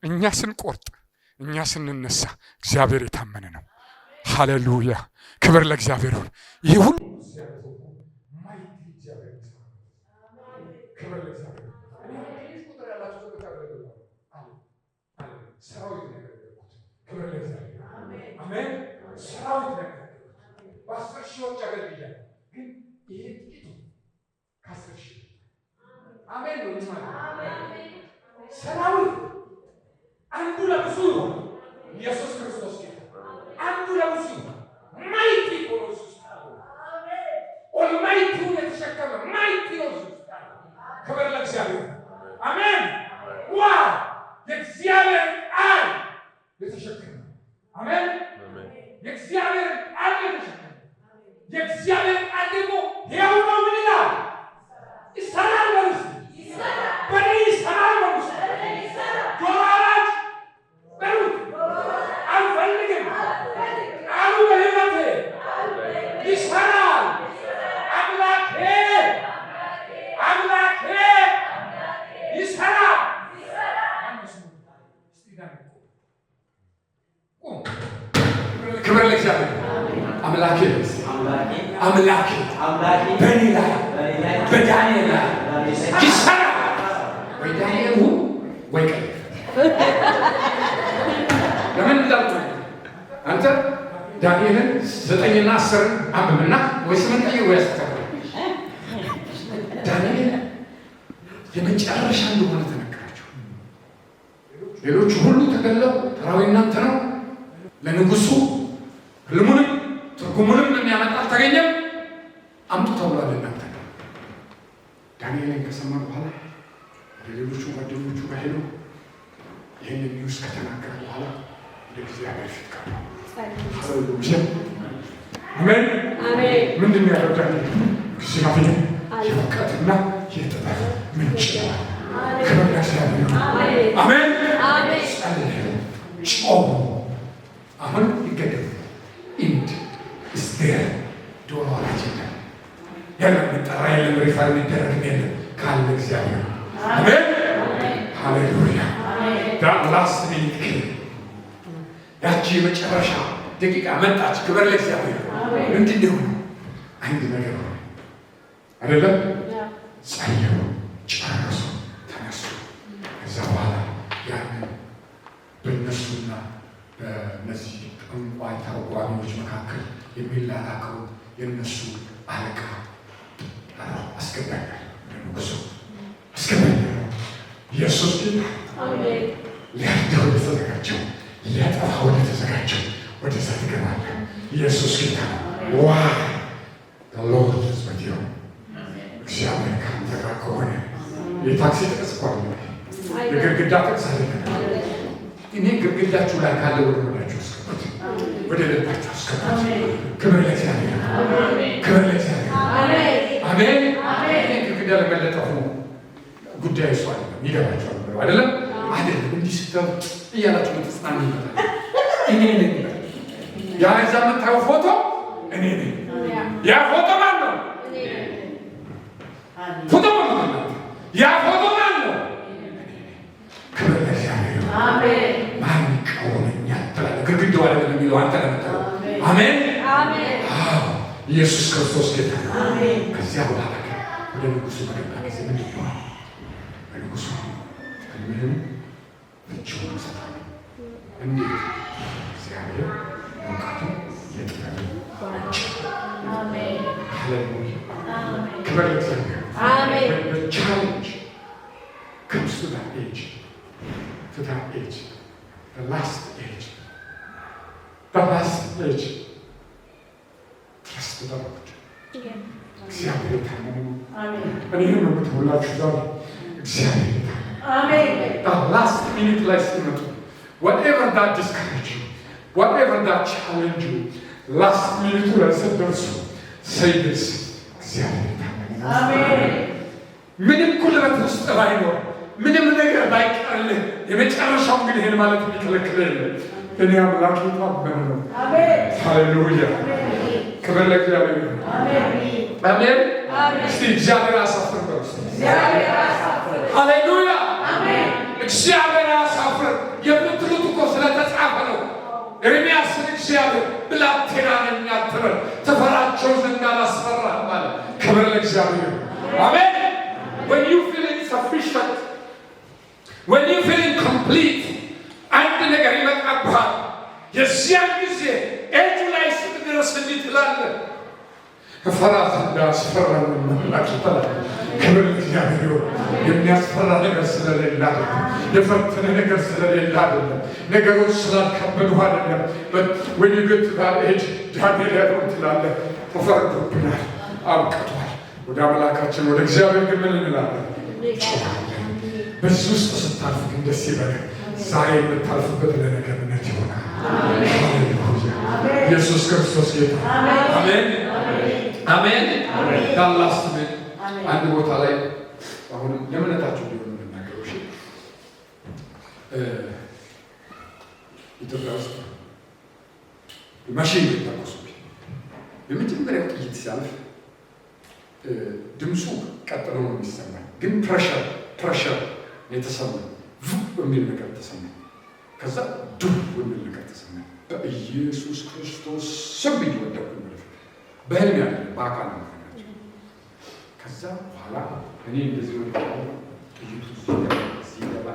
እኛ ስንቆርጥ እኛ ስንነሳ እግዚአብሔር የታመነ ነው። ሃሌሉያ ክብር ለእግዚአብሔር ይሁን። ይህ ሁሉ አሜን ሰራዊት ነገር በአስር ሺዎች አገልግያለሁ ግን ይሄ ጥቂቱ ከአስር ሺህ አሜን ነው ማለት ሰራዊት አንዱ ለብዙ ይሆን ኢየሱስ ክርስቶስ ጌታ አንዱ ለብዙ ማይቲ ሆኖስ ኦልማይቲውን የተሸከመ ማይቲ ሆኖስ ክብር ለእግዚአብሔር አሜን። ዋው የእግዚአብሔር ቃል የተሸከመ አሜን። የእግዚአብሔር ቃል የተሸከመ የእግዚአብሔር ቃል ደግሞ ሕያው ነው። ምን ይላል? ይሰራል በሉስ በእኔ ይሰራል በሉስ ዶሮ አራጅ በሉት አልፈልግም ቃሉ በሕይወቴ ይሰራል። አምላኬ ይሰራል። ክብር ለእግዚአብሔር። አምላኬ በእኔ ላይ በዳንኤል ላይ ይሰራል። ወይ ዳንኤል ወይ ቀይ ለምን እንዳልኩ አንተ ዳንኤልን 9 እና 10 አንብብና ወይ 8 ቀይር ወይ አስተካክል። ዳንኤል የመጨረሻ እንደሆነ ተነገራቸው። ሌሎቹ ሁሉ ተገለው ተራዊ እናንተ ነው። ለንጉሱ ህልሙንም ትርጉሙንም የሚያመጣ አልተገኘም። አምጡ ተብሏል እናንተ። ዳንኤልን ከሰማ በኋላ ሌሎቹ ጓደኞቹ ጋር ሄዶ ይህንን ኒውስ ከተናገረ በኋላ ወደ እግዚአብሔር ፊት ቀርቦ ሃሌሉያ አሜን አሜን። ምንድን ነው ያለው ዳንኤል? እግዚአብሔር የእውቀትና የጥበብ ምንጭ ነው። ክብር ለእግዚአብሔር አሜን አሜን። ጾሙ አሁን ይገደል ኢንድ እስቴር ዶሮ አራጅ የለም የሚጠራ የለም ሪፈር የሚደረግ የለም ካለ እግዚአብሔር አሜን ሃሌሉያ። ላስት ሚኒት ያቺ የመጨረሻ ደቂቃ መጣች። ክብር ለእግዚአብሔር። ምንድን ነው አንድ ነገር ነው አይደለም? ጸለዩ፣ ጨረሱ፣ ተነሱ። ከዛ በኋላ ያንን በእነሱና በእነዚህ ጠንቋይ ተርጓሚዎች መካከል የሚላላከው የእነሱ አለቃ አስገባኛል። ንጉሱ አስገባኛል። ኢየሱስ ጌታ ሊያርደው ወደተዘጋጀው ሊያጠፋ ወደተዘጋጀው ወደዛ ትገባለህ። ኢየሱስ ጌታ ዋ ሎርድ ዝመትዮ እግዚአብሔር ከአንተ ጋር ከሆነ የታክሲ ጥቅስ እኮ አለ፣ የግድግዳ ጥቅስ አለ። እኔ ግድግዳችሁ ላይ ካለ ወደ ወዳችሁ አስገቡት፣ ወደ ልባችሁ አስገቡት። ክብር ለእግዚአብሔር፣ ክብር ለእግዚአብሔር። አሜን አሜን። ግድግዳ ለመለጠፉ ጉዳይ እሱ አይደለም። ይገባችኋል ብለው አይደለም አይደለም። እንዲህ ስተው እያላችሁ ምትጽናኑ ይመጣል። እኔ ነኝ ያ እዛ የምታየው ፎቶ እኔ ነኝ። ያ ፎቶ ማን ነው? ፎቶ ማለት ያ ፎቶ ማለት ነው። ክብር ለእግዚአብሔር። አሜን። ማን ይቃወመኛል ትላለህ? ግድግዳው አይደለም የሚለው አንተ ነህ የምትለው። አሜን አሜን። ኢየሱስ ክርስቶስ ጌታ ነው። አሜን። ከዚያ በኋላ ወደ ንጉሱ በገባ ጊዜ ምን ይሆናል? ንጉሱ ምን ፍቺውን ይሰጣል። እንዴት? እግዚአብሔር እውቀቱን የጥበብን ባንጭ። አሜን ሃሌሉያ። ክብር ለእግዚአብሔር። አሜን። The challenge comes to that age, the last age. Trust the Lord. እግዚአብሔር የታመነ ነው። እኔም ነው የምትውላችሁ ዛሬ እግዚአብሔር የታመነ። That last minute ላይ ስትመጡ whatever that discourage you, whatever that challenge you, last minute ላይ ስትደርሱ say this እግዚአብሔር የታመነ ነው። ምንም ጉልበት ውስጥ ባይኖር ምንም ነገር ባይቀርልህ የመጨረሻው እንግዲህ ይሄን ማለት የሚከለክል የለም። እኔ አምላክ የታመነ ነው። ሃሌሉያ ክብር ለእግዚአብሔር። አሜን። እስቲ እግዚአብሔር አሳፍር በሉ። ሃሌሉያ እግዚአብሔር አሳፍር የምትሉት እኮ ስለተጻፈ ነው። ኤርምያስን እግዚአብሔር ብላቴና ነኝ አትበል ትፈራቸው ዘንድ አላስፈራህም ማለት። ክብር ለእግዚአብሔር። አሜን። When you feel insufficient, when you feel incomplete, አንድ ነገር ይመጣብሃል። የዚያን ጊዜ ኤጁ ላይ ስትደርስ እንዲህ ትላለህ፣ ፍርሃት እንዳያስፈራን መላክ ይባላል። ክብር ለእግዚአብሔር። የሚያስፈራ ነገር ስለሌለ አይደለም፣ የፈተነ ነገር ስለሌለ አይደለም፣ ነገሮች ስላልከበዱ አይደለም። when you get to that age ዳንኤል ያለው ትላለህ፣ ተፈርዶብናል፣ አብቅቷል። ወደ አምላካችን ወደ እግዚአብሔር ግን ምን እንላለን? በዚህ ውስጥ ስታልፍ ግን ደስ ይበላል። ዛሬ የምታልፍበት ለነገ እምነት ይሆናል። ኢየሱስ ክርስቶስ ጌታ። አሜን አሜን። ዳላስ አንድ ቦታ ላይ አሁን ለእምነታችሁ ቢሆን የምናገረው እሺ፣ ኢትዮጵያ ውስጥ ማሽን ይተኮሱብኝ የመጀመሪያው ጥይት ሲያልፍ ድምፁ ቀጥሎ ነው የሚሰማኝ፣ ግን ፕሬሸር የተሰማኝ በሚል ነገር ተሰማኝ። ከዛ ዱብ በሚል ነገር ተሰማኝ። በኢየሱስ ክርስቶስ ስም ይወደቁ ማለት በህልም ያለ በአካል ነው። ከዛ በኋላ እኔ እንደዚህ ወደ ጥይቱ ሲገባ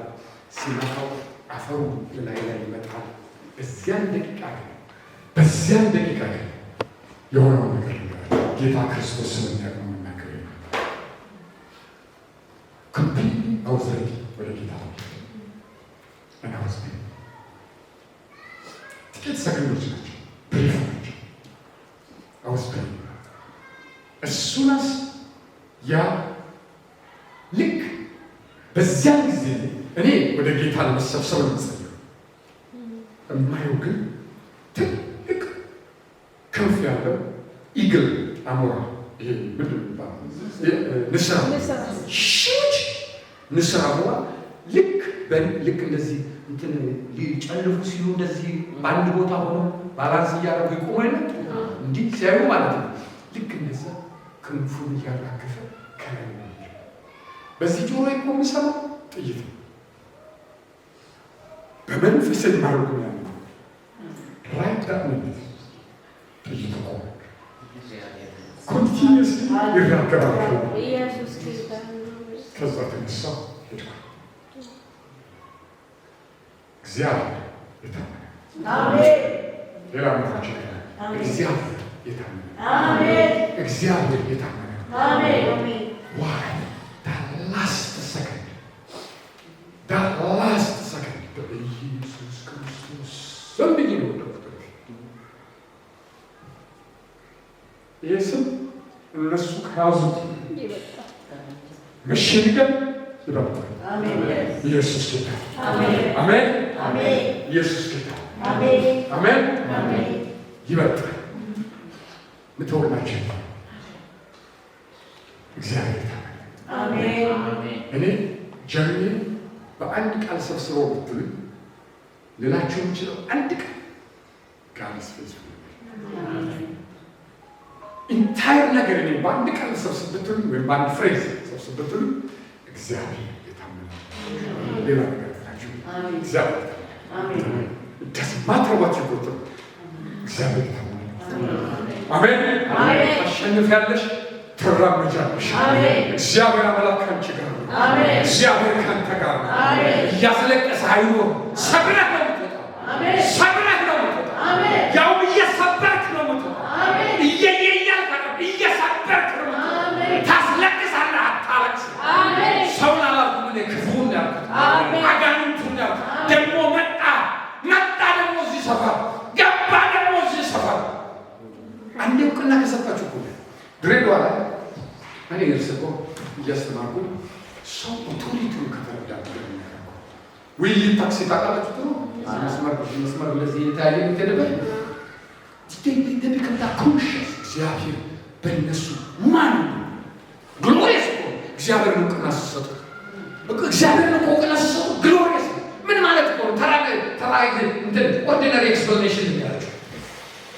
ሲመታው አፈሩ ላይ ይመጣል። በዚያን ደቂቃ ግን የሆነው ነገር ጌታ ክርስቶስ ስለሚያውቅ መናገር ኮምፕሊትሊ አውዝረዲ ወደ ጌታ እና ጥቂት ሰከንዶች ናቸው፣ ብሪፍ ናቸው። አውዝረዲ እሱናስ ያ ልክ በዚያን ጊዜ እኔ ወደ ጌታ ለመሰብሰብ ነው የማየው። ግን ትልቅ ክንፍ ያለው ኢግል አሞራ፣ ይሄ ምንድን ነው የሚባለው? ንስር አሞራ ልክ እንደዚህ እንትን ሊጨልፉ ሲሉ እንደዚህ በአንድ ቦታ ሆኖ ባላንስ እያደረጉ ይቆሙ አይነት እንዲህ ሲያዩ ማለት ነው። ልክ እንደዛ ክንፉን እያራገፈ ከላይ በዚህ ጆሮ እኮ የሚሰማው ጥይት ነው። በመንፈስ ማርጉ ያለ ራይት ዳት ጥይት እኮ ኮንቲኒየስ ይራገባል። ከዛ ተነሳ ሄድኩ። እግዚአብሔር የታመነ አሜን። ሌላ ምንጭ እግዚአብሔር የታመነ አሜን። እግዚአብሔር የታመነ አሜን። ዋይ that last second በኢየሱስ ክርስቶስ ስም ነው ዶክተር። ይህ ስም እነሱ ከያዙት መሸንገል ይበልጣል። ኢየሱስ ጌታ አሜን። ኢየሱስ ጌታ አሜን። ይበልጣል። ምትወላችሁ እግዚአብሔር እኔ ጀርኒ በአንድ ቃል ሰብስበው ብትሉኝ ሌላችሁ የምችለው አንድ ቃል ጋር ስፔስ ኢንታየር ነገር እኔ በአንድ ቃል ሰብስብ ብትሉኝ ወይም በአንድ ፍሬዝ ክርስቶስ ብትሉ እግዚአብሔር የታመነ ሌላ ነገር ናቸው። እግዚአብሔር ማትረባት ይቆጥሩ እግዚአብሔር የታመነ አሜን። ታሸንፊያለሽ፣ ትራመጃለሽ። እግዚአብሔር አምላክ ካንቺ ጋር ነው። እግዚአብሔር ካንተ ጋር ነው። እያስለቀሰ አይኖር። ሰብረህ ነው የምትወጣው። ሰብረህ ነው የምትወጣው። ያው እየሰበርክ ነው የምትወጣው። እየየያልክ እየሰበርክ ነው የምትወጣው። ታስለቅሳለህ፣ አታለቅስም። ሰውን አላልኩም እኔ ክፉን ያልኩት አጋንንቱን ያልኩት። ደግሞ መጣ ደግሞ እዚህ ሰፈር ገባ፣ ደግሞ እዚህ ሰፈር አንዴ እውቅና ከሰጣችሁ እኮ ድሬዳዋ ላይ እኔ እርስዎ እያስተማርኩ ሰው ኦቶሪቲውን ከተረዳ ውይይት ታክሲ ታውቃላችሁ ጥሩ መስመር ለዚህ የታየ የምትሄድበት ከታ ኮንሽስ እግዚአብሔር በእነሱ ማን ግሎሪየስ እኮ እግዚአብሔር እውቅና ሲሰጡት እግዚአብሔር እውቅና ሲሰጡት ግሎሪየስ ምን ማለት እኮ ተራ እንትን ኦርዲነሪ ኤክስፕላኔሽን ያላቸው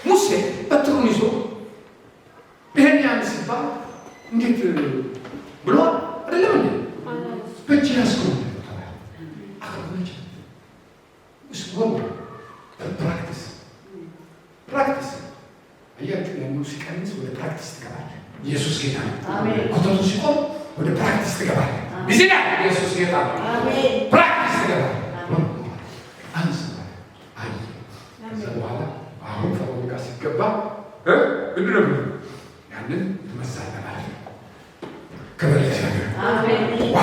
ሙሴ በትሩን ይዞ ይሄን ያን ሲባል እንዴት ብሎ አይደለም እንዴ በእጅ ያስኩ አሁንች እስወው ፕራክቲስ አያችሁ ያለው ሲቀንስ ወደ ፕራክቲስ ትገባለህ። ኢየሱስ ጌታ ነው። አሜን። ኮተቱ ሲቆም ወደ ፕራክቲስ ትገባለህ። እዚህ ላይ ኢየሱስ ጌታ ነው። አሜን። ፕራክቲስ ትገባለህ። አንስ አይ በኋላ አሁን ፈውጋ ሲገባ ምንድነው ያንን ትመሳለህ ማለት ነው። ክብር ለእግዚአብሔር። አሜን። ዋ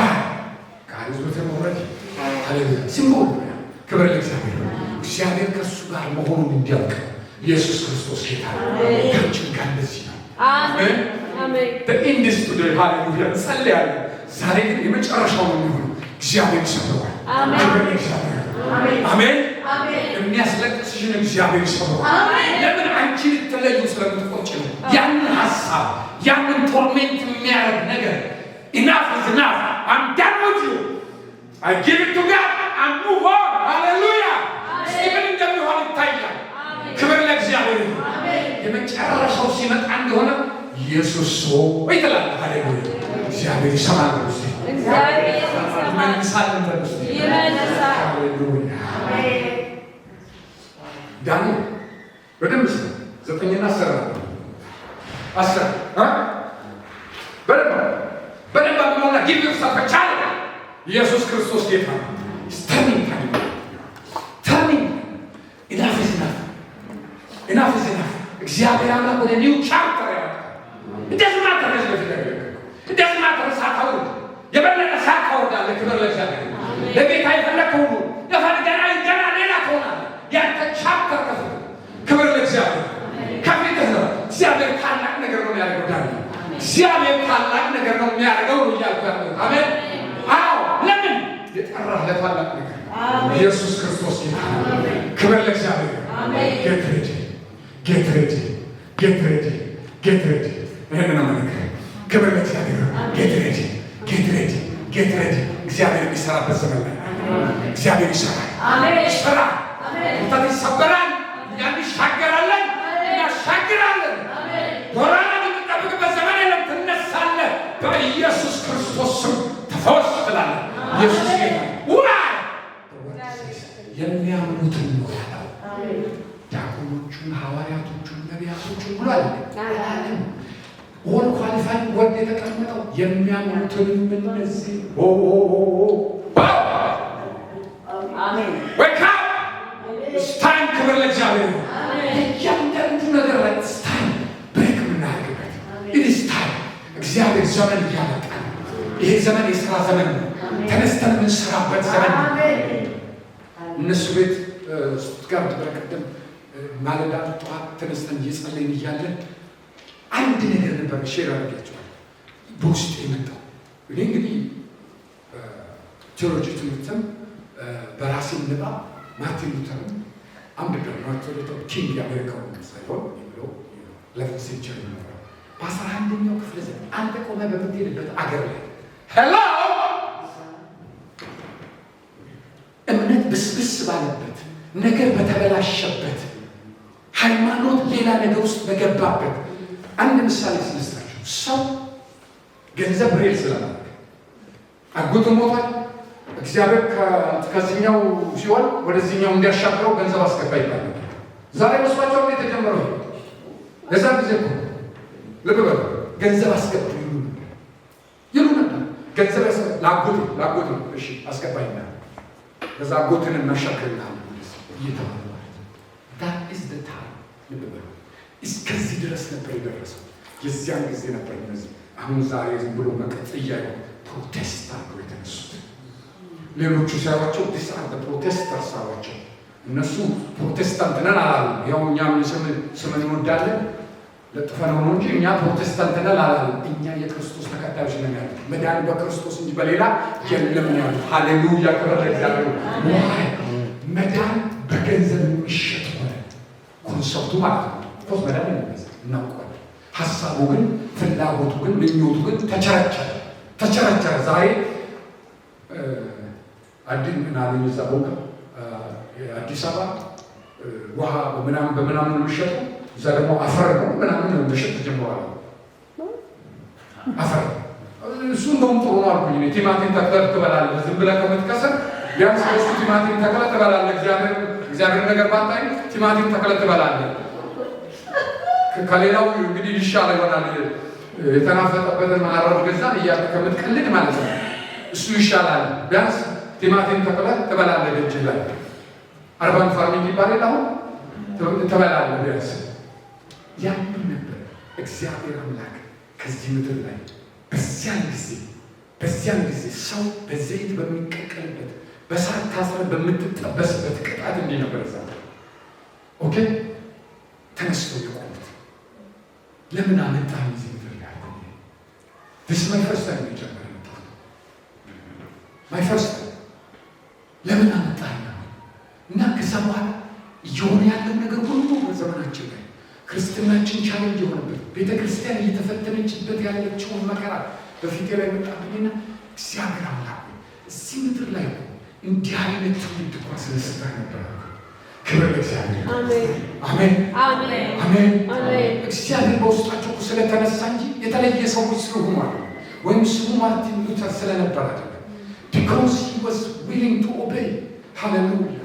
ካሪዝ በተሞረድ ሃሌሉያ ሲሞር ክብር ለእግዚአብሔር። እግዚአብሔር ከእሱ ጋር መሆኑን እንዲያውቅ ኢየሱስ ክርስቶስ ጌታ ነው። ካንቺም ጋር እንደዚህ ነው። አሜን አሜን። በኢንዲስ ቱዴይ ሃሌሉያ ጸልያለሁ። ዛሬ ግን የመጨረሻው ነው የሚሆነው። እግዚአብሔር ይሰማዋል። አሜን አሜን አሜን። የሚያስለቅስሽን እግዚአብሔር ይሰማዋል። አሜን። ለምን አንቺ ልትለዩ ስለምትቆጭ ነው። ያንን ሐሳብ ያንን ቶርሜንት የሚያደርግ ነገር enough is enough. I'm done with you. I give it to God and move on. Hallelujah. ስቲቨን እንደሚሆን ይታያል። ክብር ለእግዚአብሔር። የመጨረሻው ሲመጣ እንደሆነ ኢየሱስ ሆይ ትላለህ። ሃሌሉያ። እግዚአብሔር ይሰማል። እግዚአብሔር ይመልሳል። ይመልሳል። ሃሌሉያ። ዳንኤል በደንብ ስለ 9ና 10 በደንብ አብማላ ጊቭ ዮርሰልፍ አ ቻሌንጅ። ኢየሱስ ክርስቶስ ጌታ ነው። ስተርኒንግ ተርኒንግ ኢናፍ ኢዝ ኢናፍ እግዚአብሔር አምላክ ወደ ኒው ቻፕተር ያመጣል። እንደዚህ ማተረስ በፊት እንደዚህ ማተረስ አታውድ የበለጠ ሳታወርዳለ። ክብር ለእግዚአብሔር። ለጌታ የፈለከው ሁሉ ለፈርገና ገና ሌላ ትሆናለህ። ያንተ ቻፕተር ከፍ ክብር ለእግዚአብሔር። ከፊትህ ነው። እግዚአብሔር ታላቅ ነገር ነው የሚያደርገው። ዳንኤል እግዚአብሔር ታላቅ ነገር ነው የሚያደርገው ነው እያልኩ ያለው። አሜን። አዎ ለምን የጠራህ ለታላቅ ነገር ኢየሱስ ክርስቶስ ጌታ ነው። ክብር ለእግዚአብሔር። ጌት ሬዲ ይሄን ነው ማለት ክብር ለእግዚአብሔር። ጌት ሬዲ እግዚአብሔር የሚሰራበት ዘመን ላይ እግዚአብሔር ይሰራል። አሜን። ይሰራል። አሜን። ወጣት ይሰበራል። ያንሻገራለን፣ ያሻግራለን። አሜን። ወራና የምንጠብቅበት ዘመን የለም። ትነሳለህ። በኢየሱስ ክርስቶስ ስም ተፈወስ ትላለህ። ኢየሱስ ጌታ የሚያምኑትን ነው ያለው። ዲያቆኖቹን፣ ሐዋርያቶቹን፣ ነቢያቶቹን ብሏል። ኦል ኳሊፋይድ ወርድ የተቀመጠው የሚያምኑትንም እነዚህ አሜን። ወካ ስታይም ክብር ለእግዚአብሔር። እያንዳንዱ ነገር ላይ ስታይም ብሬክ የምናደርግበት ኢት ስታይም እግዚአብሔር ዘመን እያመጣ ነው። ይሄ ዘመን የሥራ ዘመን ነው። ተነስተን የምንሰራበት ዘመን ነው። እነሱ ቤት ስቱትጋርት በቀደም ማለዳ ጠዋት ተነስተን እየጸለይን እያለን አንድ ነገር ነበር ሼር አድርጌያቸዋል በውስጥ የመጣው። እኔ እንግዲህ ቴዎሎጂ ትምህርትም በራሴ ንባ ማርቲን ሉተርን አንብቤ ማርቲን ሉተር ኪንግ የአሜሪካው ሳይሆን የሚለው ለፍት ሴንቸሪ ነበር። በ11ኛው ክፍለ ዘመን አንተ ቆመህ በምትሄድበት አገር ላይ ሄሎ እምነት ብስብስ ባለበት ነገር በተበላሸበት ሃይማኖት ሌላ ነገር ውስጥ በገባበት አንድ ምሳሌ ስነስታችሁ ሰው ገንዘብ ሬል ስለማድረግ አጎቱ ሞቷል። እግዚአብሔር ከዚህኛው ሲሆን ወደዚህኛው እንዲያሻግረው ገንዘብ አስገባ ይባላል። ዛሬ መስዋዕቸው የተጀመረው ለዛ ጊዜ እኮ ልብ በሉ ገንዘብ አስገባ ይሉ ነበር። ገንዘብ ለአጎቱ እሺ አስገባኝና ለዛ አጎትን እናሻግርልሃል እየተባለ that is the time። ልብ በሉ እስከዚህ ድረስ ነበር የደረሰው። የዚያን ጊዜ ነበር እነዚህ አሁን ዛሬ ዝም ብሎ መቀጥያ ፕሮቴስታንት ነው የተነሱት። ሌሎቹ ሳይዋቸው ዲስአንት ፕሮቴስተር ሳይዋቸው እነሱ ፕሮቴስታንት ነን አላሉ። ያው እኛ ምን ስምን እንወዳለን ለጥፈነው ነው እንጂ እኛ ፕሮቴስታንት ነን አላሉ። እኛ የክርስቶስ ተከታዮች ነን ያሉት። መዳን በክርስቶስ እንጂ በሌላ የለም ያሉት። ሃሌሉያ ክብር ለእግዚአብሔር። መዳን በገንዘብ የሚሸጥ ሆነ ኮንሰፕቱ ማለት ነው። ፖስት መዳን እናውቀዋለን። ሀሳቡ ግን ፍላጎቱ ግን ምኞቱ ግን ተቸረቸረ። ዛሬ አዲስ ምናምን ይዛው አዲስ አበባ ውሃ በምናምን የሚሸጠው እዛ ደግሞ አፈር ነው ምናምን መሸጥ ተጀምሯል። አፈር እሱ እንደውም ጥሩ ነው አልኩኝ። ቲማቲም ተክለህ ትበላለህ። ዝም ብለህ ከምትከሰር ቢያንስ እሱ ቲማቲም ተክለህ ትበላለህ። እግዚአብሔር ነገር ባታይ ቲማቲም ተክለህ ትበላለህ። ከሌላው እንግዲህ ይሻል ይሆናል። የተናፈጠበትን ማዕረብ ገዛን እያልክ ከምትቀልድ ማለት ነው። እሱ ይሻላል። ቢያንስ ቲማቲም ተክለህ ትበላለህ። ደጅ ላይ አርባን ፋርሚንግ ይባላል። አሁን ትበላለህ ቢያንስ። ያንን ነበር እግዚአብሔር አምላክ ከዚህ ምድር ላይ በዚያን ጊዜ ሰው በዘይት በሚቀቀልበት በሳት ታስረህ በምትጠበስበት ቅጣት እንዲህ ነበር እዛ ኦኬ ተነስቶ የቆሙት። ለምን አመጣህ እዚህ ምድር ላይ? this my first time የጀመረ ነው። my first time ለምን አመጣህ እና ከዛ በኋላ እየሆነ ያለው ነገር ሁሉ በዘመናችን ላይ ክርስትናችን ቻሌንጅ የሆነበት ቤተ ክርስቲያን እየተፈተነችበት ያለችውን መከራ በፊቴ ላይ መጣብኝና እግዚአብሔር አምላክ እዚህ ምድር ላይ እንዲህ አይነት ትውልድ እኮ ስለሰጠህ ነበር። ክብር ለእግዚአብሔር። አሜን አሜን አሜን። እግዚአብሔር በውስጣቸው ስለተነሳ እንጂ የተለየ ሰዎች ስለሆኑ ወይም ስሙ ማርቲን ሉተር ስለነበር አይደለም። because he was willing to obey hallelujah።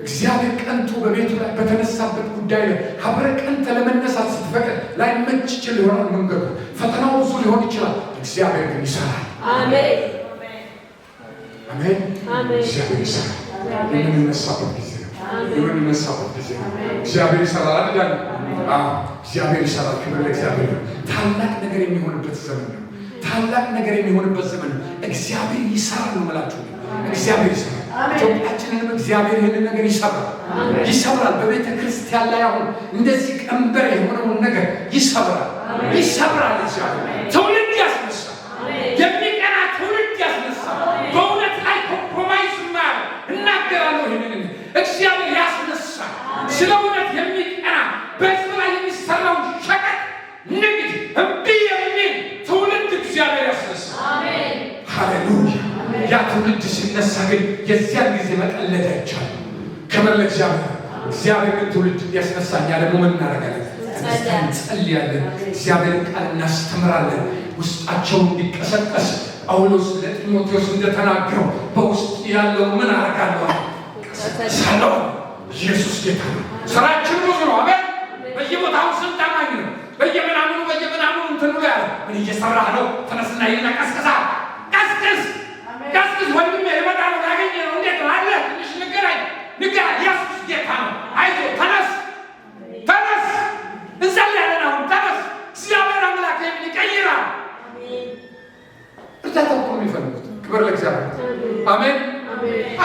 እግዚአብሔር ቀንቶ በቤቱ ላይ በተነሳበት ጉዳይ ላይ ሀብረ ቀንተ ለመነሳት ስትፈቅድ ላይ መች ይችል ይሆናል መንገዱ፣ ፈተናው ብዙ ሊሆን ይችላል። እግዚአብሔር ግን ይሰራል። አሜን አሜን አሜን። እግዚአብሔር ይሰራል። የምንነሳበት ጊዜ የምንነሳበት ጊዜ እግዚአብሔር ይሰራል አይደል? እግዚአብሔር ይሰራል። ክብር ለእግዚአብሔር። ታላቅ ነገር የሚሆንበት ዘመን ነው። ታላቅ ነገር የሚሆንበት ዘመን ነው። እግዚአብሔር ይሰራል ነው የምላችሁ። እግዚአብሔር ይሰራል። ኢትዮጵያችንንም እግዚአብሔር ይህንን ነገር ይሰብራል። በቤተ ክርስቲያን ላይ አሁን እንደዚህ ቀንበር የሆነውን ነገር ይሰብራል። እግዚአብሔር ትውልድ ያስነሳል። የሚቀና ትውልድ ያስነሳል። በእውነት ላይ ኮምፕሮማይዝ ማያደርግ እናገራለሁ። ይህንን እግዚአብሔር ያስነሳል። ስለ እውነት የሚቀና በሕዝብ ላይ የሚሰራው ሸቀጥ ንግድ እምቢ የሚል ትውልድ እግዚአብሔር ያስነሳል። ሃሌሉያ። ያ ትውልድ ሲነሳ ግን የዚያን ጊዜ መቀለድ አይቻልም። ክብር ለእግዚአብሔር። እግዚአብሔር ግን ትውልድ እንዲያስነሳ እኛ ደግሞ ምን እናደርጋለን? እንጸልያለን። እግዚአብሔርን ቃል እናስተምራለን። ውስጣቸው እንዲቀሰቀስ ጳውሎስ ለጢሞቴዎስ እንደተናገረው በውስጥ ያለው ምን አደርጋለሁ? ቀሰቅሳለሁ። ኢየሱስ ጌታ ነው። ስራችን ብዙ ነው። አሜን። በየቦታው ስንት አማኝ ነው። በየምናምኑ እንትን ብሎ ያለ ምን እየሰራህ ነው? ተነስና ይህን ቀስቅስ ወንድሜ ይመጣል ያገኘ ነው። እንዴት ነው አለ? ትንሽ ንገራኝ። ኢየሱስ ጌታ ነው። አይዞህ ተነስ እንጸልያለን። አሁን ተነስ። እግዚአብሔር አምላክ ይቀይራል። እርዳታ እኮ ነው የሚፈልጉት። ክብር ለእግዚአብሔር። አሜን።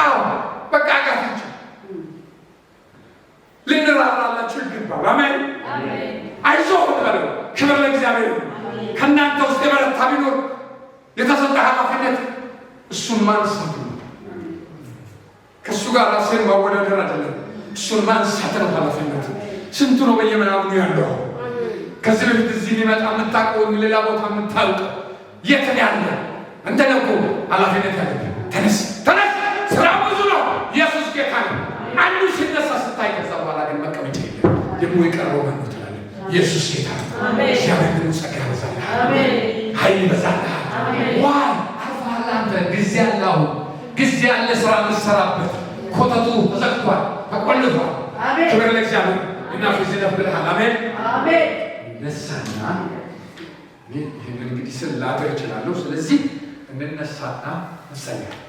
አዎ በቃ አቃታቸው። ልንራራላችሁ ይገባል። አሜን። አይዞህ በለው። ክብር ለእግዚአብሔር። ከእናንተ ውስጥ የበረታ ቢኖር የተሰጠ ኃላፊነት እሱን ማንሳት ነው። ከእሱ ጋር ራሴን ማወዳደር አይደለም። እሱን ማንሳት ነው ኃላፊነት። ስንቱ ነው በየምናምኑ ያለው? ከዚህ በፊት እዚህ የሚመጣ የምታውቀው ሌላ ቦታ የምታውቀው የት ያለ እንደ ነው እኮ ኃላፊነት ያለ። ተነስ፣ ስራ ብዙ ነው። ኢየሱስ ጌታ ነው። አንዱ ሲነሳ ስታይ ከዛ በኋላ ግን መቀመጫ የለም። ደግሞ የቀረው ማን ነው ትላለህ? ኢየሱስ ጌታ ነው። እግዚአብሔር ግን ጸጋ ያበዛልሃል፣ ኃይል ይበዛልሃል። ዋይ አንተ ጊዜ አትሰራበት። ኮተቱ ተዘግቷል፣ ተቆልፏል። ክብር ለእግዚአብሔር እና ፊት ይደብልሃል። አሜን አሜን። ነሳና ይህን እንግዲህ ስል ላድር እችላለሁ። ስለዚህ እንነሳና እንጸልያለን።